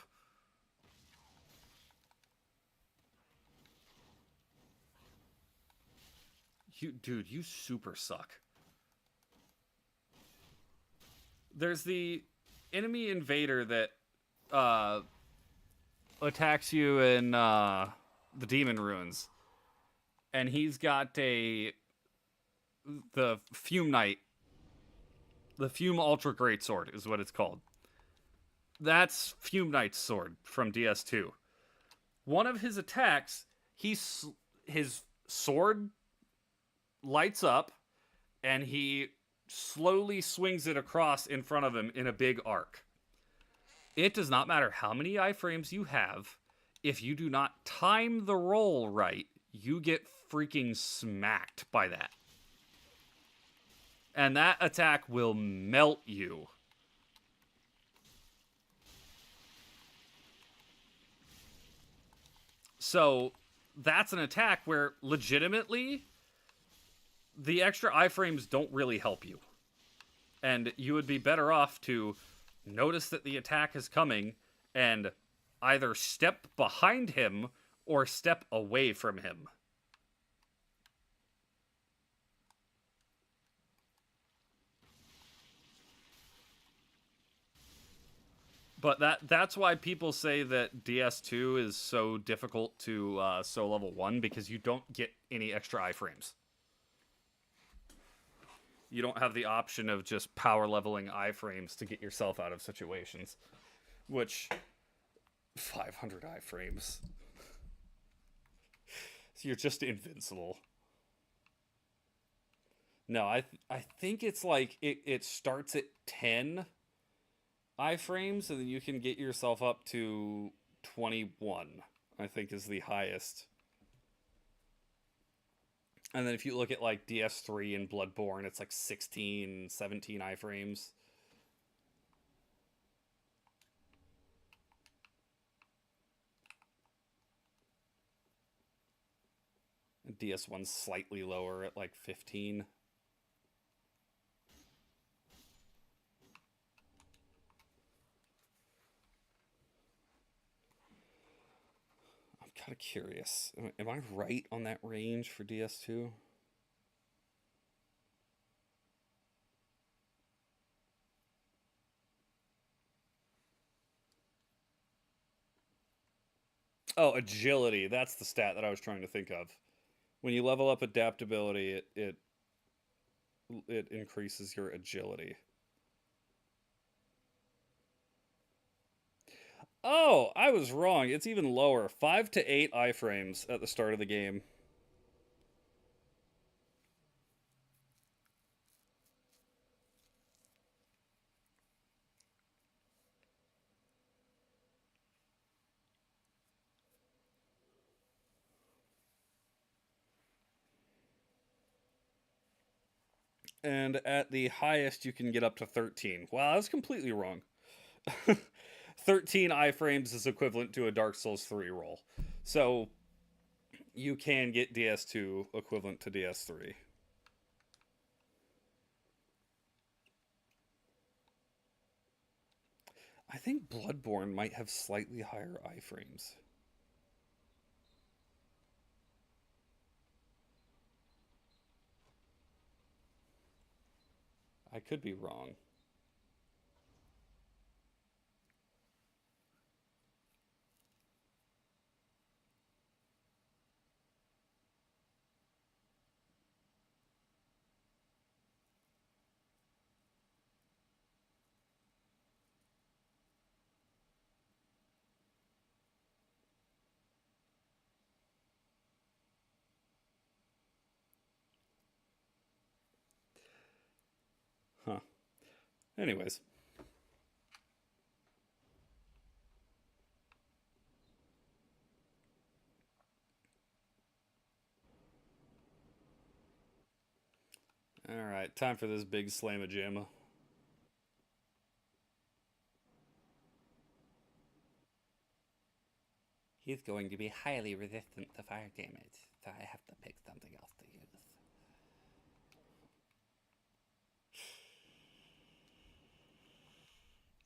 Dude, you super suck. There's the enemy invader that attacks you in the Demon Ruins. And he's got the Fume Knight. The Fume Ultra Greatsword is what it's called. That's Fume Knight's sword from DS2. One of his attacks, his sword lights up, and he slowly swings it across in front of him in a big arc. It does not matter how many iframes you have. If you do not time the roll right, you get freaking smacked by that. And that attack will melt you. So that's an attack where legitimately the extra iframes don't really help you. And you would be better off to notice that the attack is coming and either step behind him or step away from him. But that's why people say that DS2 is so difficult to solo level 1, because you don't get any extra iframes. You don't have the option of just power leveling iframes to get yourself out of situations. Which, 500 iframes. So you're just invincible. No, I think it's like, it starts at 10 iframes, and then you can get yourself up to 21, I think is the highest. And then if you look at like DS3 and Bloodborne, it's like 16, 17 iframes. And DS1's slightly lower at like 15. Kind of curious. Am I right on that range for DS2? Oh, agility. That's the stat that I was trying to think of. When you level up adaptability, it increases your agility. Oh, I was wrong. It's even lower. 5 to 8 iframes at the start of the game. And at the highest, you can get up to 13. Wow, I was completely wrong. 13 iframes is equivalent to a Dark Souls 3 roll. So you can get DS2 equivalent to DS3. I think Bloodborne might have slightly higher iframes. I could be wrong. Huh. Anyways. Alright, time for this big slamma-jamma. He's going to be highly resistant to fire damage, so I have to pick something else to use.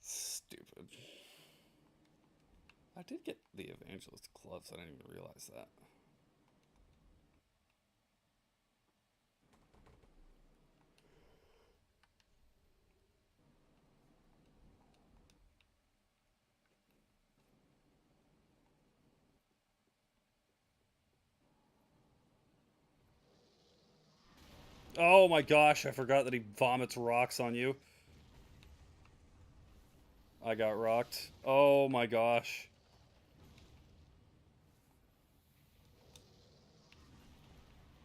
Stupid. I did get the Evangelist gloves, I didn't even realize that. Oh my gosh, I forgot that he vomits rocks on you. I got rocked. Oh my gosh.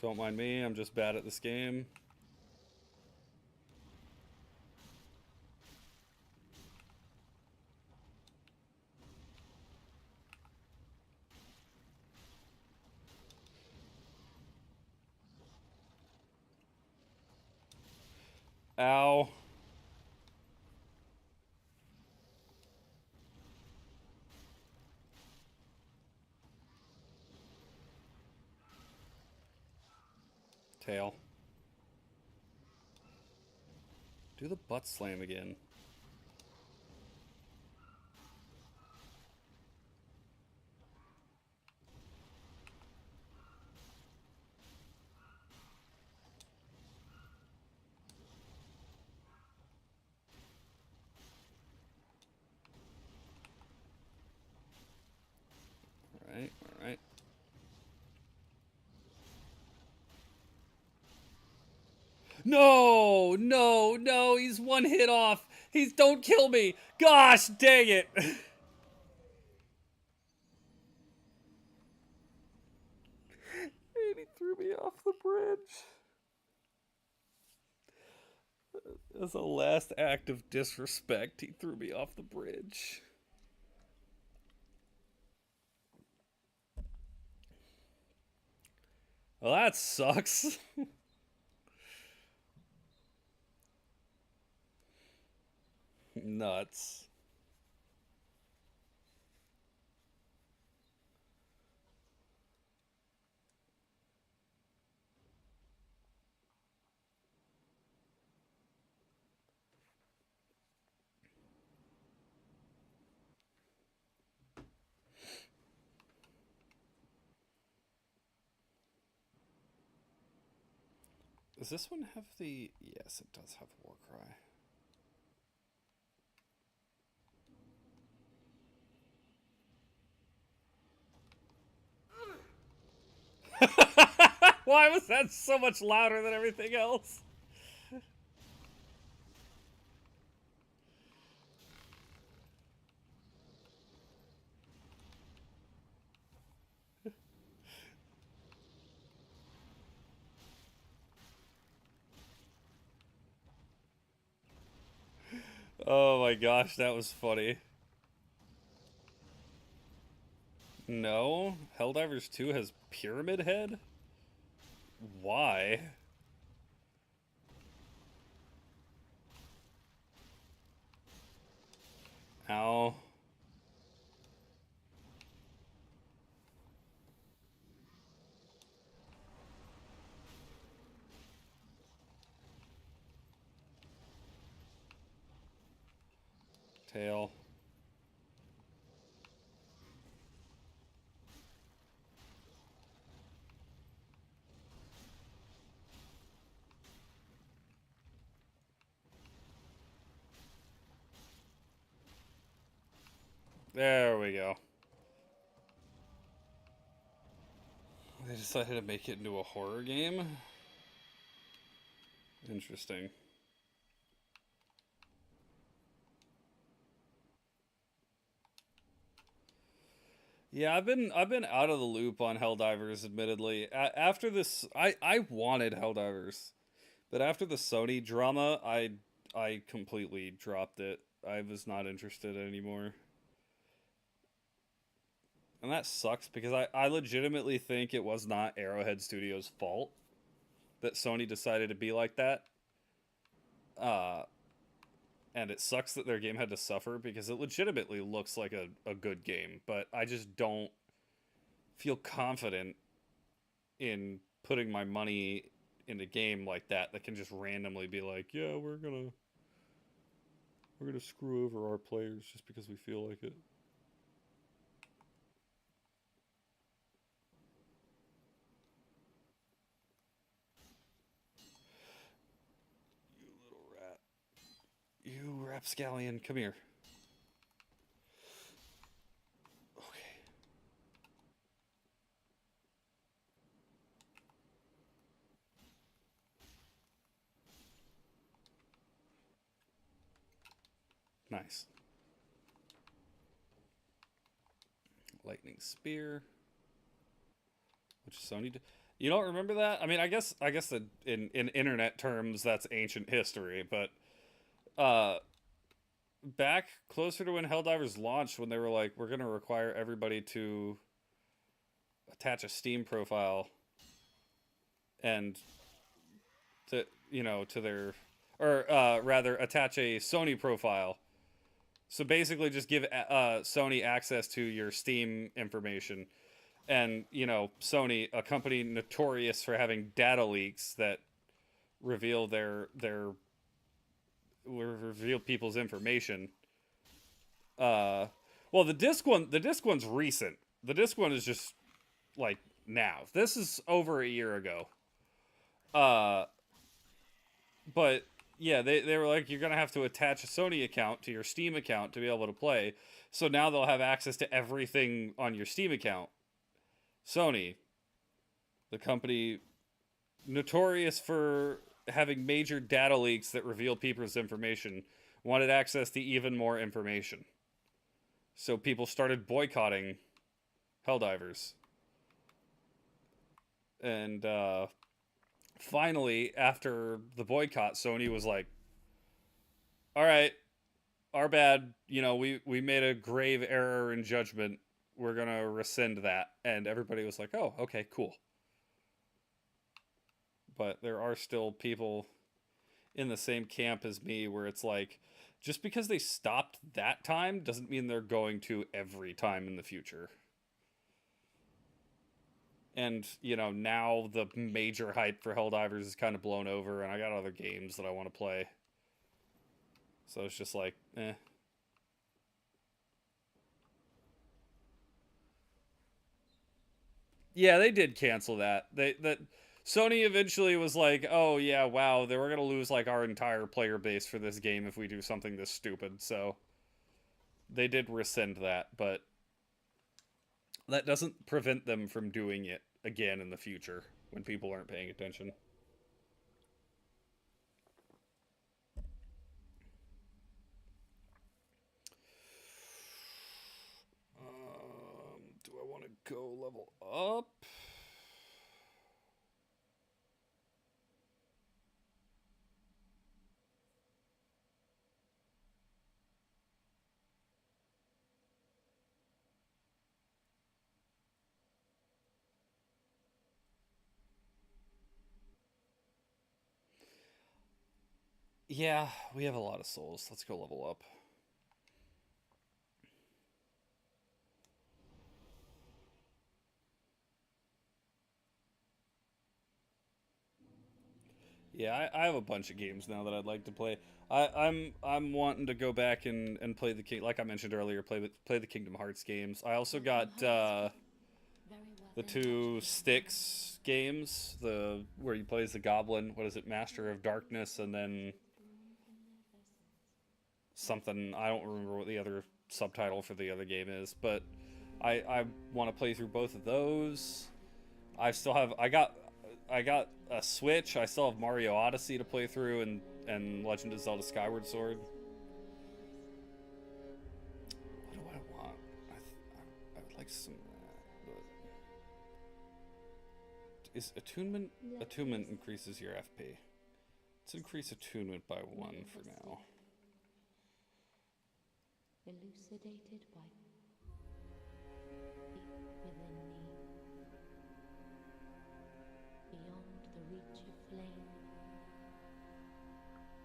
Don't mind me, I'm just bad at this game. Ow. Tail. Do the butt slam again. Alright, alright. No, no, no, he's one hit off. He's don't kill me. Gosh, dang it. And he threw me off the bridge. As a last act of disrespect, he threw me off the bridge. Well, that sucks. Nuts. Does this one have the... Yes, it does have the war cry. Why was that so much louder than everything else? Oh my gosh, that was funny. No, Helldivers 2 has Pyramid Head? Why? Ow. Tail. There we go. They decided to make it into a horror game? Interesting. Yeah, I've been out of the loop on Helldivers, admittedly. After this, I wanted Helldivers, but after the Sony drama, I completely dropped it. I was not interested anymore. And that sucks because I legitimately think it was not Arrowhead Studios' fault that Sony decided to be like that. Uh, and it sucks that their game had to suffer because it legitimately looks like a good game, but I just don't feel confident in putting my money in a game like that can just randomly be like, yeah, we're gonna screw over our players just because we feel like it. You little rat. You rapscallion, come here. Okay. Nice. Lightning spear. Which Sony did. You don't remember that? I mean, I guess that in internet terms that's ancient history, but back closer to when Helldivers launched, when they were like, we're gonna require everybody to attach a Steam profile and to to their, or rather attach a Sony profile. So basically just give Sony access to your Steam information. And, Sony, a company notorious for having data leaks that reveal reveal people's information. Well, the disc one's recent. The disc one is just like now. This is over a year ago. But yeah, they were like, you're gonna have to attach a Sony account to your Steam account to be able to play. So now they'll have access to everything on your Steam account. Sony, the company notorious for having major data leaks that reveal people's information, wanted access to even more information. So people started boycotting Helldivers. And finally, after the boycott, Sony was like, all right, our bad. We made a grave error in judgment. We're going to rescind that. And everybody was like, oh, okay, cool. But there are still people in the same camp as me where it's like, just because they stopped that time doesn't mean they're going to every time in the future. And, now the major hype for Helldivers is kind of blown over, and I got other games that I want to play. So it's just like, eh. Yeah, they did cancel that. Sony eventually was like, oh yeah, wow, they were gonna lose like our entire player base for this game if we do something this stupid. So they did rescind that, but that doesn't prevent them from doing it again in the future when people aren't paying attention. Do I want to go level up? Yeah, we have a lot of souls. Let's go level up. Yeah, I have a bunch of games now that I'd like to play. I'm wanting to go back and play like I mentioned earlier, play the Kingdom Hearts games. I also got Very well the then, two touch Styx games, the where you play as the goblin. What is it, Master of Darkness, and then something. I don't remember what the other subtitle for the other game is, but I want to play through both of those. I still have I got a Switch. I still have Mario Odyssey to play through and Legend of Zelda Skyward Sword. What do I want? I would like some of that, but is attunement? Attunement increases your FP. Let's increase attunement by 1 for now. elucidated by deep within me, beyond the reach of flame,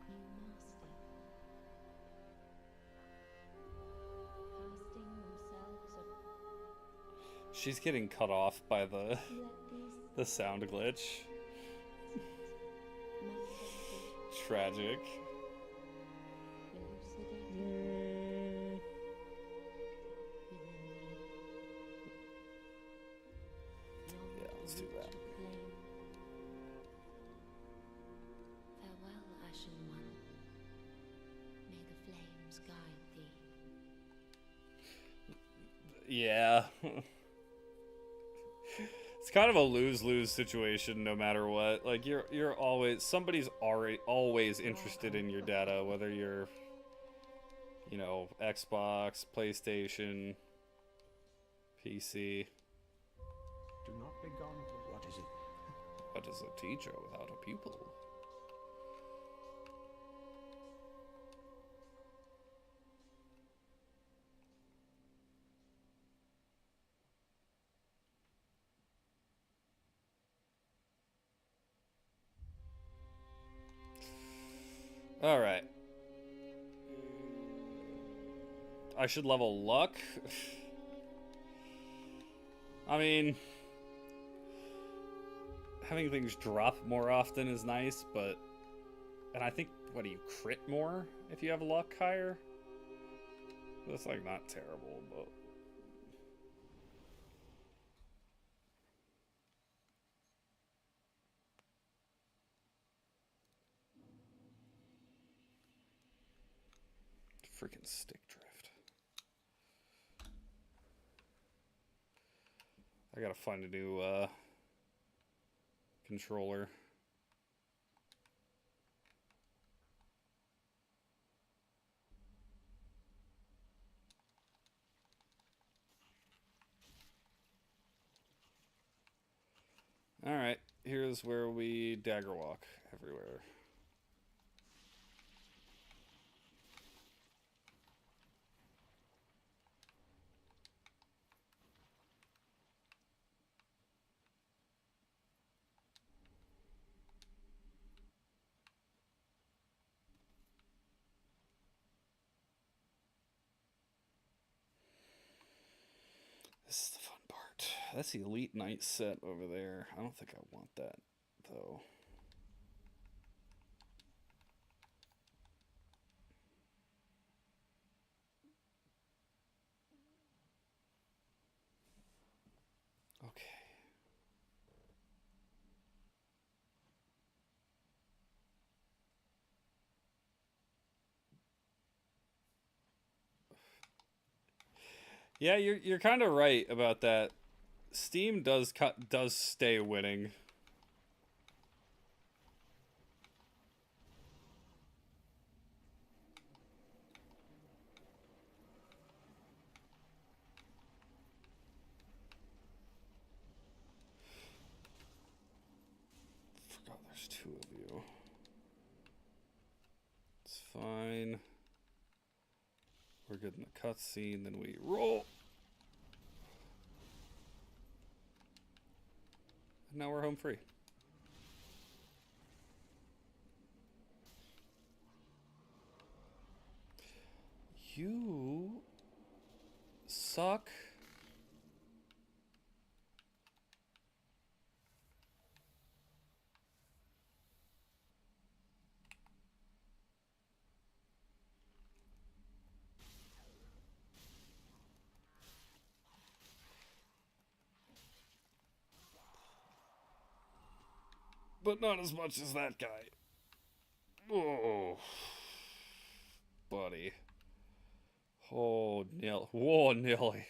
you master, casting themselves of She's getting cut off by the let these the sound glitch. manifestations Tragic. elucidated within me. Yeah, let's do that. Farewell, Ashen One. May the flames guide thee. Yeah. It's kind of a lose-lose situation no matter what. Like you're always somebody's always interested in your data, whether you're Xbox, PlayStation, PC. Do not be gone for what is it? What is a teacher without a pupil? All right. I should level luck. I mean, having things drop more often is nice, but and I think what do you crit more if you have luck higher? That's like not terrible, but freaking stick drift. I gotta find a new controller. Alright, here's where we dagger walk everywhere. This is the fun part. That's the Elite Knight set over there. I don't think I want that, though. Okay. Yeah, you're kind of right about that. Steam does stay winning. Forgot there's 2 of you. It's fine. We're good in the cutscene, then we roll. And now we're home free. You suck. but not as much as that guy. Oh, buddy. Oh, whoa, Nelly.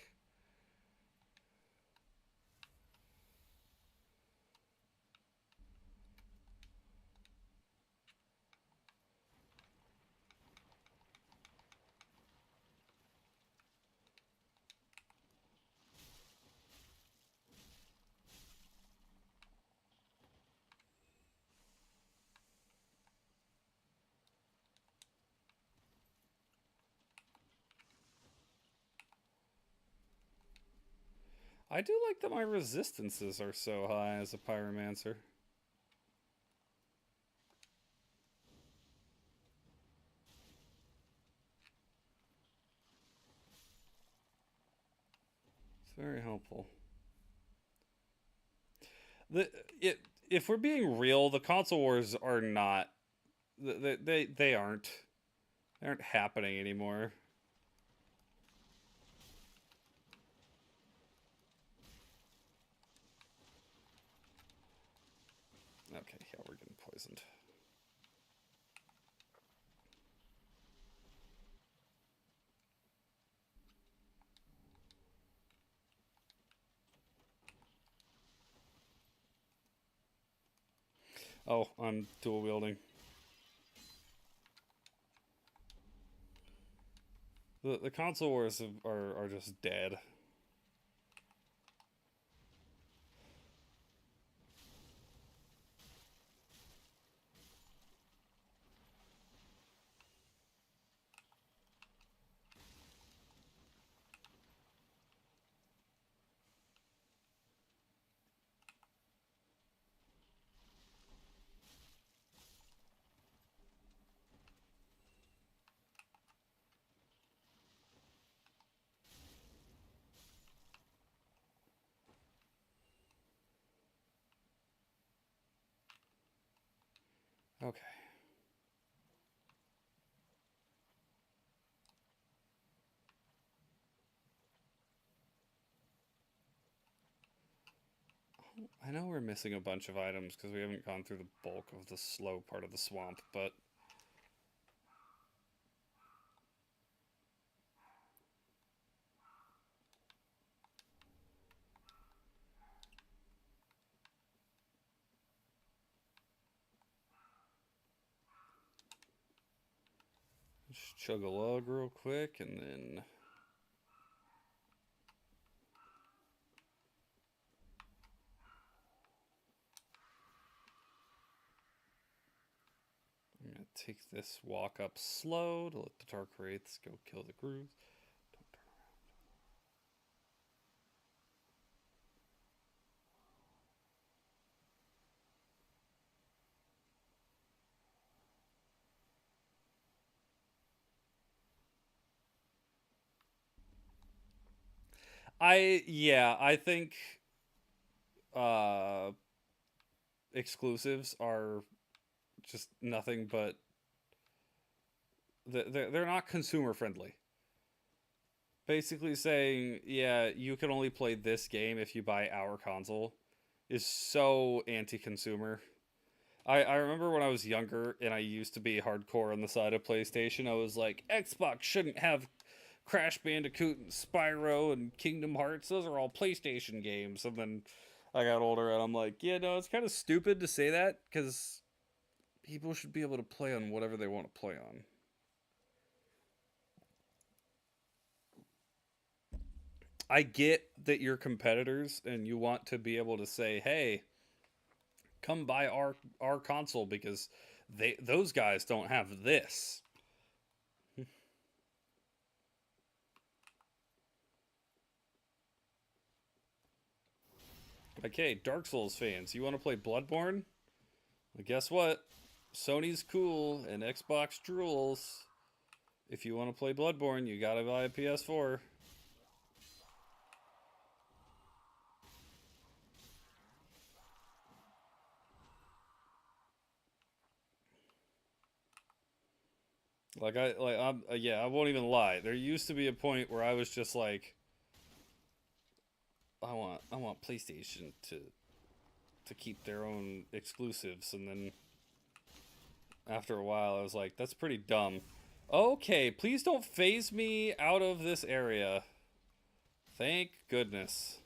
I do like that my resistances are so high as a pyromancer. It's very helpful. If we're being real, the console wars are not. They aren't. They aren't happening anymore. Okay, yeah, we're getting poisoned. Oh, I'm dual wielding. The console wars are just dead. Okay. I know we're missing a bunch of items because we haven't gone through the bulk of the slow part of the swamp, but... Just chug a lug real quick, and then... I'm going to take this walk up slow to let the Dark Wraiths go kill the grooves. Don't turn around. I think exclusives are just nothing but they're not consumer friendly. Basically saying, yeah, you can only play this game if you buy our console is so anti-consumer. I remember when I was younger and I used to be hardcore on the side of PlayStation, I was like, Xbox shouldn't have Crash Bandicoot and Spyro and Kingdom Hearts. Those are all PlayStation games. And then I got older and I'm like, yeah, no, it's kind of stupid to say that because people should be able to play on whatever they want to play on. I get that you're competitors and you want to be able to say, hey, come buy our console because those guys don't have this. Okay, Dark Souls fans, you want to play Bloodborne? Well, guess what? Sony's cool and Xbox drools. If you want to play Bloodborne, you gotta buy a PS4. I won't even lie. There used to be a point where I was just like, I want PlayStation to to keep their own exclusives, and then after a while I was like, that's pretty dumb. Okay, please don't phase me out of this area. Thank goodness.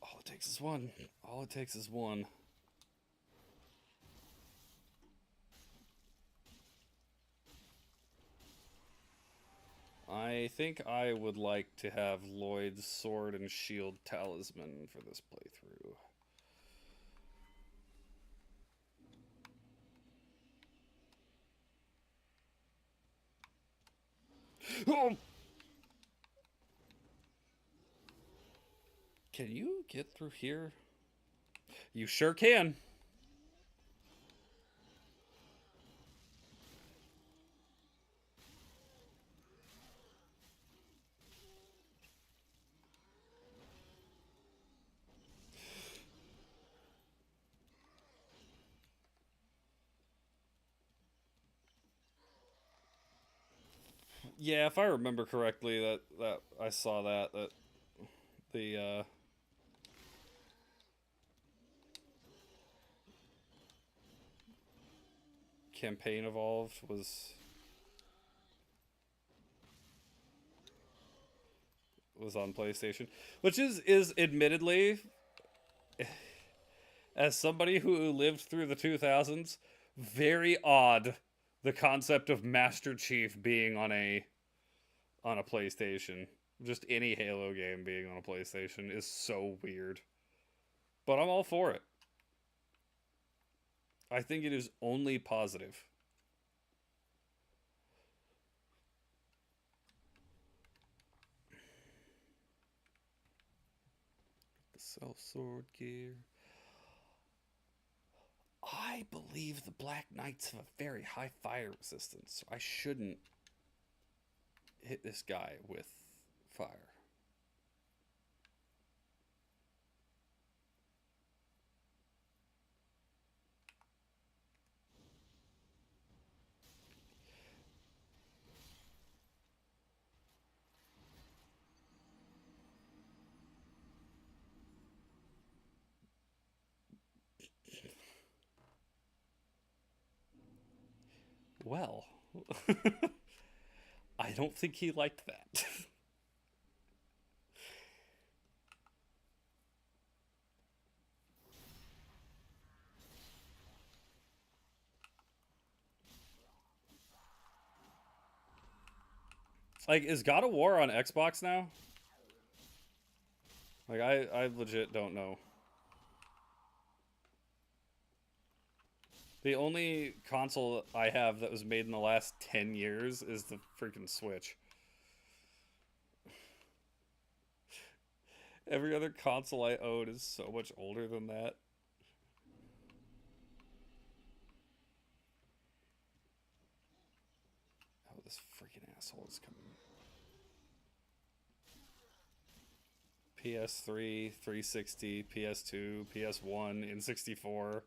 All it takes is one. All it takes is one. I think I would like to have Lloyd's Sword and Shield Talisman for this playthrough. Oh! Can you get through here? You sure can. Yeah, if I remember correctly, that I saw that the campaign evolved was on PlayStation, which is admittedly, as somebody who lived through the 2000s, very odd. The concept of Master Chief being on a PlayStation, just any Halo game being on a PlayStation, is so weird. But I'm all for it. I think it is only positive. The self-sword gear. I believe the Black Knights have a very high fire resistance, so I shouldn't hit this guy with fire. Well, I don't think he liked that. Like, is God of War on Xbox now? Like, I legit don't know. The only console I have that was made in the last 10 years is the freaking Switch. Every other console I own is so much older than that. Oh, this freaking asshole is coming. PS3, 360, PS2, PS1, N64.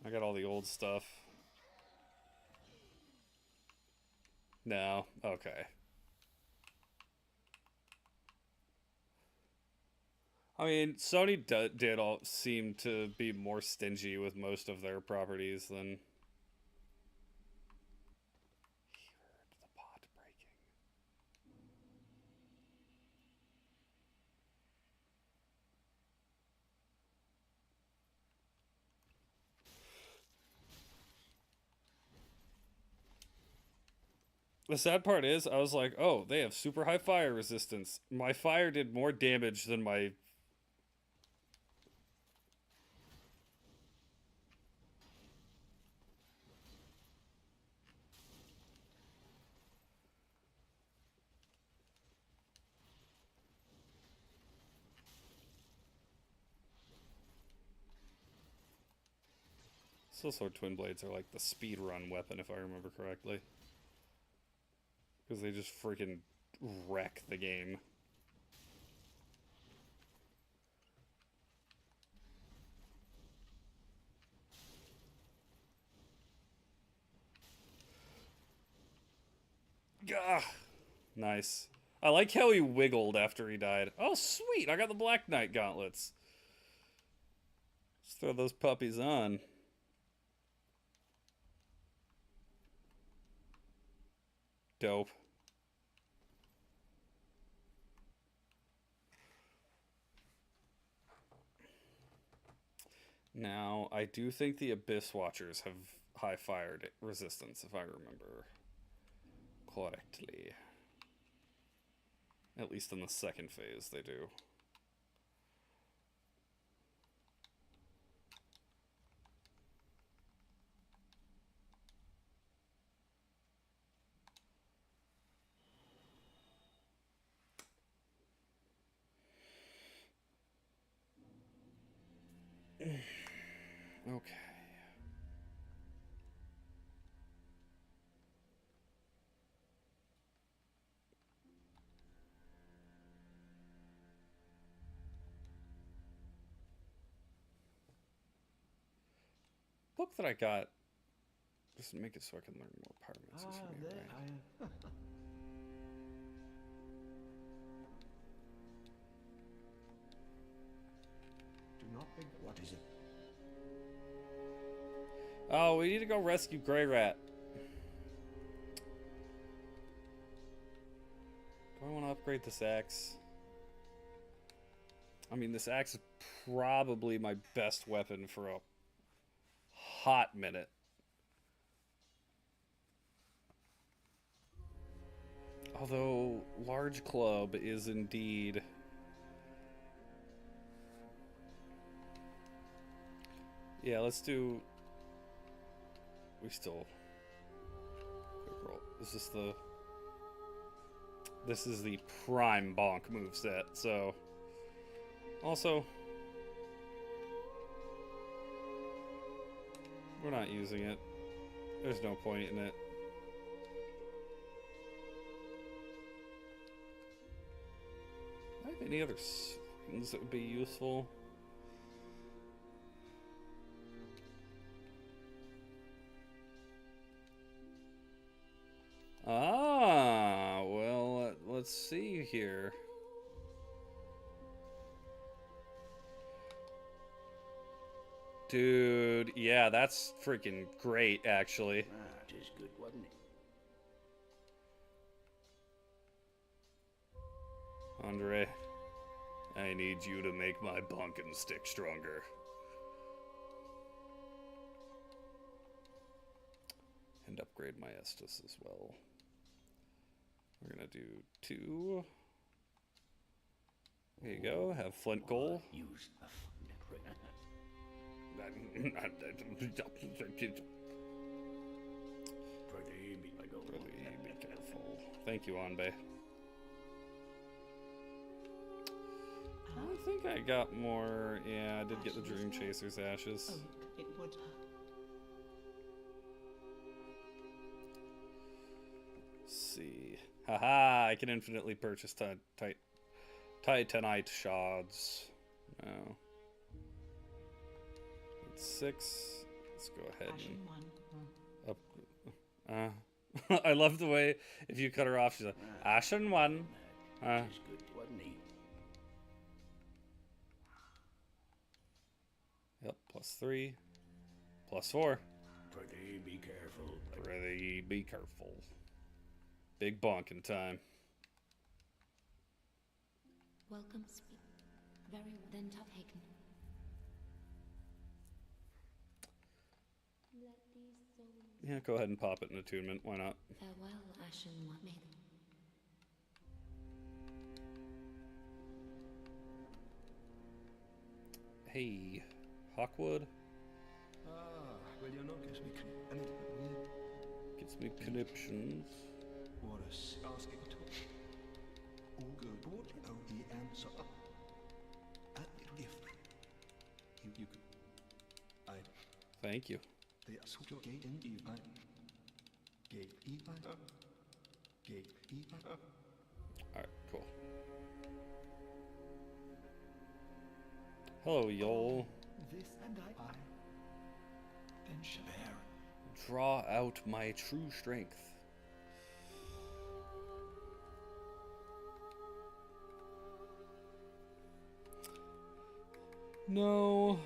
I got all the old stuff. No, okay. I mean, Sony did all seem to be more stingy with most of their properties than... He heard the pot breaking. The sad part is, I was like, oh, they have super high fire resistance. My fire did more damage than my... Sword Twin Blades are like the speedrun weapon, if I remember correctly. Because they just freaking wreck the game. Gah! Nice. I like how he wiggled after he died. Oh, sweet! I got the Black Knight gauntlets. Let's throw those puppies on. Dope. Now, I do think the Abyss Watchers have high fire resistance, if I remember correctly. At least in the second phase, they do. Okay. Book that I got. Just make it so I can learn more pyromancy from you, right? Do not think. What is it? Oh, we need to go rescue Grey Rat. Do I want to upgrade this axe? I mean, this axe is probably my best weapon for a hot minute. Although, large club is indeed... Yeah, let's do... We still... Quick roll. Is this the... This is the prime bonk moveset, so... Also... We're not using it. There's no point in it. Do I have any other things that would be useful? Ah, well, let's see here. Dude, yeah, that's freaking great, actually. Ah, it is good, wasn't it? Andre, I need you to make my bunkin stick stronger. And upgrade my Estus as well. We're gonna do 2. There you go, have flint goal. Use a Be careful. Thank you, Anbe. I think I got more. Yeah, I did get the Dream Chaser's ashes. It would. Let's see. Haha, I can infinitely purchase Titanite shards. No. 6. Let's go ahead and up. I love the way if you cut her off, she's like, Ashen 1. It is good, wasn't it? Yep, +3. +4. Pretty be careful. Pretty be careful. Big bonking time. Welcome, speak. Very well. Then Tufhaken. Let these souls Yeah, go ahead and pop it in attunement. Why not? farewell, Ashen One. May Hey, Hawkwood. Well, you know, gives me Gets me conniptions. what a asking to. All good. What are the answer? If you could, I Thank you. the super gate in Eve. Gate Eve. Gate Eve. Alright, cool. Hello, Yol. This and I. Then shall Draw out my true strength. No,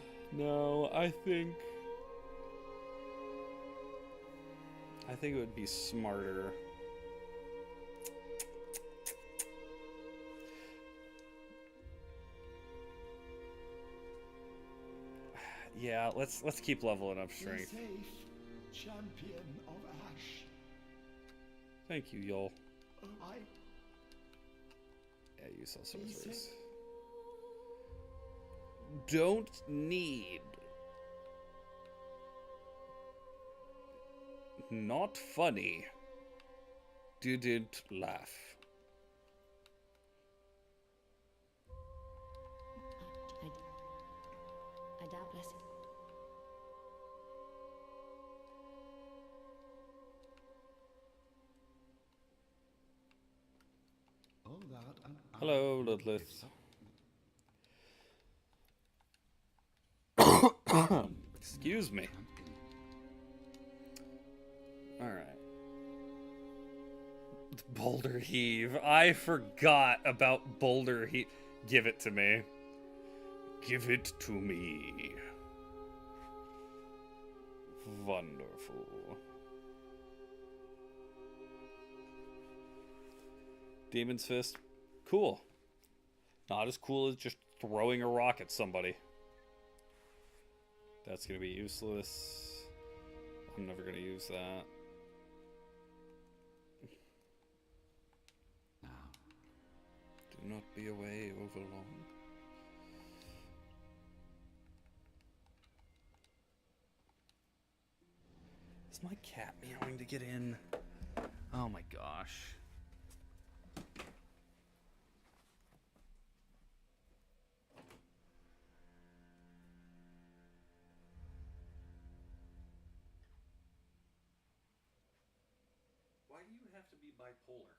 I think it would be smarter. Yeah, let's keep leveling up The strength. safe champion of Ash. Thank you, Yol. I Yeah, use all Be sorcerers. safe. Don't need. Not funny. Didn't laugh. I doubtless. all that and Hello, Ludlith. Excuse me. Alright. Boulder Heave. I forgot about Boulder Heave. Give it to me. Give it to me. Wonderful. Demon's Fist. Cool. Not as cool as just throwing a rock at somebody. That's gonna be useless. I'm never gonna use that. now. Do not be away over long. Is my cat meowing to get in? Oh my gosh. Why do you have to be bipolar?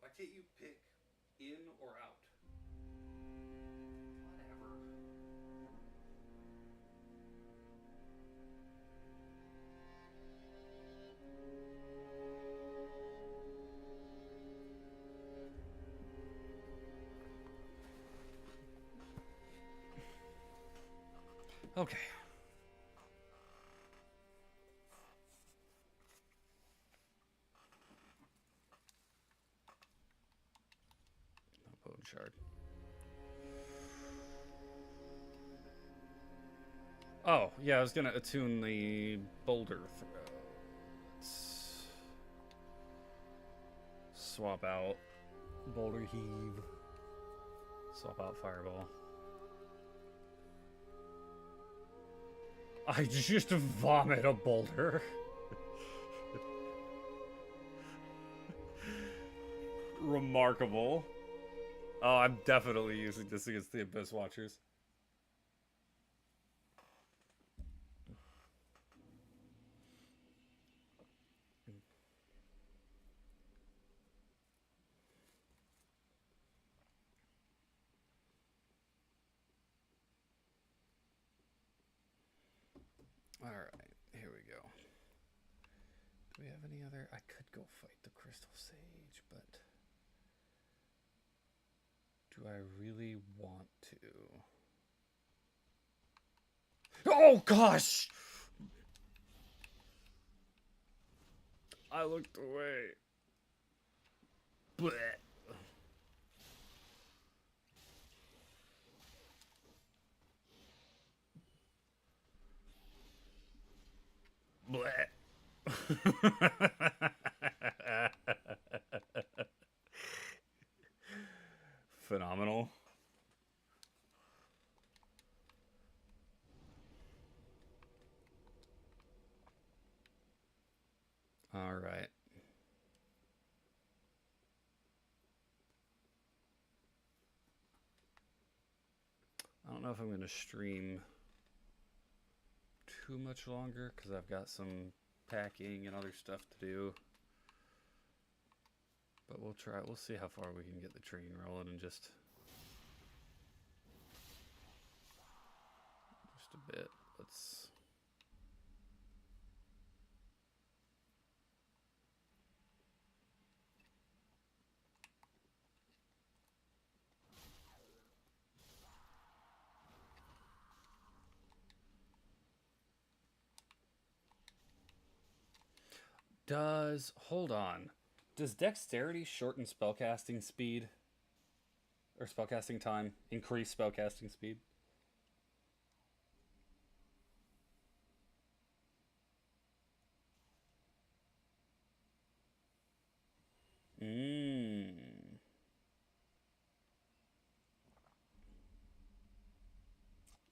Why can't you pick in or out? Whatever. Okay. No bone shard. Oh, yeah, I was gonna attune the boulder throw. Let's swap out Boulder Heave. Swap out Fireball. I just vomit a boulder. Remarkable. Oh, I'm definitely using this against the Abyss Watchers. Alright, here we go. Do we have any other? I could go fight the Crystal Sage, but do I really want to? Oh gosh! I looked away. Blech. Phenomenal. All right. I don't know if I'm going to stream too much longer because I've got some packing and other stuff to do. But we'll try. We'll see how far we can get the train rolling in just a bit. Let's. Hold on. Does dexterity shorten spellcasting speed? Or spellcasting time? Increase spellcasting speed?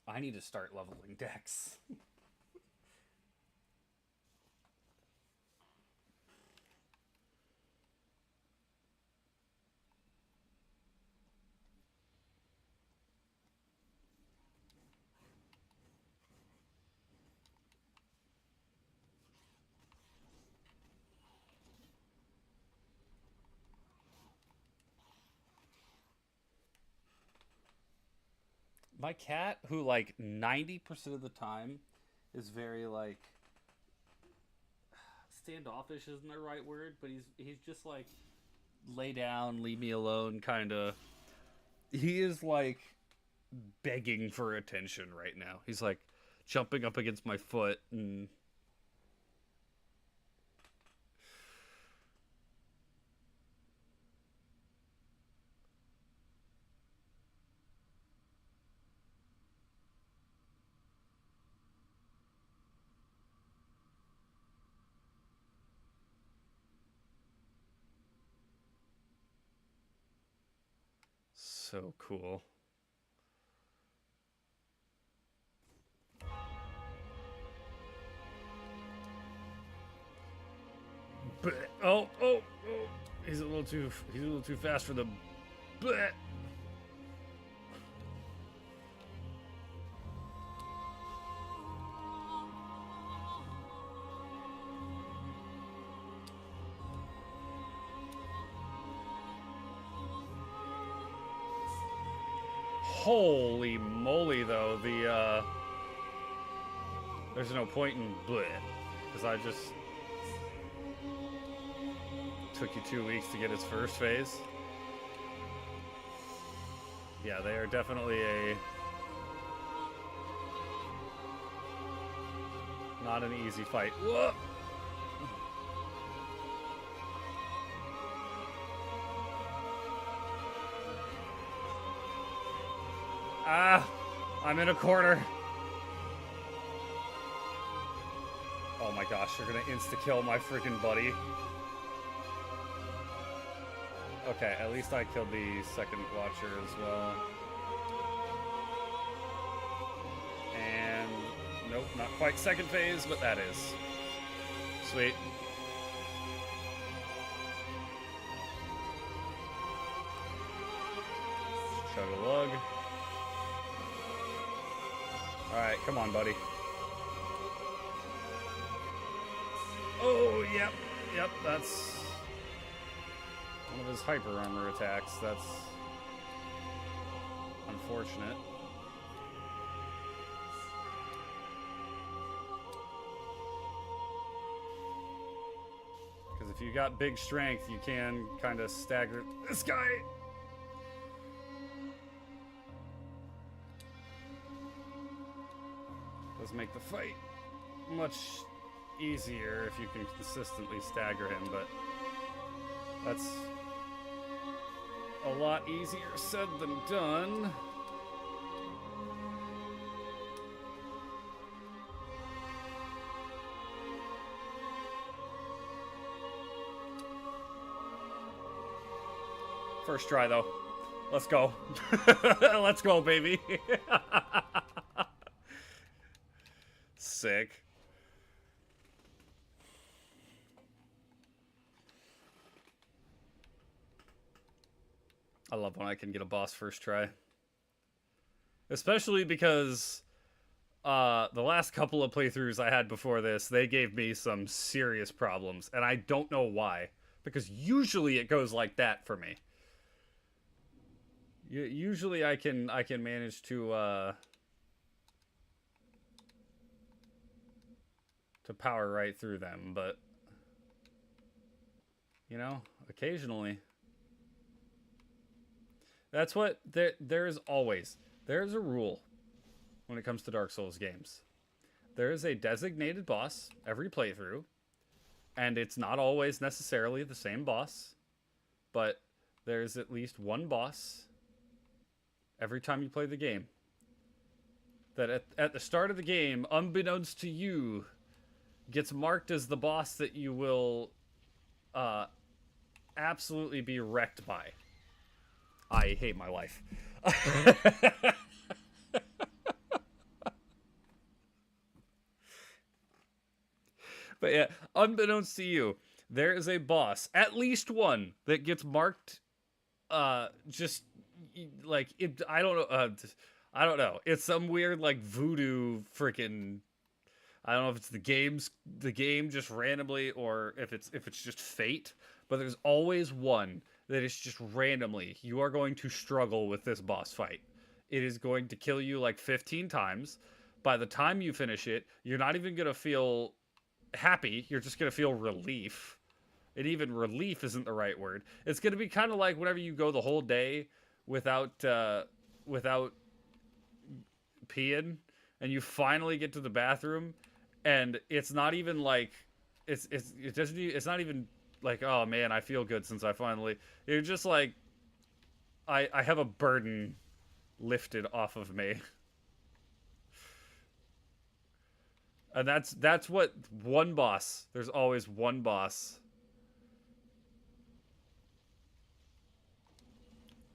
I need to start leveling dex. My cat, who like 90% of the time is very like standoffish isn't the right word, but he's just like lay down, leave me alone kind of. He is like begging for attention right now. He's like jumping up against my foot and so cool. Oh, he's a little too fast for the bleh. Holy moly, though, there's no point in bleh, because I just took you 2 weeks to get its first phase. Yeah, they are definitely not an easy fight. Whoa! Ah! I'm in a corner. Oh my gosh, you're gonna insta-kill my freaking buddy. Okay, at least I killed the second watcher as well. And nope, not quite second phase, but that is. Sweet. Chug a lug. Alright, come on, buddy. Oh, yep, that's one of his hyper armor attacks. That's unfortunate. Because if you got big strength, you can kind of stagger this guy. Does make the fight much easier if you can consistently stagger him, but that's a lot easier said than done. First try, though. Let's go. Let's go, baby. Sick. I love when I can get a boss first try. Especially because the last couple of playthroughs I had before this, they gave me some serious problems. And I don't know why. Because usually it goes like that for me. Usually I can manage to power right through them, but you know, occasionally. That's what there's a rule when it comes to Dark Souls games. There is a designated boss every playthrough, And it's not always necessarily the same boss, but there's at least one boss every time you play the game that at the start of the game, unbeknownst to you, gets marked as the boss that you will absolutely be wrecked by. I hate my life. But yeah, unbeknownst to you, there is a boss, at least one, that gets marked just like it. I don't know. I don't know. It's some weird like voodoo freaking. I don't know if it's the game just randomly, or if it's just fate. But there's always one that is just randomly. You are going to struggle with this boss fight. It is going to kill you like 15 times. By the time you finish it, you're not even gonna feel happy. You're just gonna feel relief. And even relief isn't the right word. It's gonna be kind of like whenever you go the whole day without peeing, and you finally get to the bathroom, and it's not even like it's not even like, oh man, I feel good since I finally. You're just like, I have a burden lifted off of me. And that's what one boss. There's always one boss.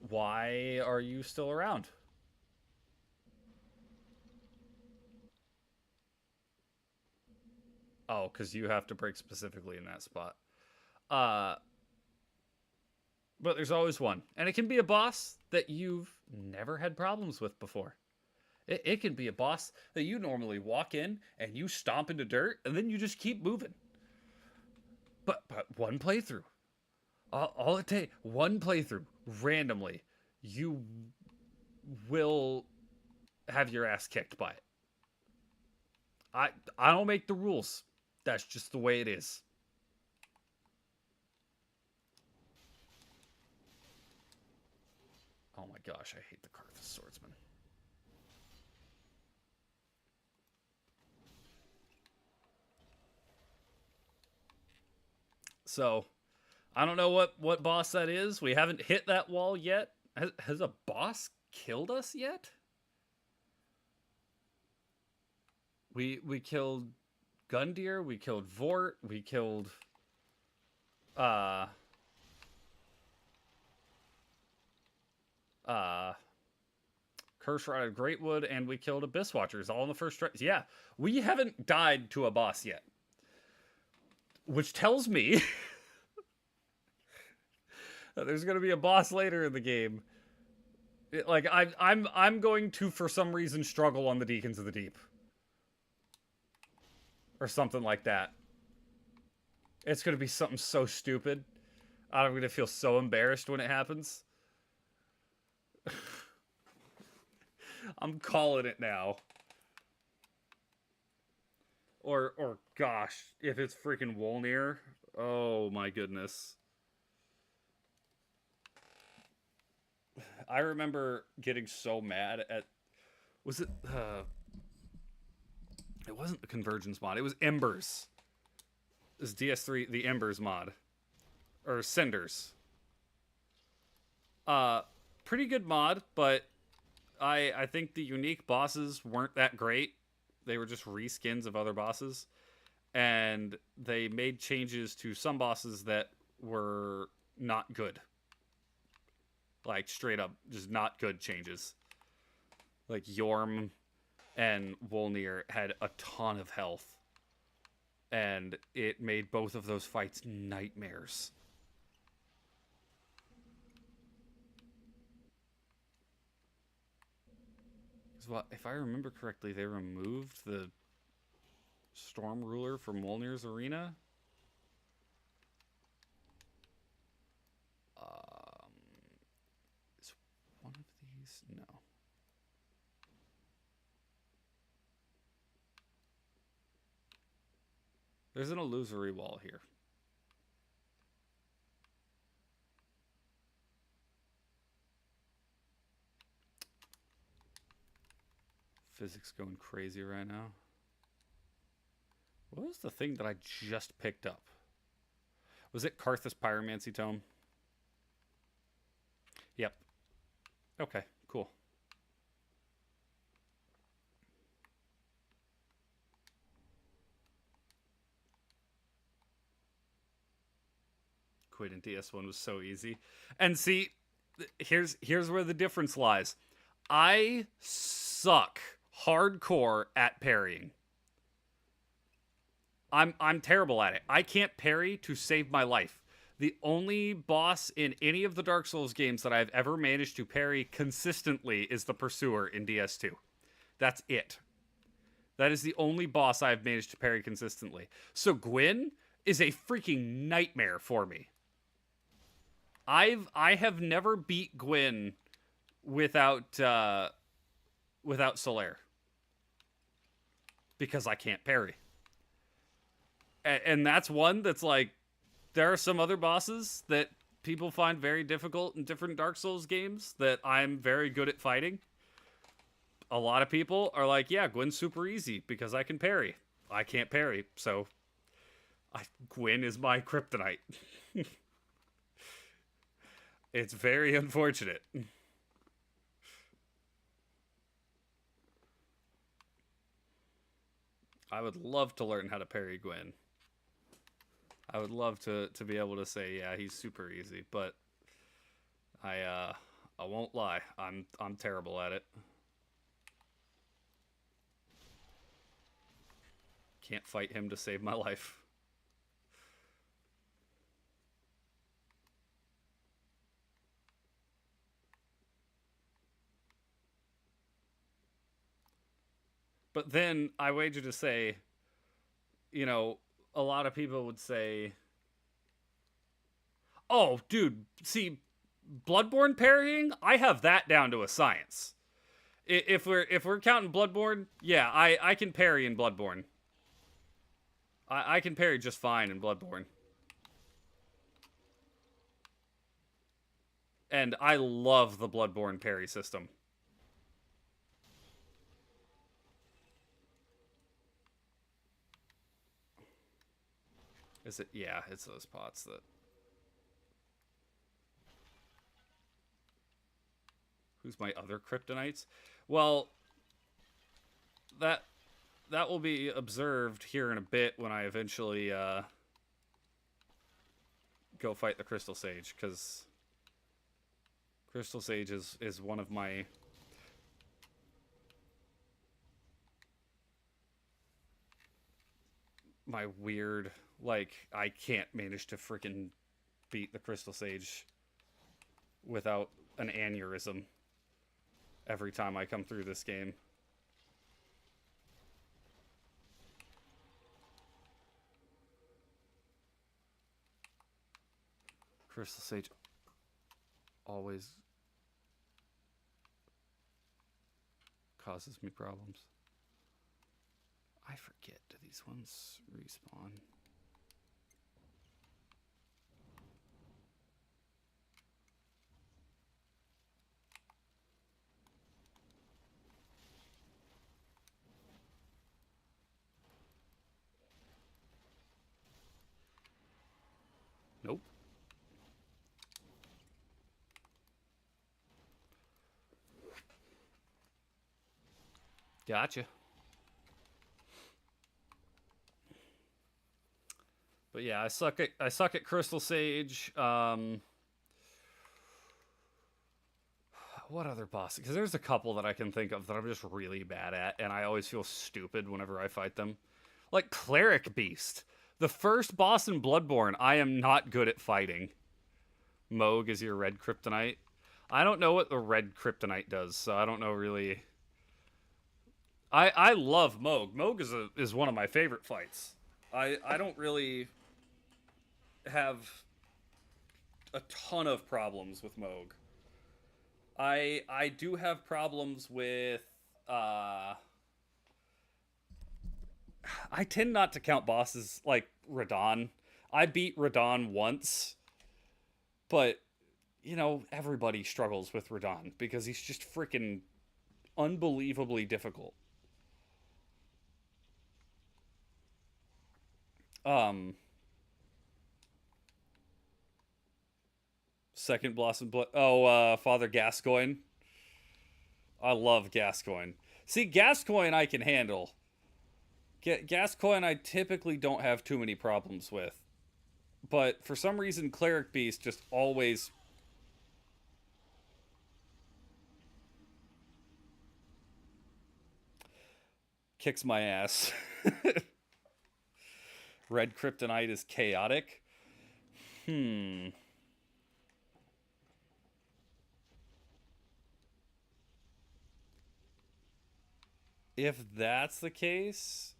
Why are you still around? Oh, because you have to break specifically in that spot. But there's always one. And it can be a boss that you've never had problems with before. It can be a boss that you normally walk in and you stomp into dirt and then you just keep moving. But one playthrough. All it takes, one playthrough, randomly, you will have your ass kicked by it. I don't make the rules. That's just the way it is. Oh my gosh, I hate the Karthus Swordsman. So, I don't know what boss that is. We haven't hit that wall yet. Has a boss killed us yet? We killed Gundyr, we killed Vort, we killed Curse Rotted Greatwood, and we killed Abyss Watchers all in the first try. Yeah, we haven't died to a boss yet. Which tells me that there's going to be a boss later in the game. Like I'm going to, for some reason, struggle on the Deacons of the Deep. Or something like that. It's going to be something so stupid. I'm going to feel so embarrassed when it happens. I'm calling it now. Or gosh, if it's freaking Wolnir, oh my goodness. I remember getting so mad at, was it, it wasn't the Convergence mod, it was Embers. This DS3, the Embers mod. Or Cinders. Pretty good mod, but I think the unique bosses weren't that great. They were just reskins of other bosses. And they made changes to some bosses that were not good. Like, straight up, just not good changes. Like, Yorm and Wolnir had a ton of health. And it made both of those fights nightmares. Well, if I remember correctly, they removed the Storm Ruler from Wolnir's arena. Is one of these? No. There's an illusory wall here. Physics going crazy right now. What was the thing that I just picked up? Was it Karthus Pyromancy Tome? Yep. Okay, cool. Quid and DS1 was so easy. And see, here's where the difference lies. I suck hardcore at parrying. I'm terrible at it. I can't parry to save my life. The only boss in any of the Dark Souls games that I've ever managed to parry consistently is the Pursuer in DS2. That's it. That is the only boss I've managed to parry consistently. So Gwyn is a freaking nightmare for me. I have never beat Gwyn without Solaire. Because I can't parry. And that's one that's like, there are some other bosses that people find very difficult in different Dark Souls games that I'm very good at fighting. A lot of people are like, yeah, Gwyn's super easy because I can parry. I can't parry, so Gwyn is my kryptonite. It's very unfortunate. I would love to learn how to parry Gwyn. I would love to be able to say, yeah, he's super easy, but I won't lie. I'm terrible at it. Can't fight him to save my life. But then I wager to say, you know, a lot of people would say, oh, dude, see, Bloodborne parrying, I have that down to a science. If we're counting Bloodborne, yeah, I can parry in Bloodborne. I can parry just fine in Bloodborne. And I love the Bloodborne parry system. Is it? Yeah, it's those pots that... Who's my other kryptonites? Well, that will be observed here in a bit when I eventually go fight the Crystal Sage, because Crystal Sage is one of my... my weird, like, I can't manage to freaking beat the Crystal Sage without an aneurysm every time I come through this game. Crystal Sage always causes me problems. I forget, do these ones respawn? Nope. Gotcha. But yeah, I suck at Crystal Sage. What other boss? Because there's a couple that I can think of that I'm just really bad at, and I always feel stupid whenever I fight them. Like Cleric Beast. The first boss in Bloodborne, I am not good at fighting. Moog is your red kryptonite. I don't know what the red kryptonite does, so I don't know really. I love Moog. Moog is one of my favorite fights. I don't really have a ton of problems with Moog. I do have problems with I tend not to count bosses like Radon. I beat Radon once, but you know, everybody struggles with Radon because he's just freaking unbelievably difficult. Second Blossom Blood. Father Gascoigne. I love Gascoigne. See, Gascoigne I can handle. Gascoigne I typically don't have too many problems with. But for some reason, Cleric Beast just always... kicks my ass. Red Kryptonite is chaotic. If that's the case,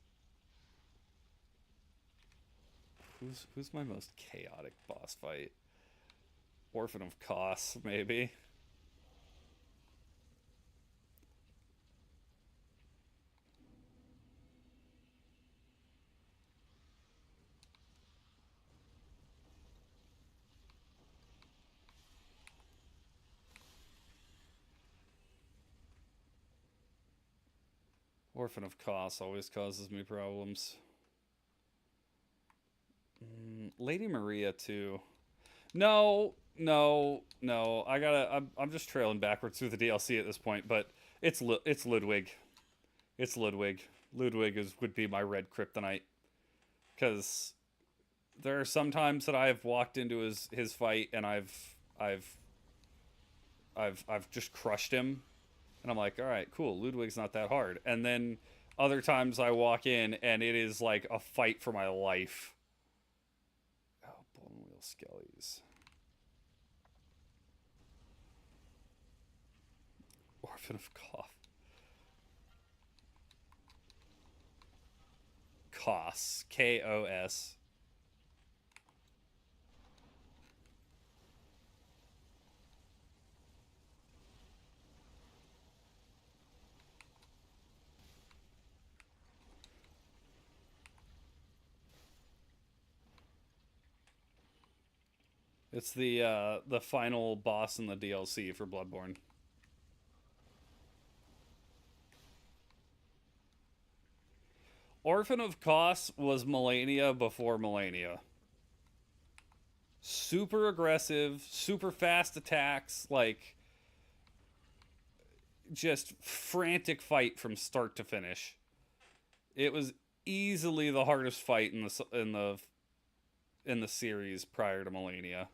who's my most chaotic boss fight? Orphan of Kos, maybe. Orphan of Kos always causes me problems. Lady Maria too. No. I'm just trailing backwards through the DLC at this point, but it's Ludwig. It's Ludwig. Ludwig would be my red kryptonite, because there are some times that I've walked into his fight and I've just crushed him. And I'm like, all right, cool. Ludwig's not that hard. And then other times I walk in and it is like a fight for my life. Oh, Bone Wheel Skellies. Orphan of Kos. Kos. It's the final boss in the DLC for Bloodborne. Orphan of Kos was Melania before Melania. Super aggressive, super fast attacks, like just frantic fight from start to finish. It was easily the hardest fight in the series prior to Melania.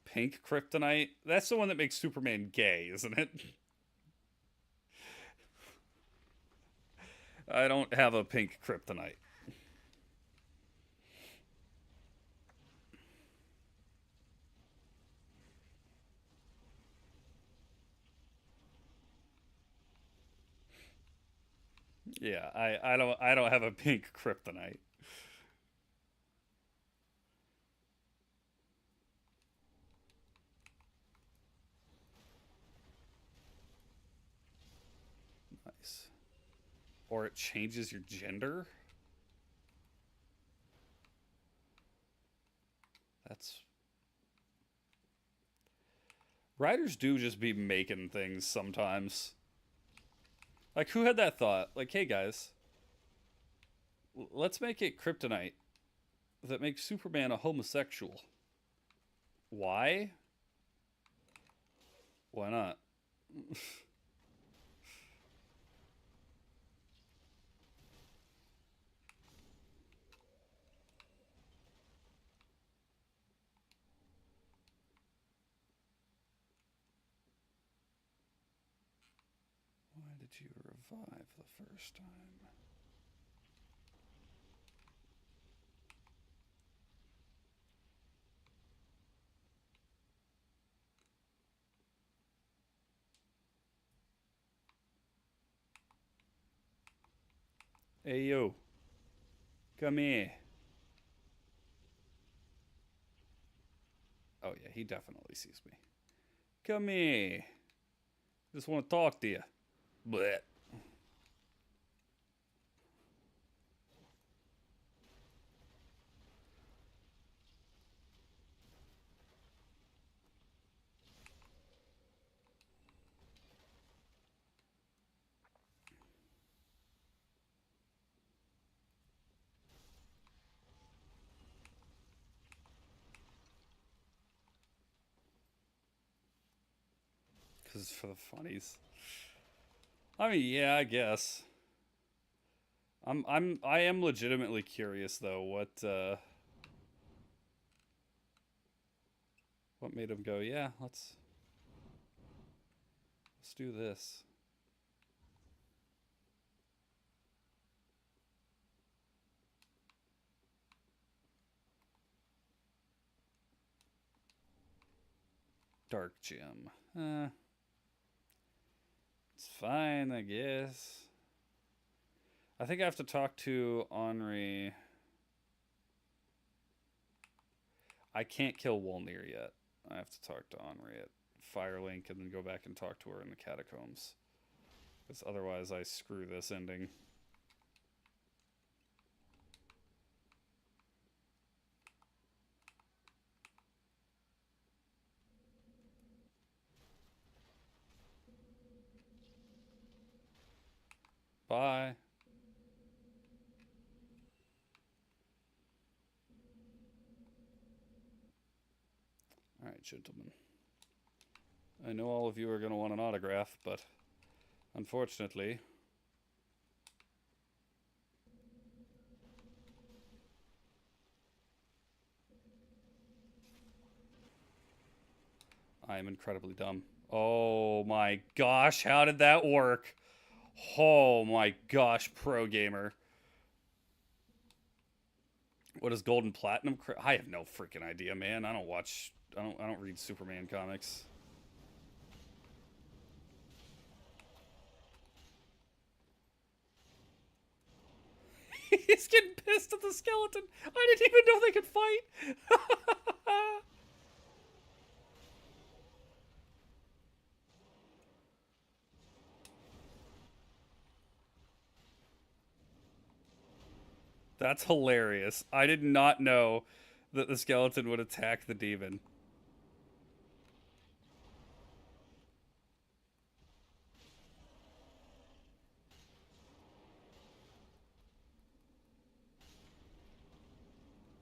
Pink Kryptonite? That's the one that makes Superman gay, isn't it? I don't have a pink Kryptonite. Yeah, I don't have a pink Kryptonite. Nice. Or it changes your gender? That's... Writers do just be making things sometimes. Like, who had that thought? Like, hey guys, let's make it kryptonite that makes Superman a homosexual. Why? Why not? Why did you revive the first time? Hey, yo. Come here. Oh, yeah, he definitely sees me. Come here. Just want to talk to you. Blech. Just for the funnies. I mean, yeah, I guess. I am legitimately curious though. What made him go? Yeah, let's do this. Dark gem. It's fine, I guess. I think I have to talk to Henri. I can't kill Wolnir yet. I have to talk to Henri at Firelink and then go back and talk to her in the catacombs. Because otherwise I screw this ending. Bye. Alright, gentlemen. I know all of you are going to want an autograph, but unfortunately, I am incredibly dumb. Oh my gosh, how did that work? Oh my gosh, pro gamer. What is Golden Platinum? I have no freaking idea, man. I don't read Superman comics. He's getting pissed at the skeleton. I didn't even know they could fight. That's hilarious. I did not know that the skeleton would attack the demon.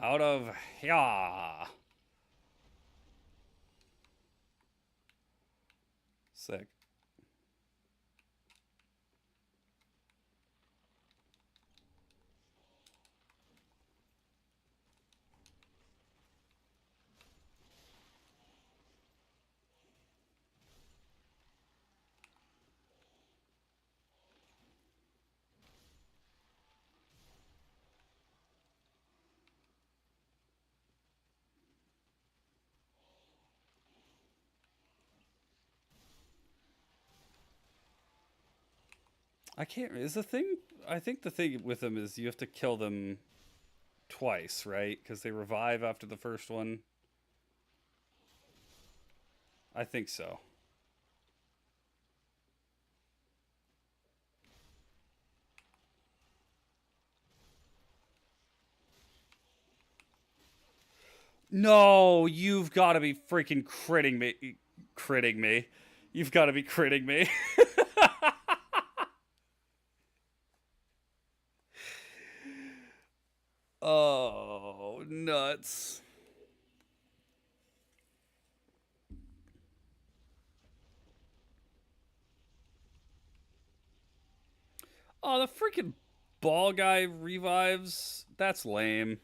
Out of here. Sick. I can't. Is the thing? I think the thing with them is you have to kill them twice, right? Because they revive after the first one. I think so. No, you've got to be freaking critting me. Critting me. You've got to be critting me. Oh, nuts. Oh, the freaking ball guy revives. That's lame.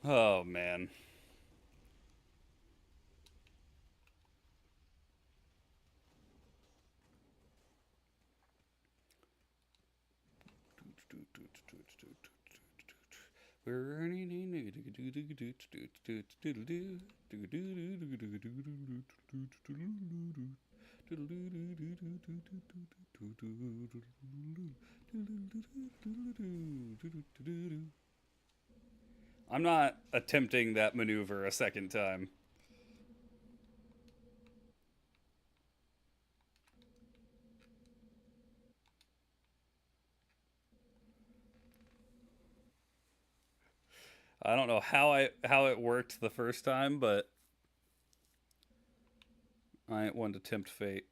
Oh, man. I'm not attempting that maneuver a second time. I don't know how it worked the first time, but I ain't one to tempt fate.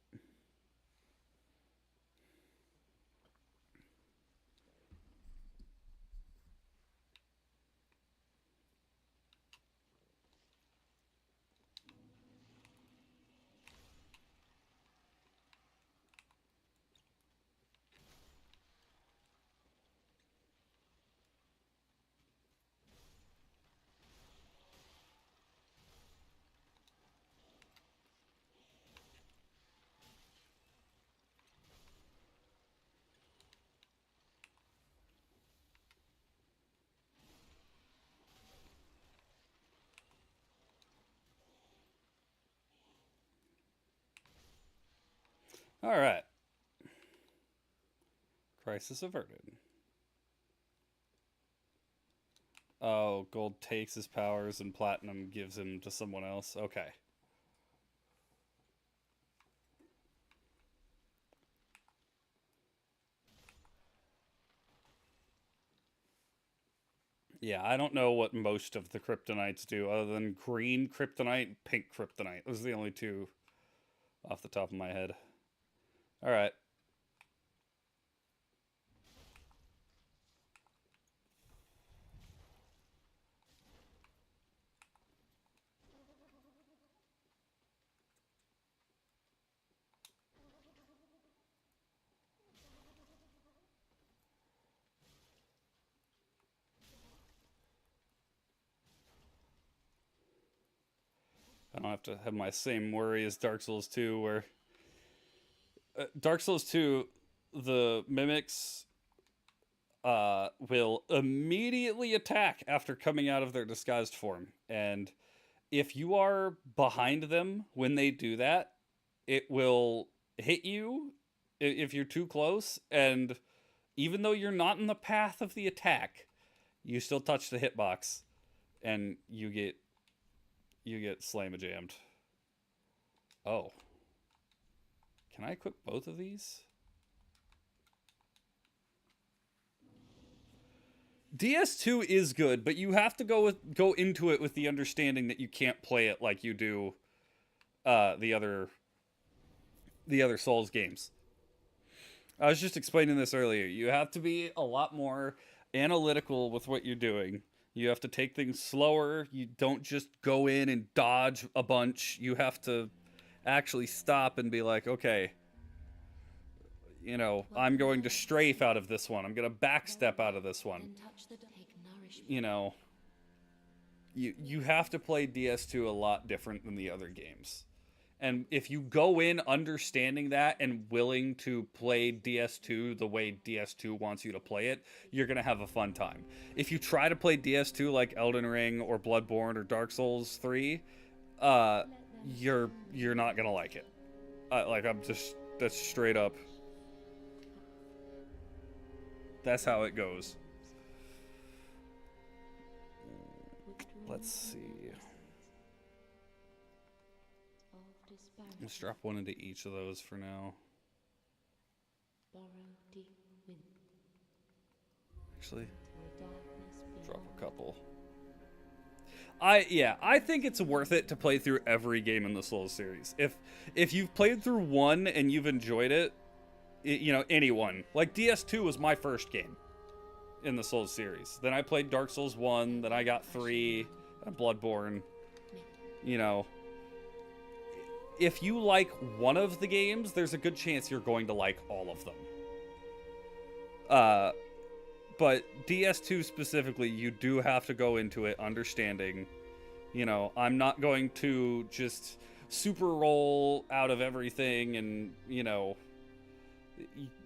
All right. Crisis averted. Oh, gold takes his powers and platinum gives him to someone else. Okay. Yeah, I don't know what most of the kryptonites do other than green kryptonite, pink kryptonite. Those are the only two off the top of my head. All right. I don't have to have my same worry as Dark Souls 2, where Dark Souls 2, the mimics will immediately attack after coming out of their disguised form. And if you are behind them when they do that, it will hit you if you're too close. And even though you're not in the path of the attack, you still touch the hitbox and you get slam-a-jammed. Oh. Can I equip both of these? DS2 is good, but you have to go into it with the understanding that you can't play it like you do the other Souls games. I was just explaining this earlier. You have to be a lot more analytical with what you're doing. You have to take things slower. You don't just go in and dodge a bunch. You have to actually stop and be like, okay, you know, I'm going to strafe out of this one. I'm going to backstep out of this one. You know, you have to play DS2 a lot different than the other games. And if you go in understanding that and willing to play DS2 the way DS2 wants you to play it, you're going to have a fun time. If you try to play DS2 like Elden Ring or Bloodborne or Dark Souls 3, you're not going to like it. That's straight up. That's how it goes. Let's see. Let's drop one into each of those for now. Actually, drop a couple. I think it's worth it to play through every game in the Souls series. If you've played through one and you've enjoyed it, you know, anyone. Like DS2 was my first game in the Souls series. Then I played Dark Souls 1, then I got 3, and Bloodborne. You know, if you like one of the games, there's a good chance you're going to like all of them. But DS2 specifically, you do have to go into it understanding, you know, I'm not going to just super roll out of everything and, you know,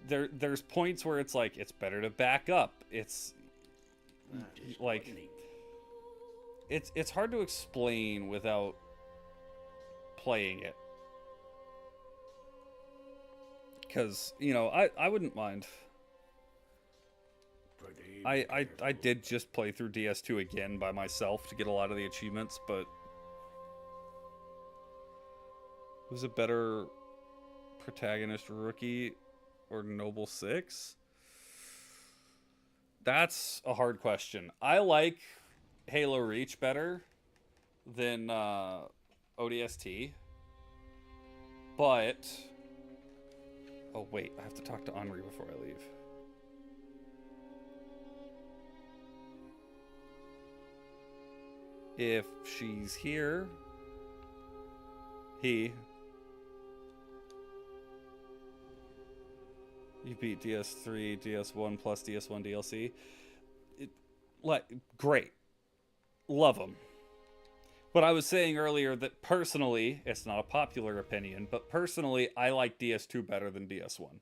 there's points where it's like, it's better to back up. It's like, it's hard to explain without playing it. Because, you know, I wouldn't mind. I did just play through DS2 again by myself to get a lot of the achievements, but who's a better protagonist, Rookie or Noble 6? That's a hard question. I like Halo Reach better than ODST. But... Oh, wait. I have to talk to Henri before I leave. If she's here... You beat DS3, DS1 plus DS1 DLC. Great. Love them. But I was saying earlier that personally, it's not a popular opinion, but personally, I like DS2 better than DS1.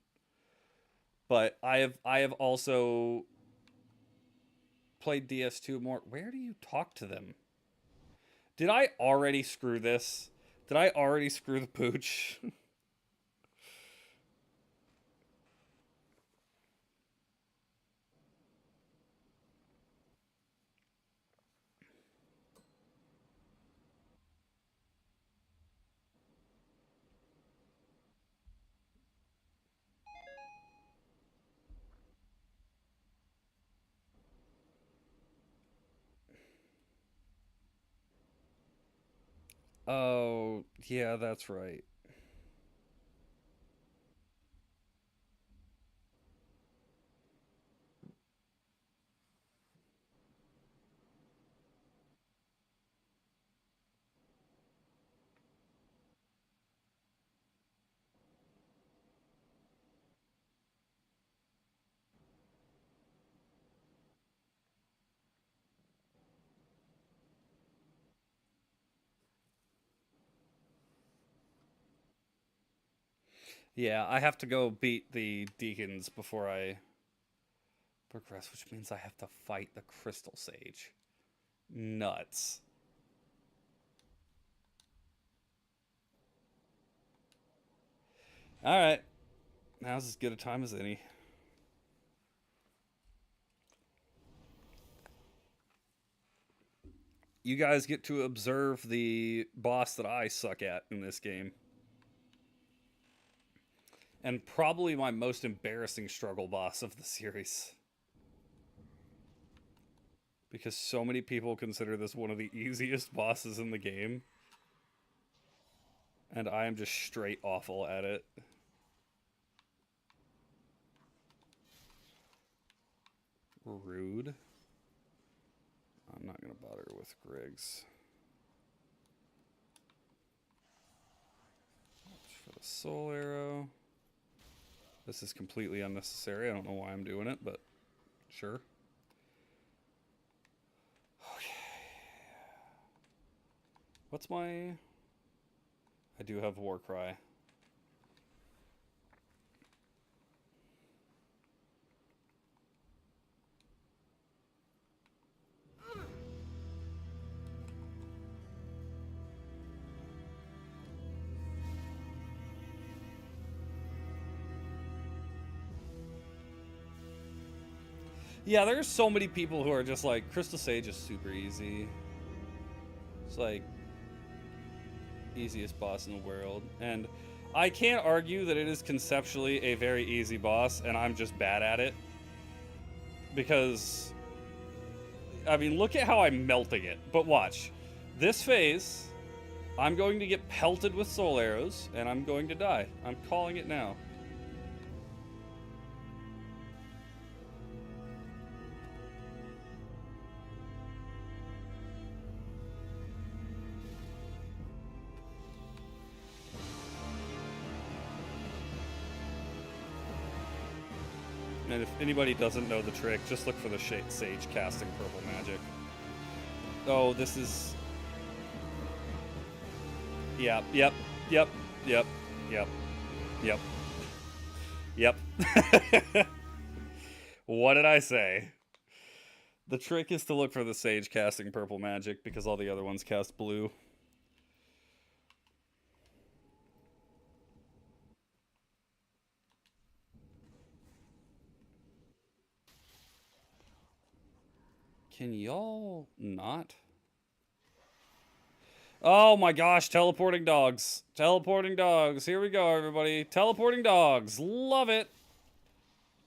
But I have also played DS2 more. Where do you talk to them? Did I already screw this? Did I already screw the pooch? Oh, yeah, that's right. Yeah, I have to go beat the deacons before I progress, which means I have to fight the Crystal Sage. Nuts. Alright. Now's as good a time as any. You guys get to observe the boss that I suck at in this game. And probably my most embarrassing struggle boss of the series. Because so many people consider this one of the easiest bosses in the game. And I am just straight awful at it. Rude. I'm not going to bother with Griggs. For the soul arrow. This is completely unnecessary. I don't know why I'm doing it, but sure. Okay. What's my... I do have War Cry. Yeah, there's so many people who are just like, Crystal Sage is super easy. It's like, easiest boss in the world. And I can't argue that it is conceptually a very easy boss, and I'm just bad at it. Because, I mean, look at how I'm melting it. But watch. This phase, I'm going to get pelted with soul arrows, and I'm going to die. I'm calling it now. And if anybody doesn't know the trick, just look for the Sage casting purple magic. Oh, this is... Yep. What did I say? The trick is to look for the Sage casting purple magic, because all the other ones cast blue. Can y'all not? Oh my gosh, teleporting dogs. Teleporting dogs. Here we go, everybody. Teleporting dogs. Love it.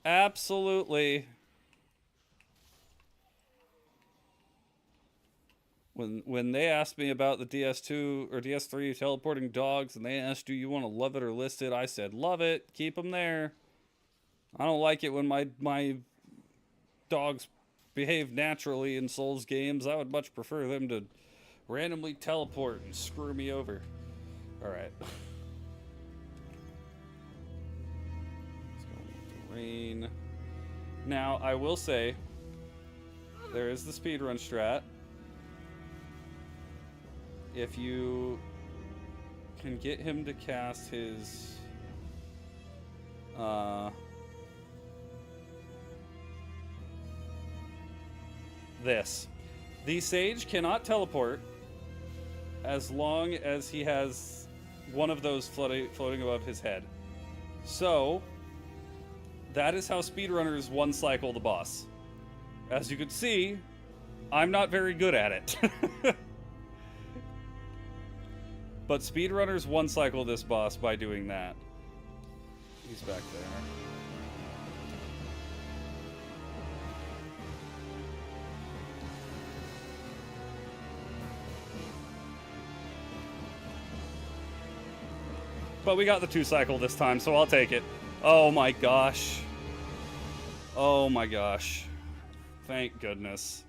Absolutely. When they asked me about the DS2 or DS3 teleporting dogs, and they asked, do you want to love it or list it? I said, love it. Keep them there. I don't like it when my dogs behave naturally in Souls games. I would much prefer them to randomly teleport and screw me over. Alright. Let's go with the rain. Now, I will say, there is the speedrun strat. If you can get him to cast his... this. The Sage cannot teleport as long as he has one of those floating above his head. So, that is how speedrunners one cycle the boss. As you can see, I'm not very good at it. But speedrunners one cycle this boss by doing that. He's back there. But we got the 2 cycle this time, so I'll take it. Oh my gosh. Oh my gosh. Thank goodness.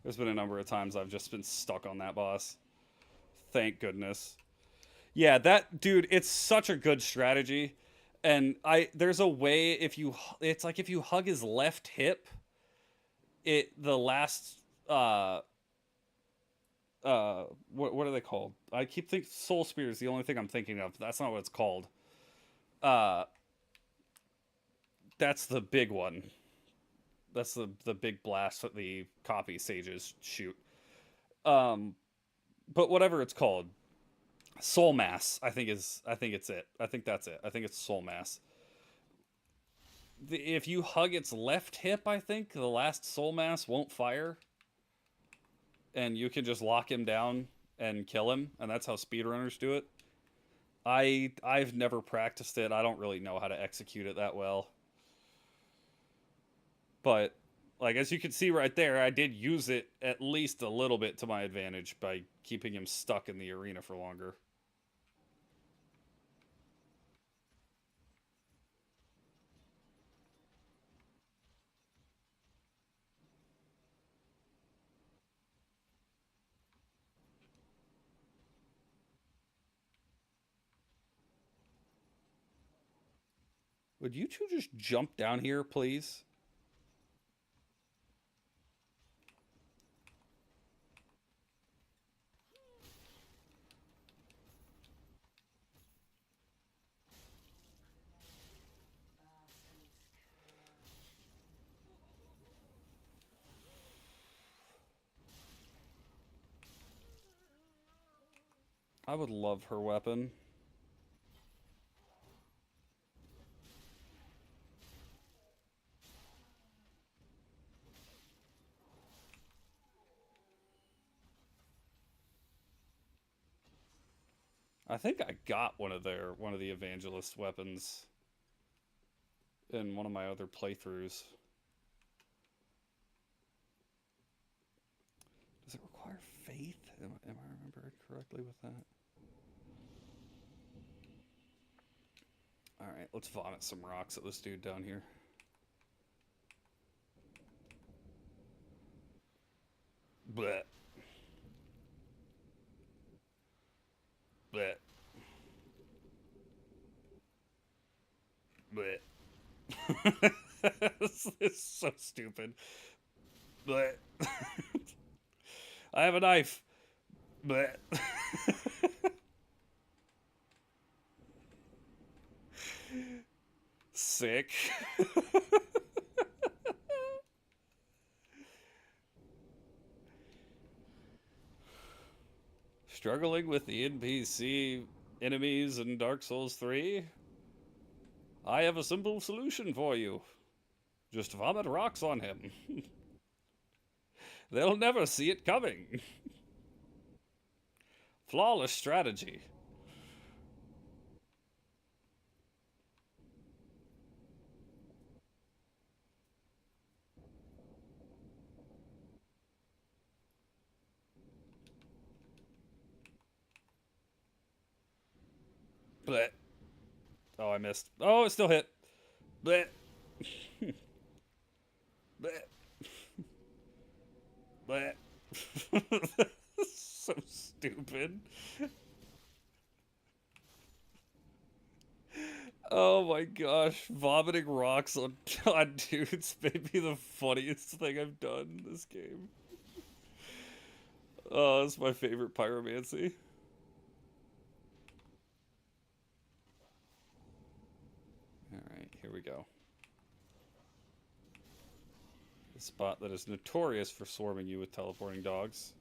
There's been a number of times I've just been stuck on that boss. Thank goodness. Yeah, that dude, it's such a good strategy. And there's a way it's like if you hug his left hip, the last what are they called? I keep thinking Soul Spear is the only thing I'm thinking of. That's not what it's called. That's the big one. That's the big blast that the copy sages shoot. But whatever it's called, Soul Mass, I think it's it. I think that's it. I think it's Soul Mass. If you hug its left hip, I think the last Soul Mass won't fire. And you can just lock him down and kill him, and that's how speedrunners do it. I've never practiced it. I don't really know how to execute it that well. But, like, as you can see right there, I did use it at least a little bit to my advantage by keeping him stuck in the arena for longer. Would you two just jump down here, please? I would love her weapon. I think I got one of the evangelist weapons in one of my other playthroughs. Does it require faith? Am I remembering correctly with that? Alright, let's vomit some rocks at this dude down here. Bleh. Bleh. Bleh. This is so stupid. Bleh. I have a knife. Bleh. Sick. Struggling with the NPC enemies in Dark Souls 3? I have a simple solution for you. Just vomit rocks on him. They'll never see it coming. Flawless strategy. Bleh. Oh, I missed. Oh, it still hit. Bleh. Bleh. Bleh. So stupid. Oh my gosh, vomiting rocks on dudes may be the funniest thing I've done in this game. Oh, that's my favorite pyromancy. Alright, here we go. The spot that is notorious for swarming you with teleporting dogs.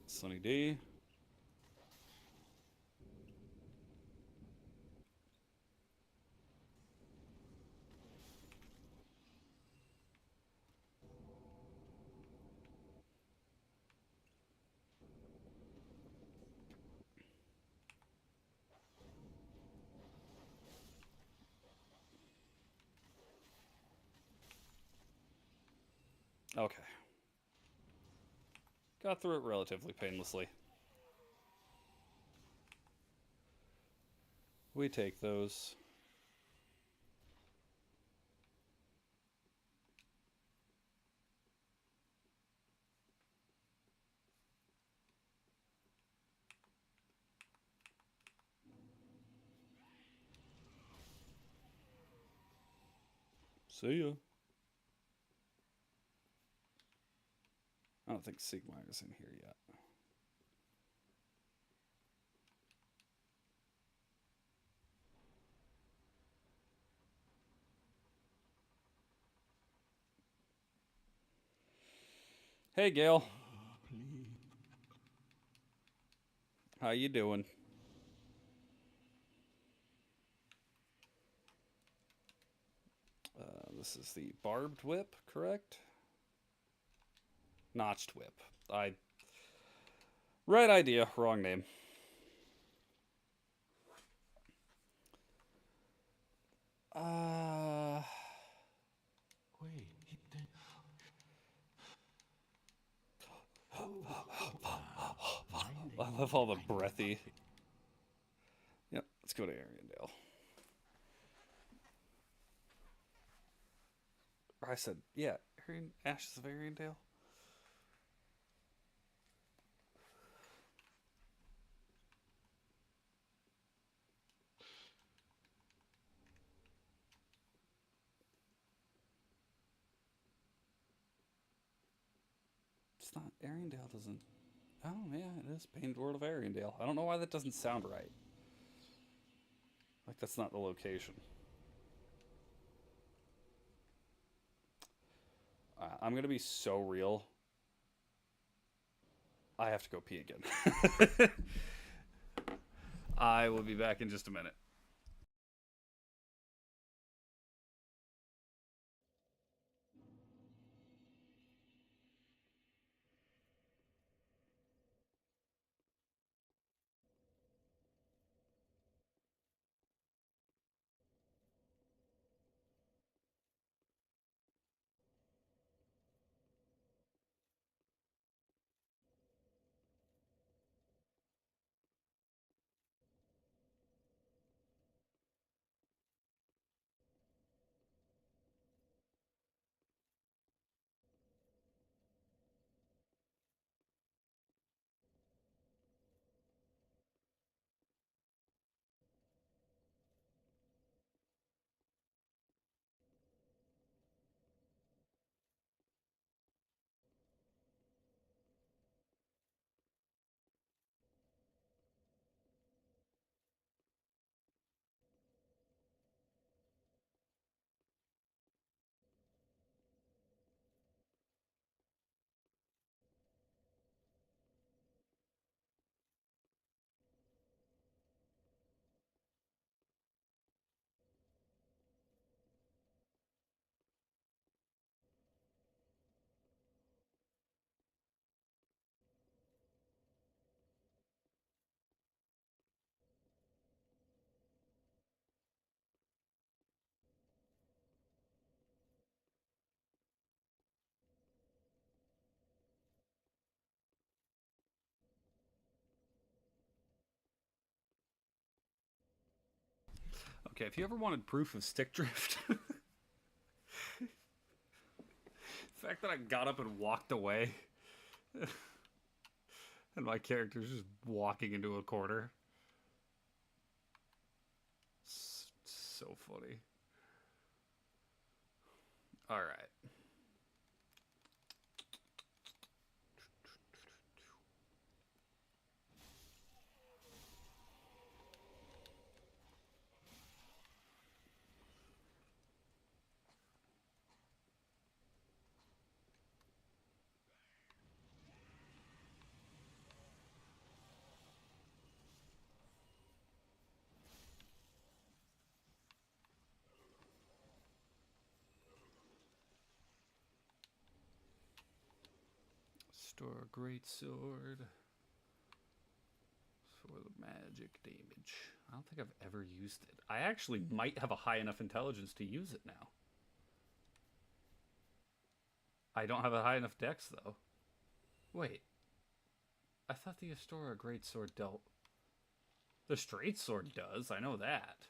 Sunny D. Okay. Got through it relatively painlessly. We take those. See ya. I don't think Sigmar is in here yet. Hey, Gail. How you doing? This is the barbed whip, correct? Notched whip. Right idea, wrong name. Wait, I love all the breathy. Yep, let's go to Ariandale. I said, yeah, Ashes of Ariandale. It's not, Ariandale doesn't. Oh, yeah, it is Painted World of Ariandale. I don't know why that doesn't sound right. Like, that's not the location. I'm gonna be so real. I have to go pee again. I will be back in just a minute. Okay, if you ever wanted proof of stick drift, the fact that I got up and walked away, and my character's just walking into a corner. So funny. All right. Store a great sword for the magic damage. I don't think I've ever used it. I actually might have a high enough intelligence to use it now. I don't have a high enough dex, though. Wait. I thought the Astora Greatsword dealt... The Straight Sword does, I know that.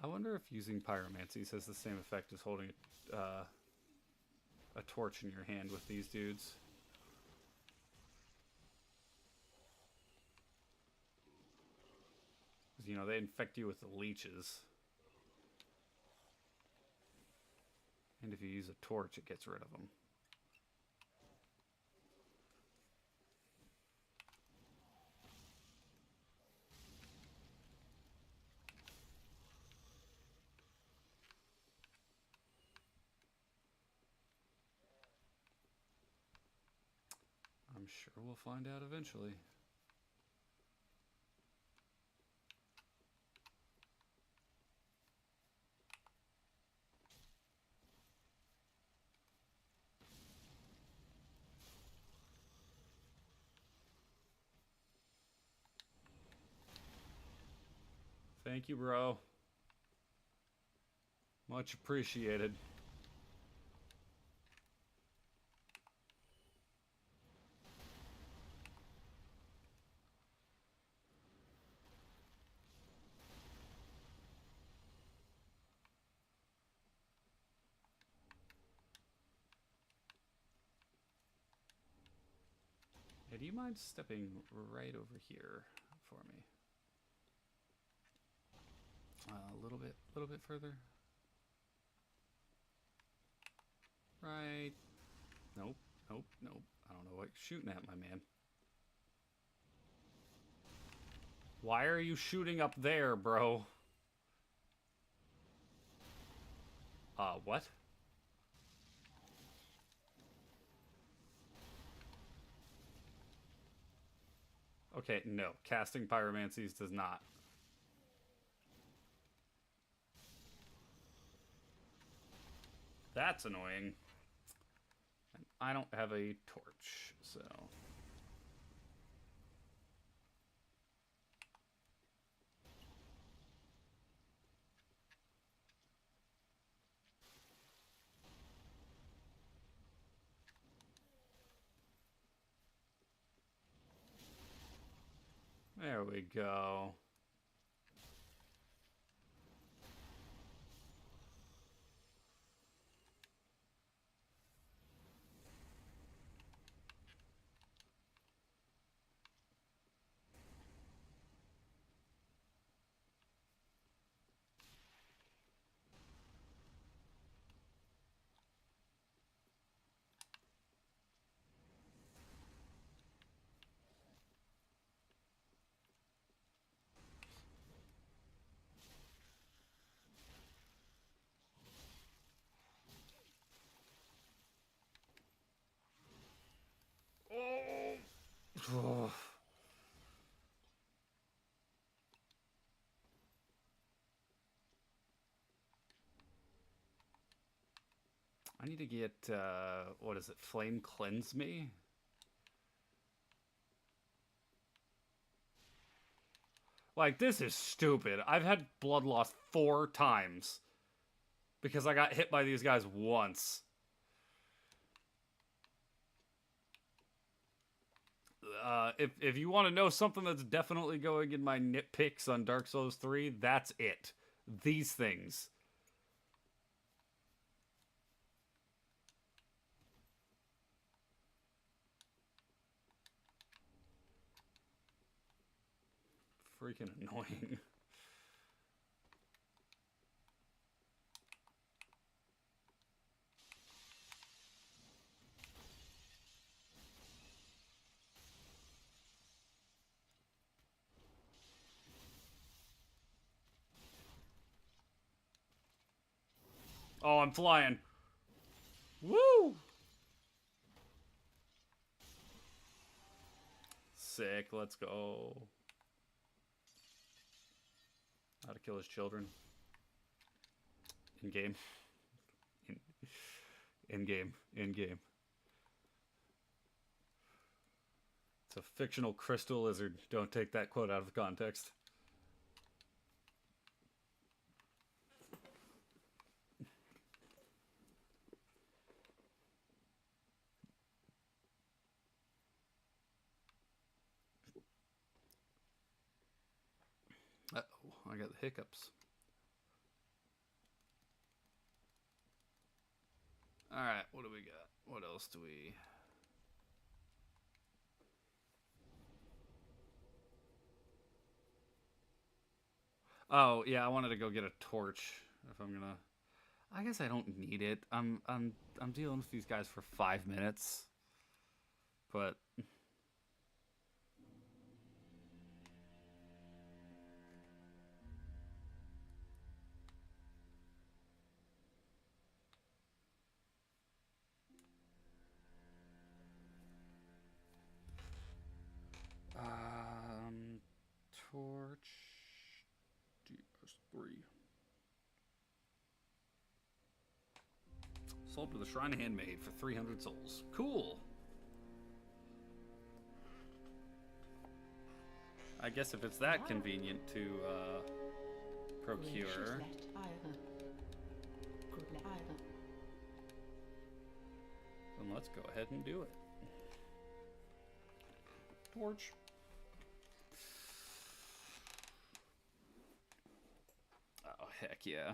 I wonder if using pyromancies has the same effect as holding a torch in your hand with these dudes. Because, you know, they infect you with the leeches. And if you use a torch, it gets rid of them. I'm sure we'll find out eventually. Thank you, bro. Much appreciated. Hey, do you mind stepping right over here for me? A little bit further. Right. Nope, nope, nope. I don't know what you're shooting at, my man. Why are you shooting up there, bro? What? Okay, no. Casting pyromancies does not. That's annoying. And I don't have a torch, so... There we go. Oh. I need to get, what is it, Flame Cleanse Me? Like, this is stupid. I've had blood loss 4 times because I got hit by these guys once. If you want to know something that's definitely going in my nitpicks on Dark Souls 3, that's it. These things. Freaking annoying. Oh, I'm flying. Woo! Sick, let's go. How to kill his children. In game. In game. In game. It's a fictional crystal lizard. Don't take that quote out of context. Uh-oh, I got the hiccups. Alright, what do we got? What else do we... Oh, yeah, I wanted to go get a torch if I'm gonna... I guess I don't need it. I'm dealing with these guys for 5 minutes. But... torch... DS3. Sold to the Shrine Handmade for 300 souls. Cool! I guess if it's that convenient to procure... then let's go ahead and do it. Torch. Oh, heck yeah.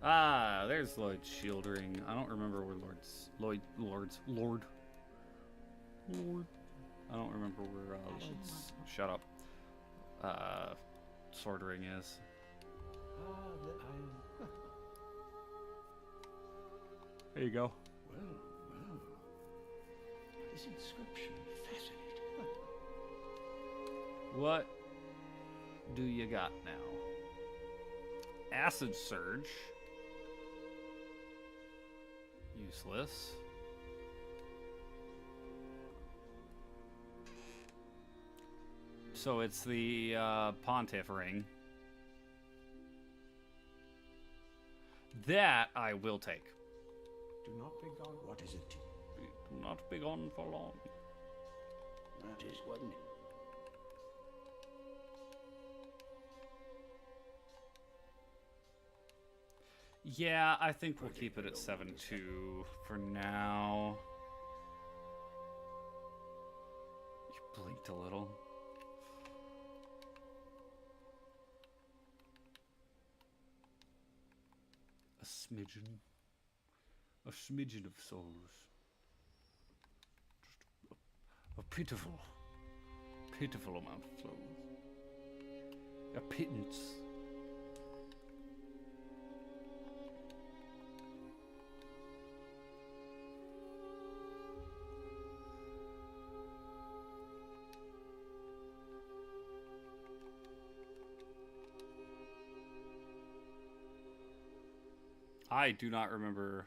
Ah, there's Lloyd's shield ring. I don't remember where Lord. I don't remember where Lloyd's... Shut up. Sword ring is. There you go. Well. This inscription fascinating. What do you got now? Acid Surge. Useless. So it's the Pontiff ring. That I will take. Do not be gone. What is it? Do not be gone for long. That is, wasn't it? Yeah, I think we'll keep it at 7-2 for now. You blinked a little. A smidgen. A smidgen of souls. Just a pitiful amount of souls. A pittance. I do not remember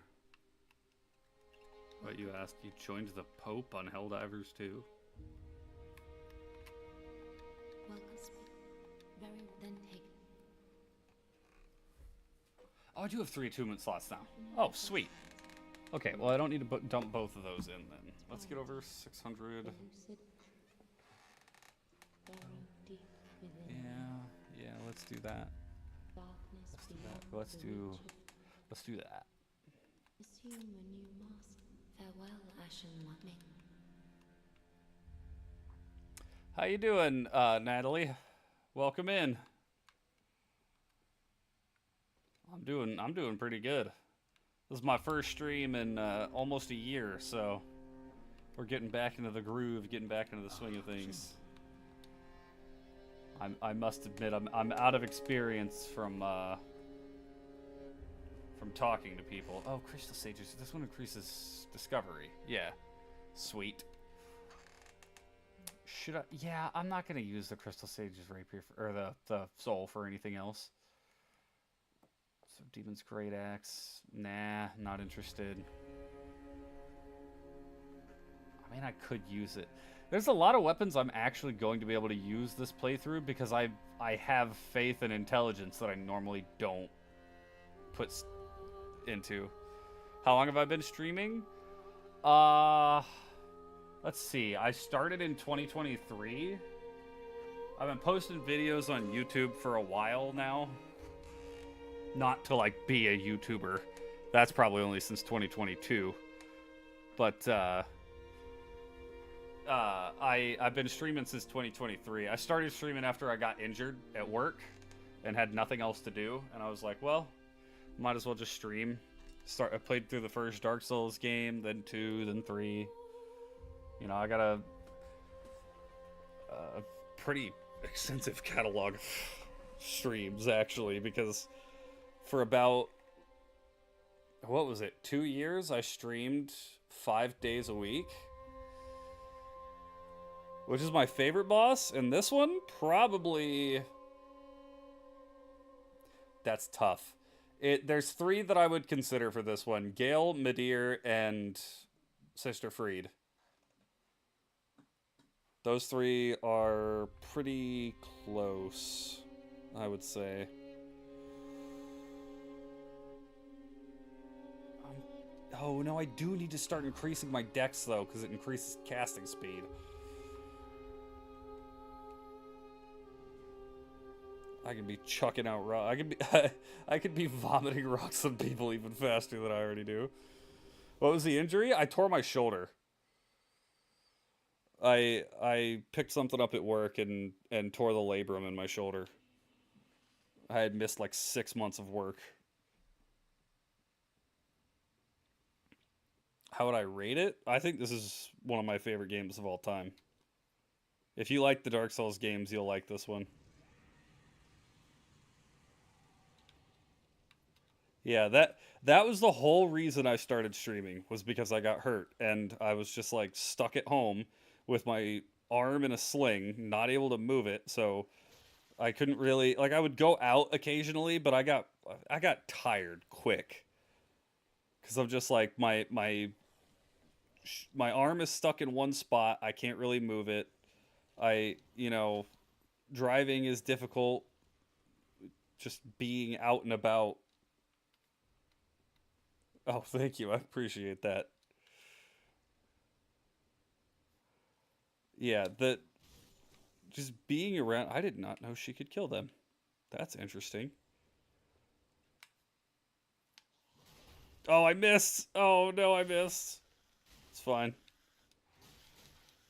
what you asked. You joined the Pope on Helldivers too? Welcome. Very then take. Oh, I do have 3 attunement slots now. Oh, sweet. Okay, well, I don't need to dump both of those in then. Let's get over 600. Lucid. deep within you. Yeah, let's do that. Darkness Let's do beyond that. Let's the do reach of let's do that. assume a new mask. Farewell, Ashen One. How you doing, Natalie? Welcome in. I'm doing pretty good. This is my first stream in almost a year, so we're getting back into the groove, getting back into the swing of things. I must admit I'm out of experience from talking to people. Oh, crystal sages. This one increases discovery. Yeah, sweet. Should I? Yeah, I'm not gonna use the crystal sages rapier or the soul for anything else. So demon's great axe. Nah, not interested. I mean, I could use it. There's a lot of weapons I'm actually going to be able to use this playthrough because I have faith and intelligence that I normally don't put into. How long have I been streaming? Let's see. I started in 2023. I've been posting videos on YouTube for a while now. Not to like be a YouTuber. That's probably only since 2022. But I've been streaming since 2023. I started streaming after I got injured at work and had nothing else to do, and I was like, well, might as well just stream. I played through the first Dark Souls game, then 2, then 3. You know, I got a pretty extensive catalog of streams, actually, because for about, what was it, 2 years, I streamed 5 days a week. Which is my favorite boss, and this one, probably... That's tough. There's 3 that I would consider for this one. Gale, Midir, and Sister Freed. Those 3 are pretty close, I would say. Oh, no, I do need to start increasing my dex, though, because it increases casting speed. I could be chucking out rocks. I could be vomiting rocks on people even faster than I already do. What was the injury? I tore my shoulder. I picked something up at work and tore the labrum in my shoulder. I had missed like 6 months of work. How would I rate it? I think this is one of my favorite games of all time. If you like the Dark Souls games, you'll like this one. Yeah, that was the whole reason I started streaming, was because I got hurt and I was just like stuck at home with my arm in a sling, not able to move it, so I couldn't really, like, I would go out occasionally, but I got tired quick. Cuz I'm just like my arm is stuck in one spot, I can't really move it. Driving is difficult, just being out and about. Oh, thank you. I appreciate that. Yeah, just being around. I did not know she could kill them. That's interesting. Oh, I missed. Oh, no, I missed. It's fine.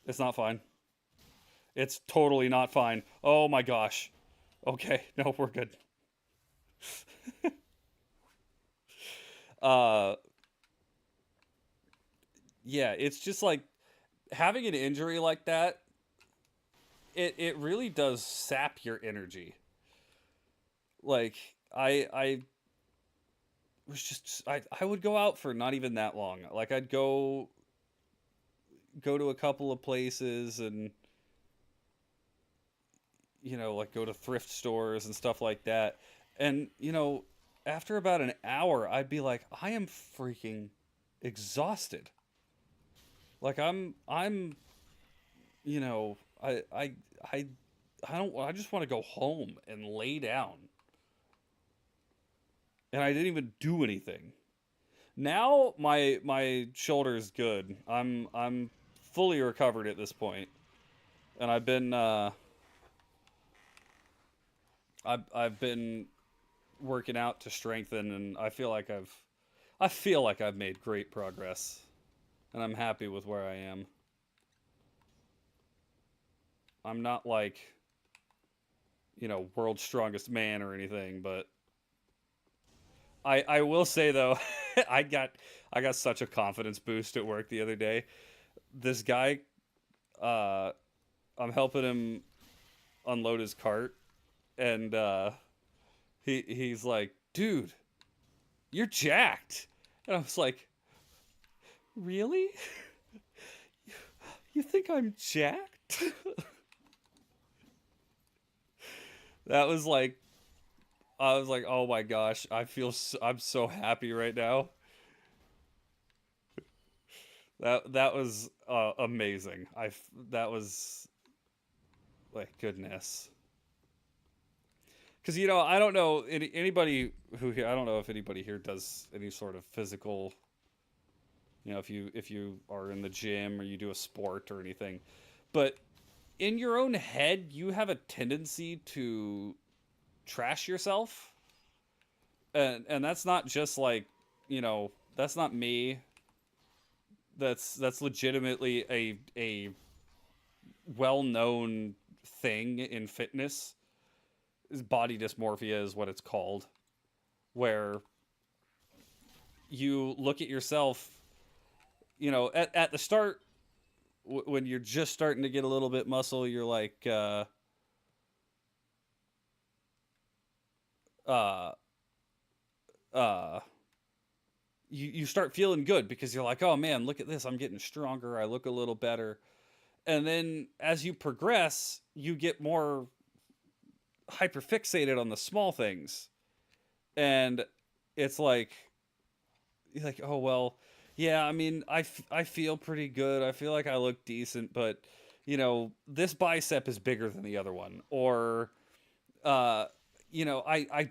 It's not fine. It's totally not fine. Oh my gosh. Okay, no, we're good. Yeah, it's just like having an injury like that, it really does sap your energy. Like I was just I would go out for not even that long. Like I'd go to a couple of places and like go to thrift stores and stuff like that. And after about an hour, I'd be like, I am freaking exhausted. Like I just want to go home and lay down. And I didn't even do anything. Now my shoulder is good. I'm fully recovered at this point. And I've been I've been working out to strengthen, and I feel like I've made great progress, and I'm happy with where I am. I'm not like, world's strongest man or anything, but I will say though, I got such a confidence boost at work the other day. This guy, I'm helping him unload his cart, and he's like, "Dude, you're jacked," and I was like, "Really? You think I'm jacked?" That was like, I was like, "Oh my gosh, I'm so happy right now." That was amazing. That was like, goodness. Because I don't know anybody who here. I don't know if anybody here does any sort of physical. If you are in the gym or you do a sport or anything, but in your own head, you have a tendency to trash yourself, and that's not just like, that's not me. That's legitimately a well-known thing in fitness. Body dysmorphia is what it's called, where you look at yourself, at the start, when you're just starting to get a little bit muscle, you're like, you start feeling good because you're like, oh man, look at this, I'm getting stronger, I look a little better. And then as you progress, you get more hyperfixated on the small things, and it's like, you're like, oh well, yeah, I mean, I feel pretty good, I feel like I look decent, but this bicep is bigger than the other one, or I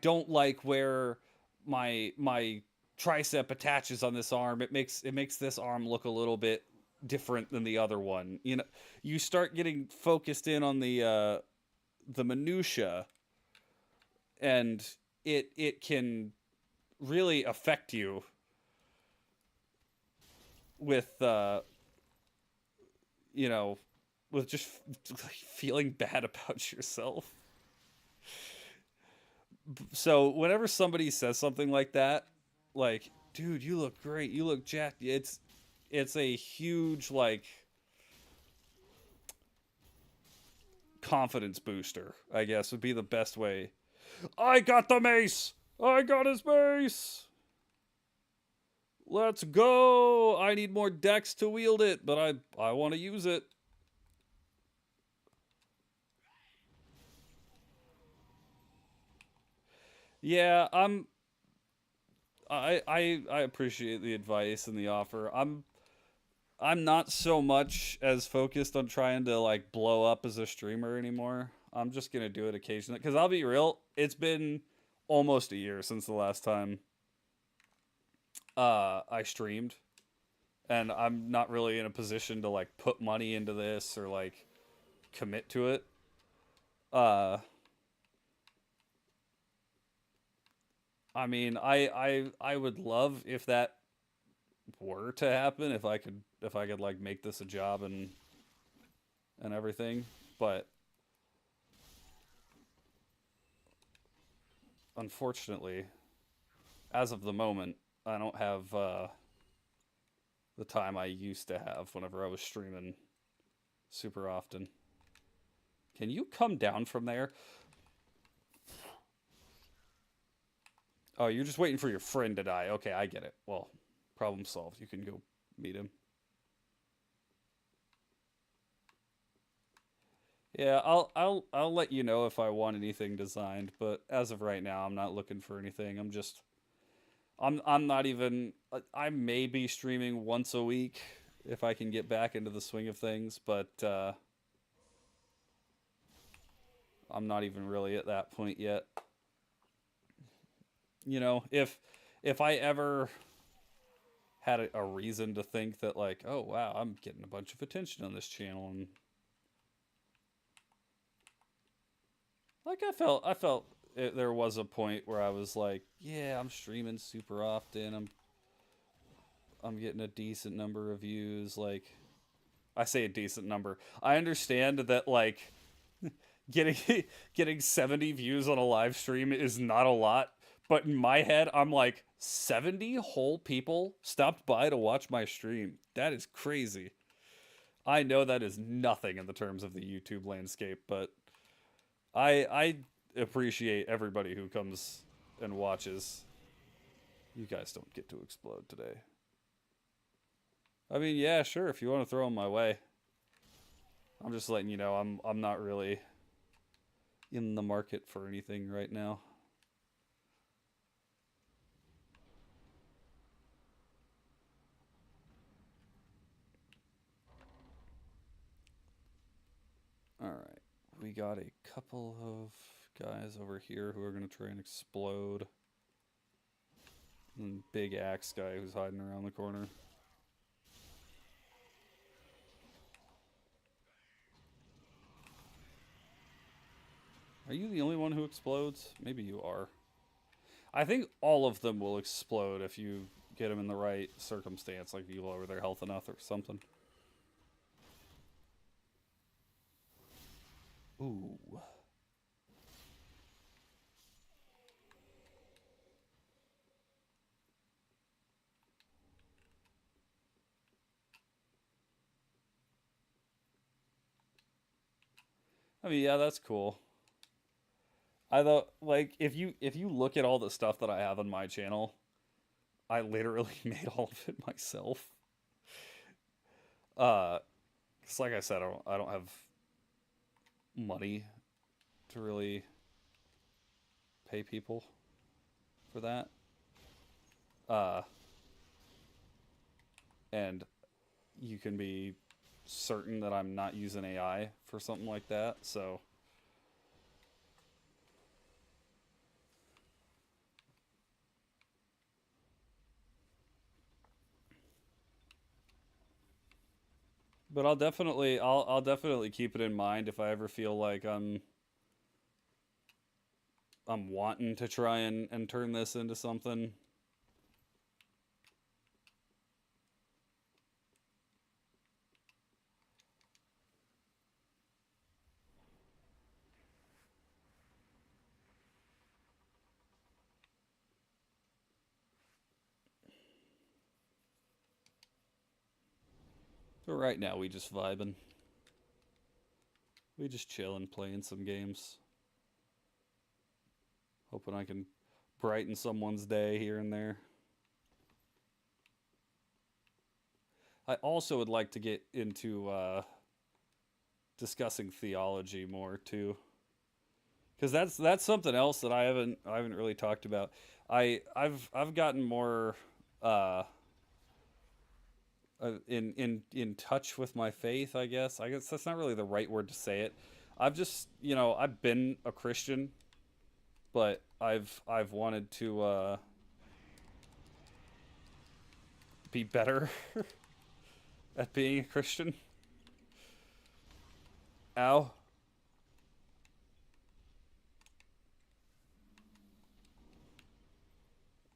don't like where my tricep attaches on this arm. It makes this arm look a little bit different than the other one. You start getting focused in on the minutia, and it can really affect you with with just feeling bad about yourself. So whenever somebody says something like that, like, dude, you look great, you look jacked, it's a huge, like, confidence booster, I guess would be the best way. I got the mace! I got his mace! Let's go! I need more dex to wield it, but I want to use it. Yeah, I appreciate the advice and the offer. I'm not so much as focused on trying to like blow up as a streamer anymore. I'm just gonna do it occasionally, because I'll be real, it's been almost a year since the last time I streamed, and I'm not really in a position to like put money into this or like commit to it. I mean, I would love if that were to happen, if I could like make this a job and everything, but unfortunately, as of the moment, I don't have the time I used to have whenever I was streaming super often. Can you come down from there? Oh, you're just waiting for your friend to die. Okay, I get it. Well, problem solved. You can go meet him. Yeah, I'll let you know if I want anything designed, but as of right now, I'm not looking for anything. I'm not even, I may be streaming once a week if I can get back into the swing of things, but I'm not even really at that point yet. If I ever had a reason to think that, like, oh wow, I'm getting a bunch of attention on this channel, and like I felt there was a point where I was like, yeah, I'm streaming super often. I'm getting a decent number of views. Like, I say a decent number. I understand that like getting getting 70 views on a live stream is not a lot, but in my head I'm like 70 whole people stopped by to watch my stream. That is crazy. I know that is nothing in the terms of the YouTube landscape, but I appreciate everybody who comes and watches. You guys don't get to explode today. I mean, yeah, sure, if you want to throw them my way. I'm just letting you know I'm not really in the market for anything right now. Alright. We got a couple of guys over here who are going to try and explode. And big axe guy who's hiding around the corner. Are you the only one who explodes? Maybe you are. I think all of them will explode if you get them in the right circumstance, like if you lower their health enough or something. Ooh. I mean, yeah, that's cool. I thought, like, if you look at all the stuff that I have on my channel, I literally made all of it myself. 'Cause like I said, I don't have money to really pay people for that. And you can be certain that I'm not using AI for something like that, so but I'll definitely keep it in mind if I ever feel like I'm wanting to try and turn this into something. But right now we just vibing. We just chilling, playing some games. Hoping I can brighten someone's day here and there. I also would like to get into discussing theology more too, because that's something else that I haven't really talked about. I've gotten more in touch with my faith. I guess that's not really the right word to say it. I've just I've been a Christian, but I've wanted to be better at being a Christian. Ow.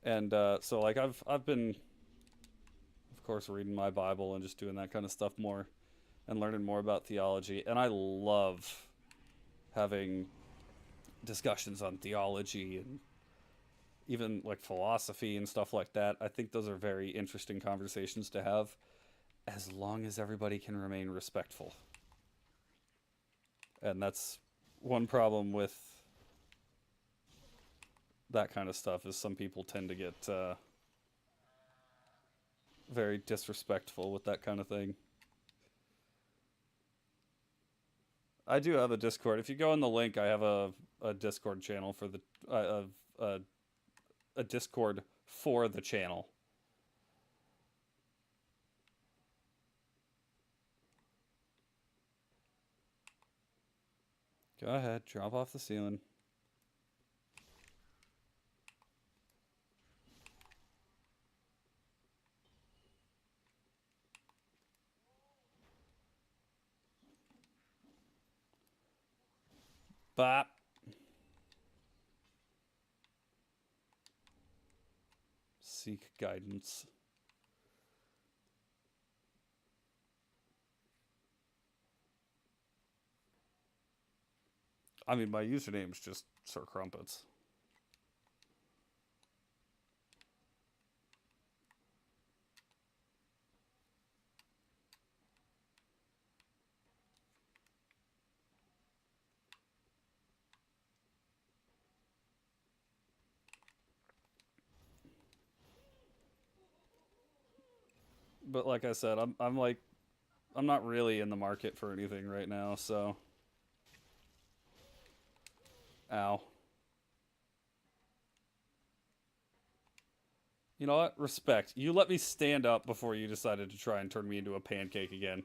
And so like I've been, of course, reading my Bible and just doing that kind of stuff more and learning more about theology. And I love having discussions on theology and even like philosophy and stuff like that. I think those are very interesting conversations to have, as long as everybody can remain respectful. And that's one problem with that kind of stuff, is some people tend to get very disrespectful with that kind of thing. I do have a Discord. If you go in the link, I have a Discord channel for the a Discord for the channel. Go ahead, drop off the ceiling. Bop. seek guidance. I mean, my username's just Sir Crumpets. But like I said, I'm not really in the market for anything right now, so. Ow. You know what? Respect. You let me stand up before you decided to try and turn me into a pancake again.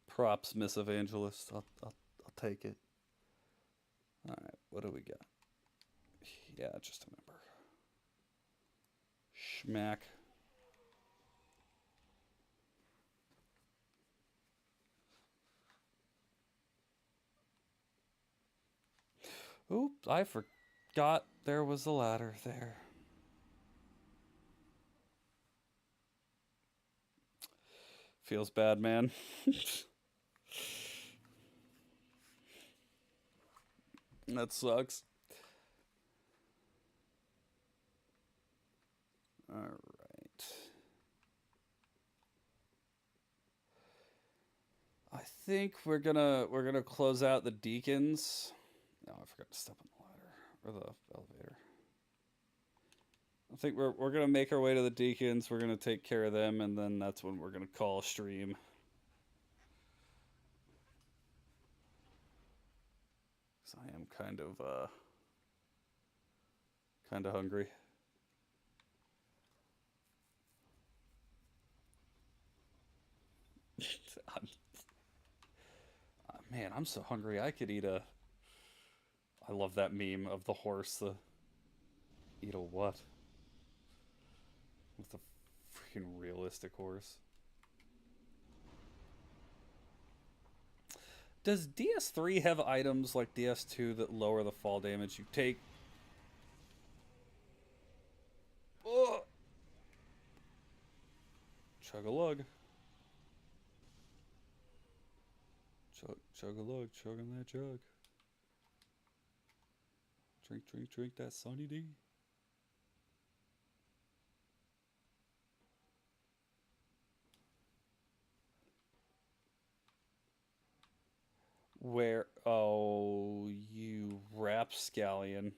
Props, Miss Evangelist. I'll take it. Alright, what do we got? Yeah, just a number. Schmack. Oop, I forgot there was a ladder there. Feels bad, man. That sucks. All right. I think we're gonna close out the deacons. No, I forgot to step on the ladder or the elevator. I think we're gonna make our way to the deacons. We're gonna take care of them, and then that's when we're gonna call a stream. Cause I am kind of hungry. Man, I'm so hungry. I could eat a. I love that meme of the horse. The eat a what? With the freaking realistic horse. Does DS3 have items like DS2 that lower the fall damage you take? Ugh. Chug-a-lug. Chug-a-lug, chugging that jug. Drink, drink, drink that Sunny D. Where? Oh, you rapscallion.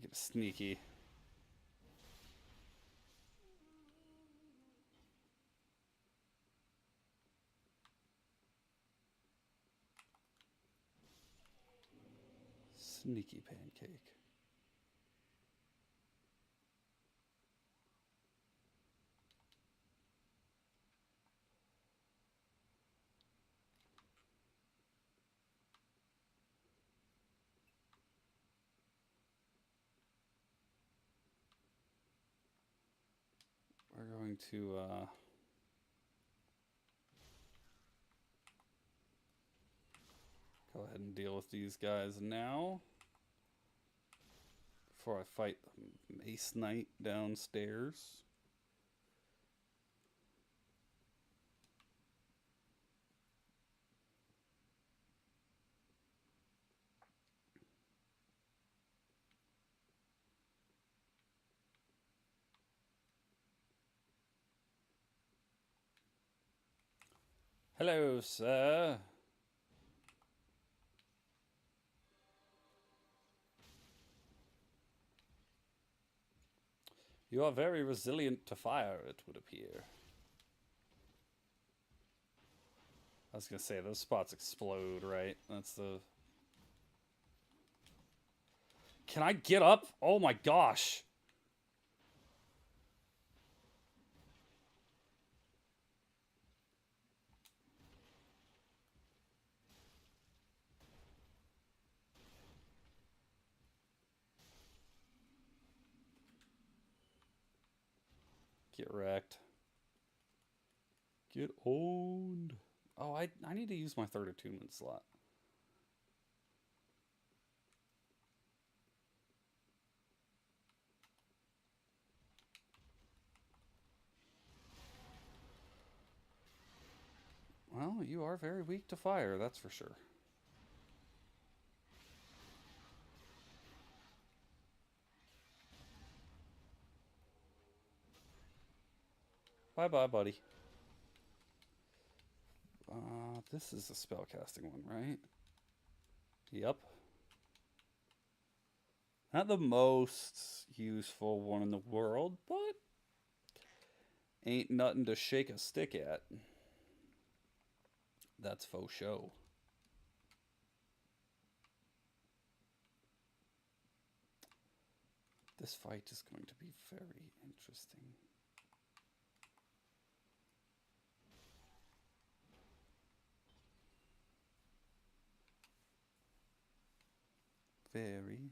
Get a sneaky. Sneaky pancake. We're going to go ahead and deal with these guys now. Before I fight the Mace Knight downstairs. Hello, sir. You are very resilient to fire, it would appear. I was gonna say, those spots explode, right? That's the... Can I get up? Oh my gosh! Get wrecked. Get owned. Oh, I need to use my third attunement slot. Well, you are very weak to fire, that's for sure. Bye-bye, buddy. This is a spellcasting one, right? Yep. Not the most useful one in the world, but ain't nothing to shake a stick at. That's faux show. This fight is going to be very interesting. Very,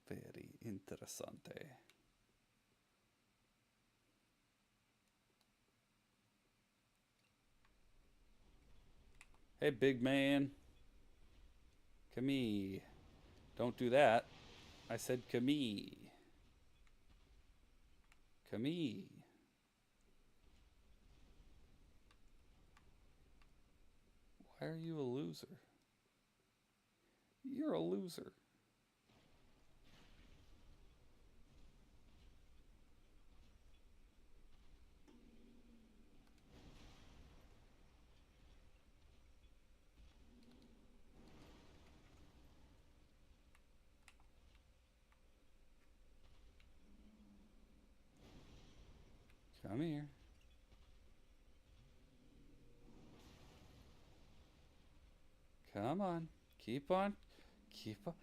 very interessante. Hey, big man. Come here. Don't do that. I said come here. Come here. Why are you a loser? You're a loser. Come here. Come on. Keep on. Keep on.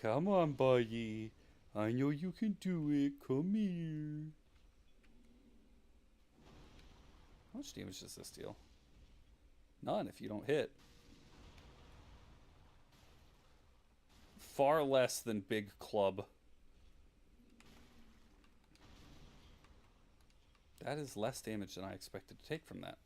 Come on, buddy. I know you can do it. Come here. How much damage does this deal? None if you don't hit. Far less than big club. That is less damage than I expected to take from that.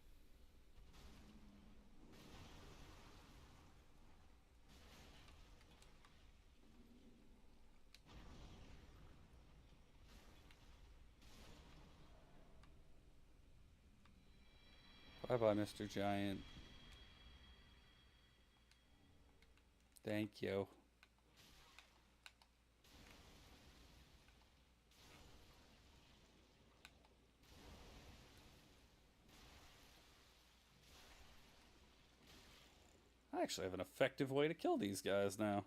Bye-bye, Mr. Giant. Thank you. I actually have an effective way to kill these guys now.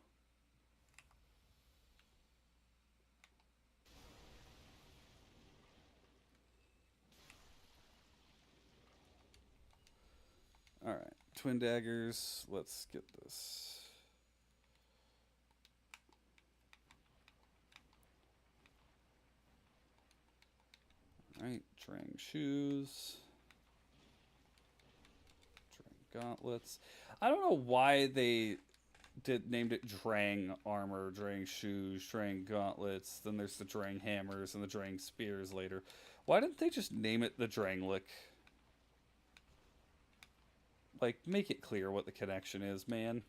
Alright, twin daggers. Let's get this. Alright, Drang shoes. Drang gauntlets. I don't know why they named it Drang armor, Drang shoes, Drang gauntlets. Then there's the Drang hammers and the Drang spears later. Why didn't they just name it the Drangleic? Like, make it clear what the connection is, man.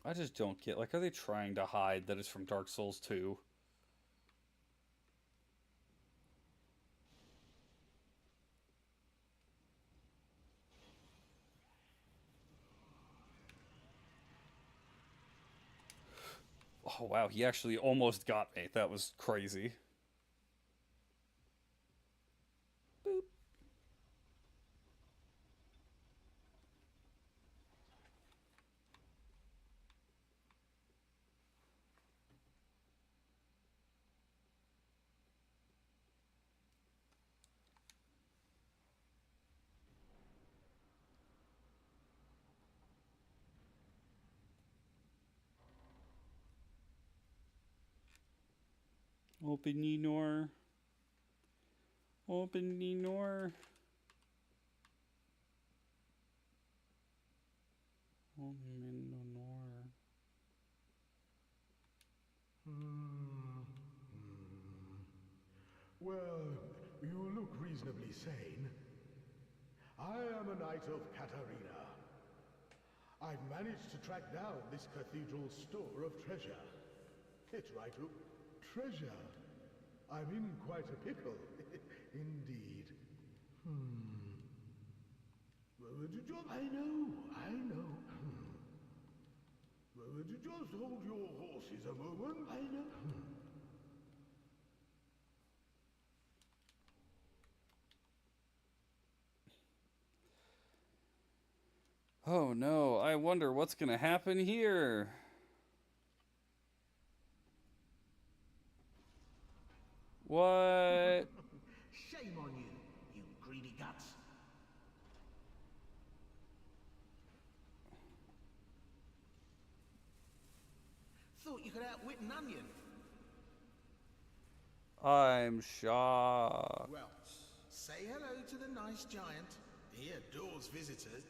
I just don't get, like, are they trying to hide that it's from Dark Souls 2? Oh, wow, he actually almost got me. That was crazy. Boop. Open the door. Open the door. Well, you look reasonably sane. I am a knight of Katarina. I've managed to track down this cathedral's store of treasure. It's right, Luke. Treasure. I'm in quite a pickle. Indeed. Well, would you just... I know. Well, would you just hold your horses a moment? I know. Oh no, I wonder what's gonna happen here. What? Shame on you, you greedy guts. Thought you could outwit an onion. I'm shocked. Well, say hello to the nice giant. He adores visitors.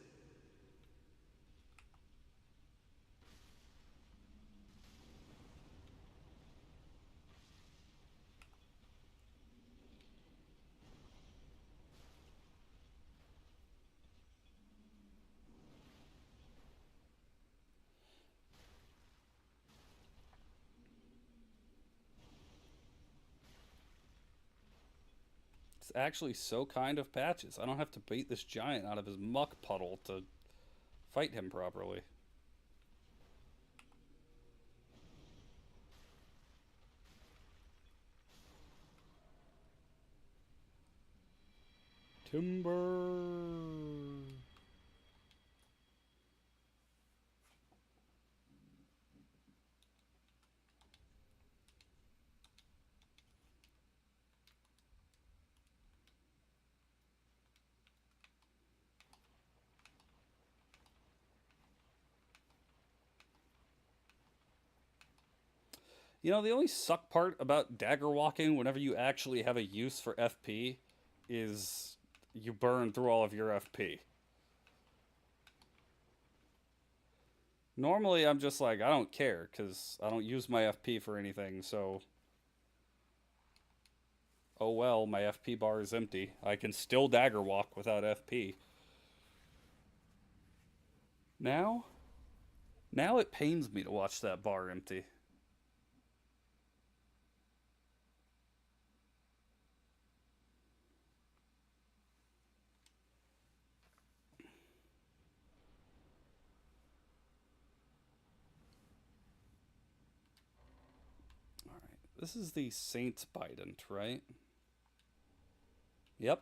It's actually so kind of Patches. I don't have to beat this giant out of his muck puddle to fight him properly. Timber. You know, the only suck part about dagger walking whenever you actually have a use for FP is you burn through all of your FP. Normally, I'm just like, I don't care, because I don't use my FP for anything, so... Oh well, my FP bar is empty. I can still dagger walk without FP. Now it pains me to watch that bar empty. This is the Saint's Bident, right? Yep.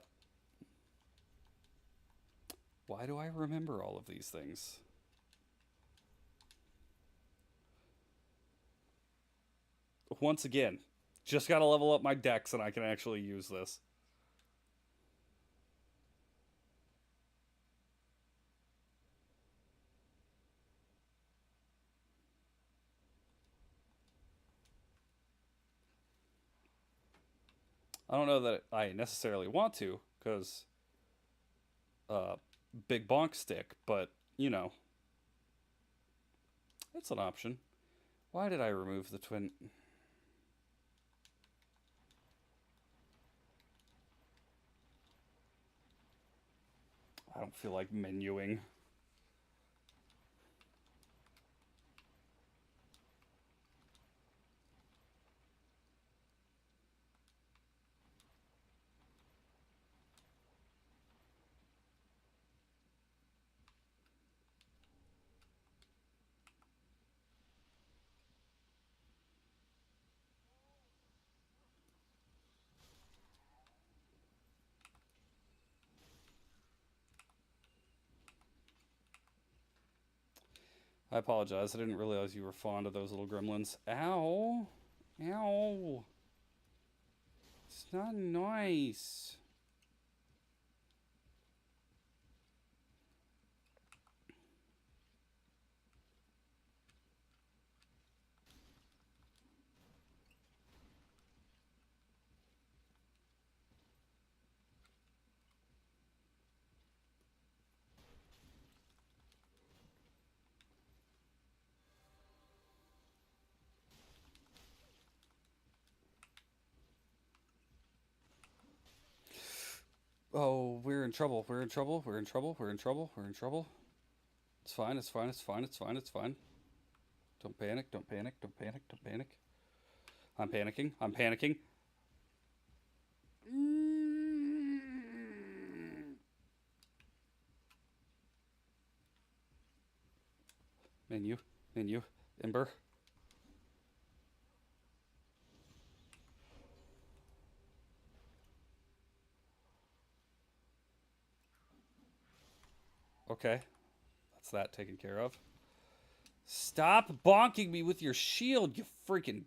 Why do I remember all of these things? Once again, just gotta level up my dex and I can actually use this. I don't know that I necessarily want to, because big bonk stick, but, you know, it's an option. Why did I remove the twin? I don't feel like menuing. I apologize. I didn't realize you were fond of those little gremlins. Ow. Ow. It's not nice. Oh, we're in trouble. We're in trouble. We're in trouble. We're in trouble. We're in trouble. It's fine. It's fine. It's fine. It's fine. It's fine. Don't panic. Don't panic. Don't panic. Don't panic. I'm panicking. I'm panicking. Menu. Menu. Ember. Okay. That's that taken care of. Stop bonking me with your shield, you freaking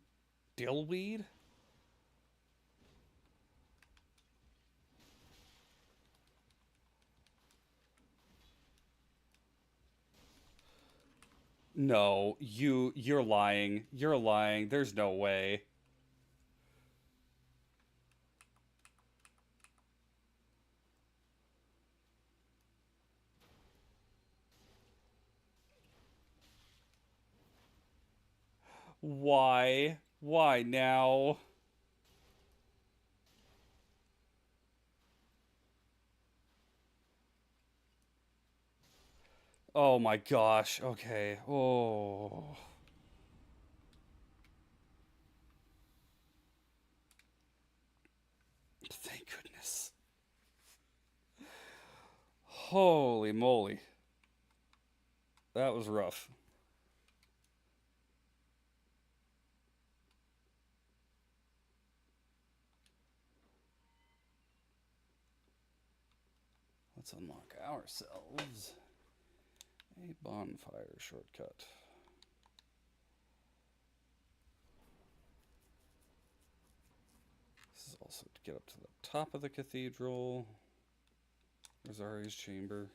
dillweed. No, you're lying. You're lying. There's no way. Why? Why now? Oh my gosh. Okay. Oh. Thank goodness. Holy moly. That was rough. Let's unlock ourselves a bonfire shortcut. This is also to get up to the top of the cathedral. There's Ari's chamber.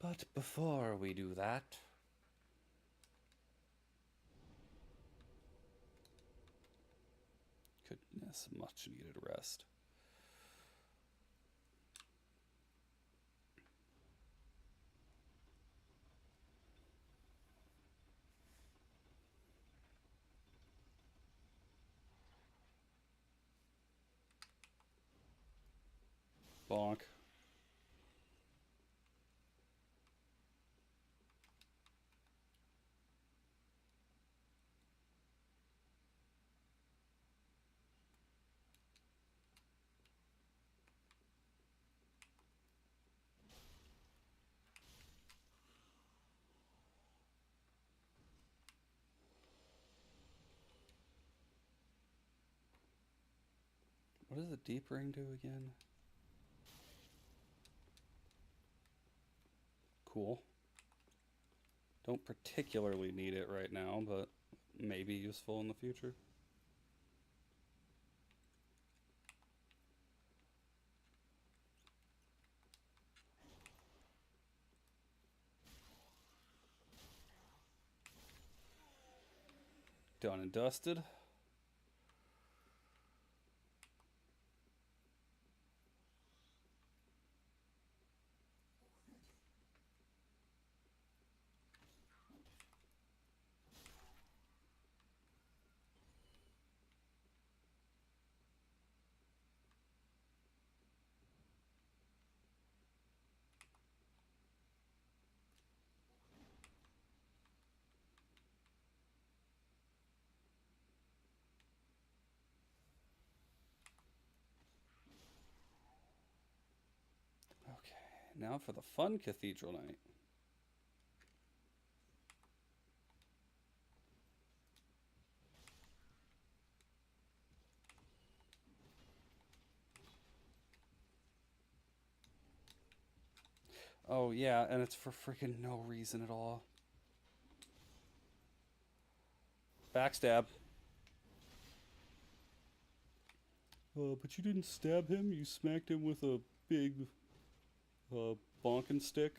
But before we do that, goodness, much needed rest. Bonk. What does the deep ring do again? Cool. Don't particularly need it right now, but maybe useful in the future. Done and dusted. Okay, now for the fun cathedral night. Oh yeah, and it's for freaking no reason at all. Backstab. But you didn't stab him, you smacked him with a big bonking stick.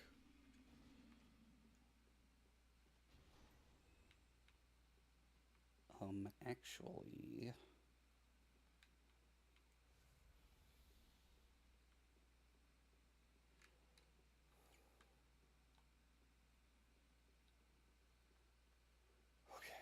Actually... Okay.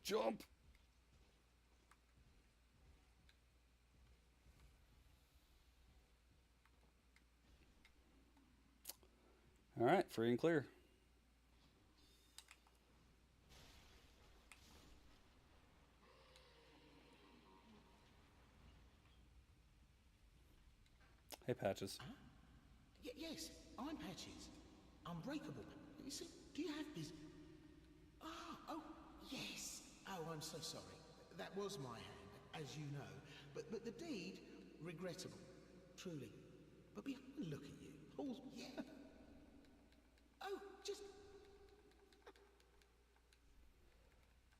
Jump! Alright, free and clear. Hey, Patches. Huh? Yes, I'm Patches. Unbreakable. You see, do you have this? Oh, yes. Oh, I'm so sorry. That was my hand, as you know. But the deed, regrettable. Truly. But look at you. Paul's, yeah. Oh, just...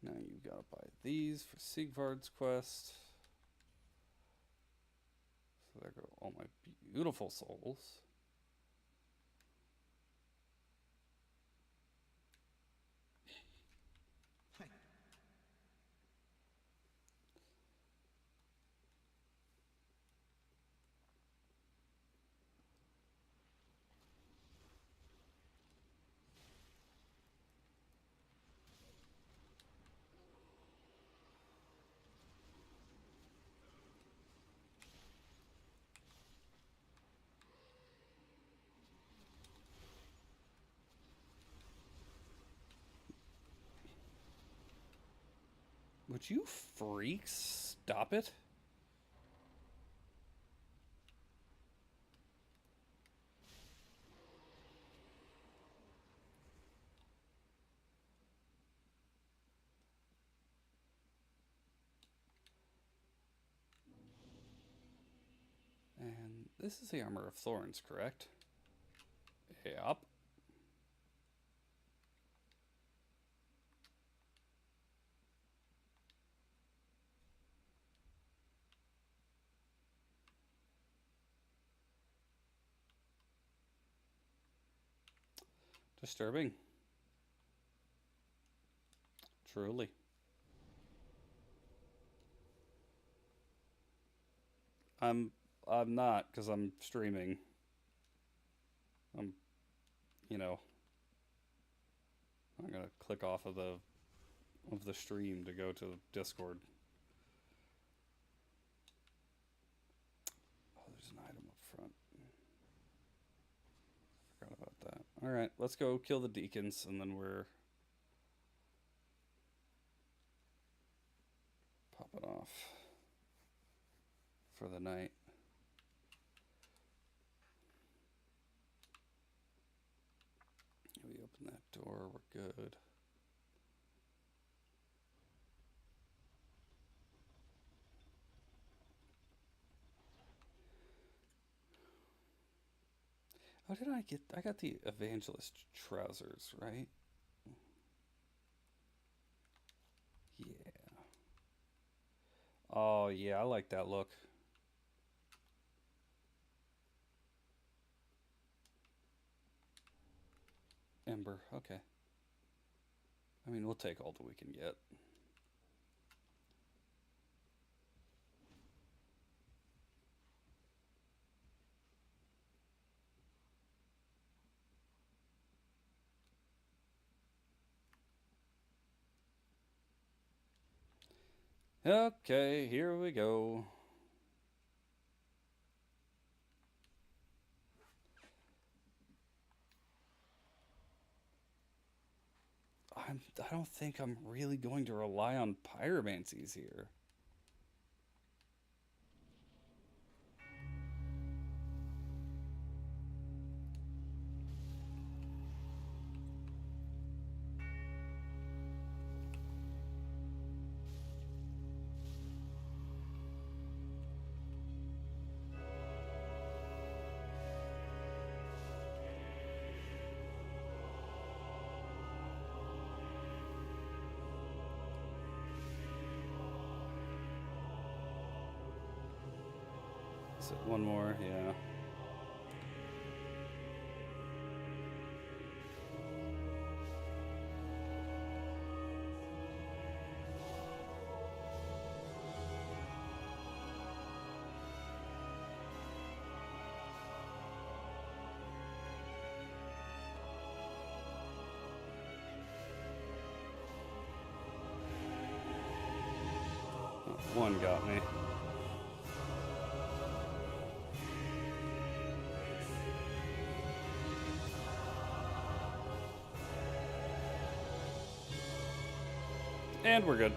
Now you've got to buy these for Sigvard's quest. So there go all my beautiful souls. Hey. Would you freaks stop it? And this is the Armor of Thorns, correct? Yep. Disturbing. Truly. I'm not, because I'm streaming. I'm gonna click off of the stream to go to Discord. Oh, there's an item up front. Forgot about that. Alright, let's go kill the deacons, and then we're popping off for the night. We open that door, we're good. How did I get? I got the evangelist trousers, right? Yeah. Oh, yeah, I like that look. Ember, okay. I mean, we'll take all that we can get. Okay, here we go. I don't think I'm really going to rely on pyromancies here. So one more, yeah. One got me. And we're good.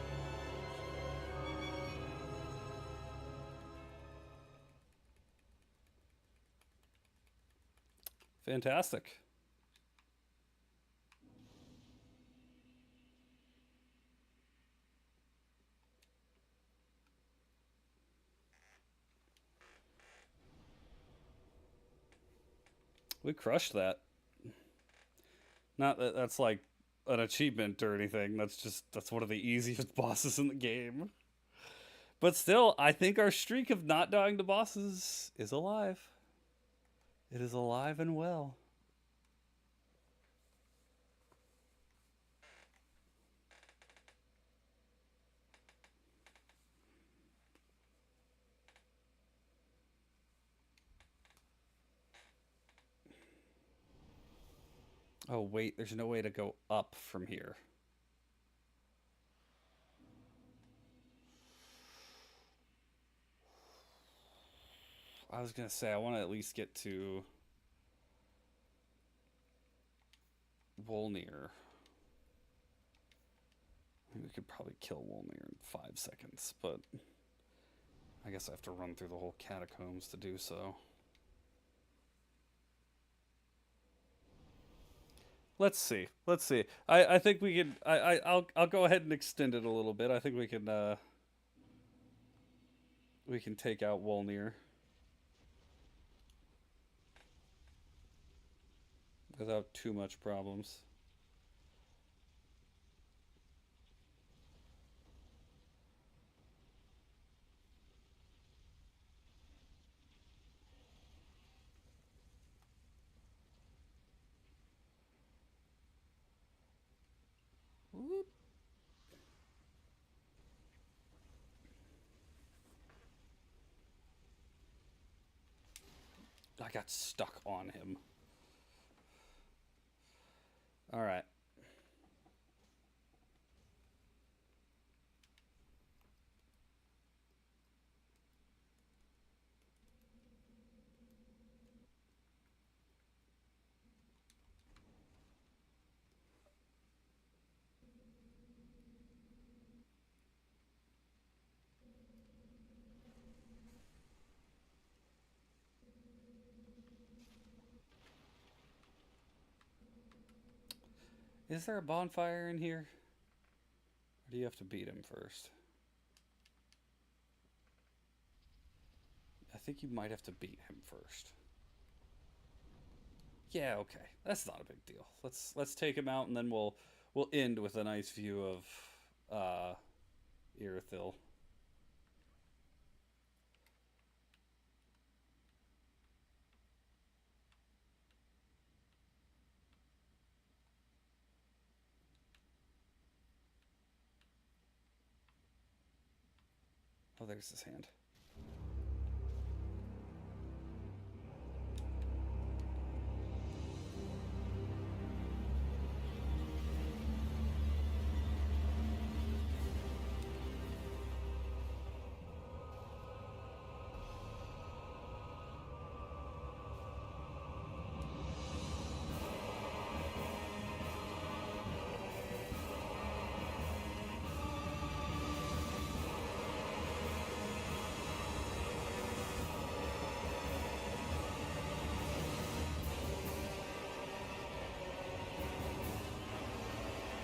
Fantastic. We crushed that. Not that that's like an achievement or anything. That's one of the easiest bosses in the game. But still, I think our streak of not dying to bosses is alive. It is alive and well. Oh, wait, there's no way to go up from here. I was gonna say, I want to at least get to Wolnir. I mean, we could probably kill Wolnir in 5 seconds, but I guess I have to run through the whole catacombs to do so. Let's see. Let's see. I think we can. I'll go ahead and extend it a little bit. I think we can take out Wolnir without too much problems. Whoop. I got stuck on him. All right. Is there a bonfire in here? Or do you have to beat him first? I think you might have to beat him first. Yeah, okay. That's not a big deal. Let's take him out and then we'll end with a nice view of Irithyll. Oh, there's his hand.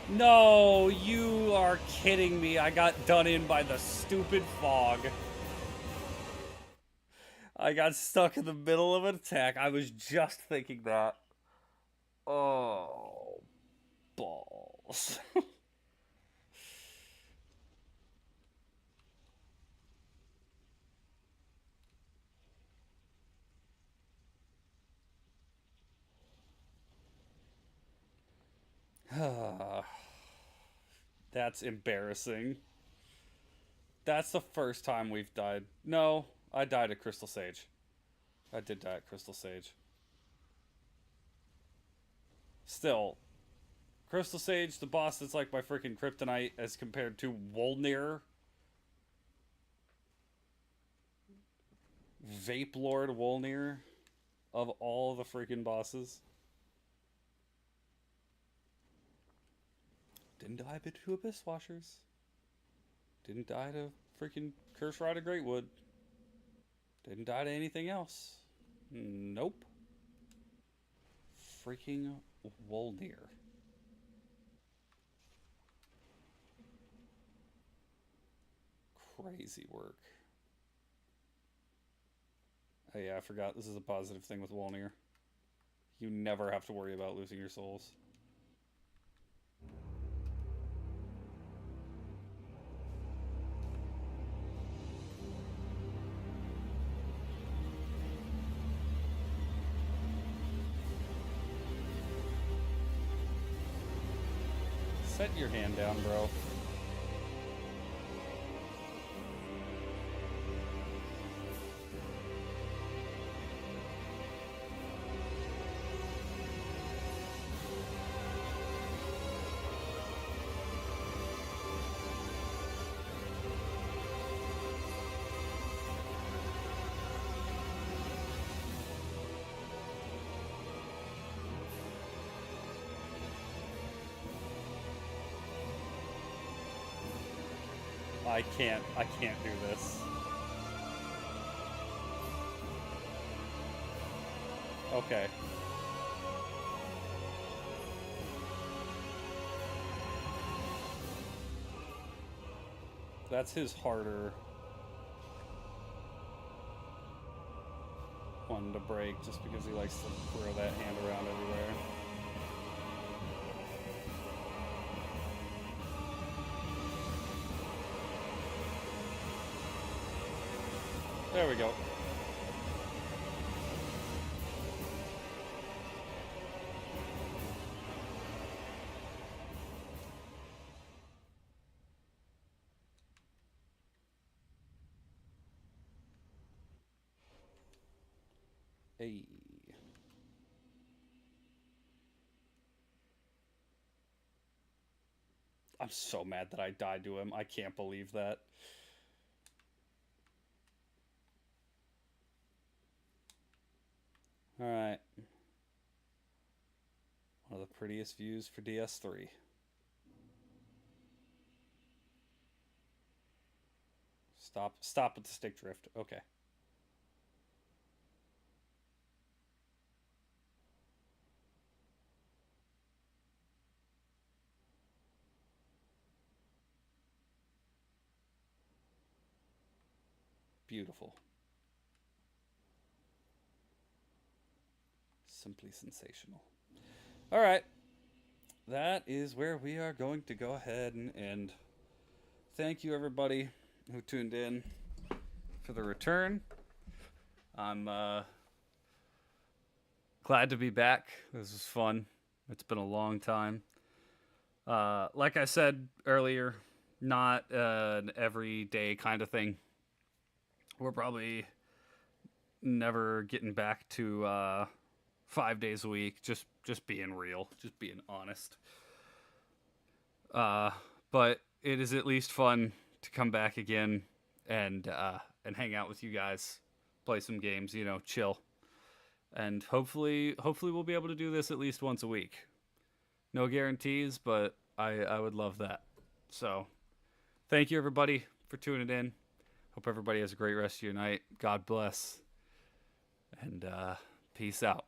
No, you are kidding me. I got done in by the stupid fog. I got stuck in the middle of an attack. I was just thinking that. Oh, balls. That's embarrassing. That's the first time we've died. No, I died at Crystal Sage. I did die at Crystal Sage. Still, Crystal Sage, the boss that's like my freaking kryptonite as compared to Wolnir. Vape Lord Wolnir of all the freaking bosses. Didn't die to Abyss Washers. Didn't die to freaking Curse Rod of Greatwood. Didn't die to anything else. Nope. Freaking Wolnir. Crazy work. Oh yeah, I forgot. This is a positive thing with Wolnir. You never have to worry about losing your souls. Set your hand down, bro. I can't do this. Okay. That's his harder one to break, just because he likes to throw that hand around everywhere. There we go. Hey. I'm so mad that I died to him. I can't believe that. Alright. One of the prettiest views for DS3. Stop with the stick drift. Okay. Beautiful. Simply sensational. All right. That is where we are going to go ahead and end. Thank you, everybody who tuned in for the return. I'm glad to be back. This was fun. It's been a long time. Like I said earlier, not an everyday kind of thing. We're probably never getting back to 5 days a week. Just being real, just being honest. But it is at least fun to come back again and hang out with you guys, play some games, you know, chill. And hopefully we'll be able to do this at least once a week. No guarantees, but I would love that. So, thank you everybody for tuning in. Hope everybody has a great rest of your night. God bless. And peace out.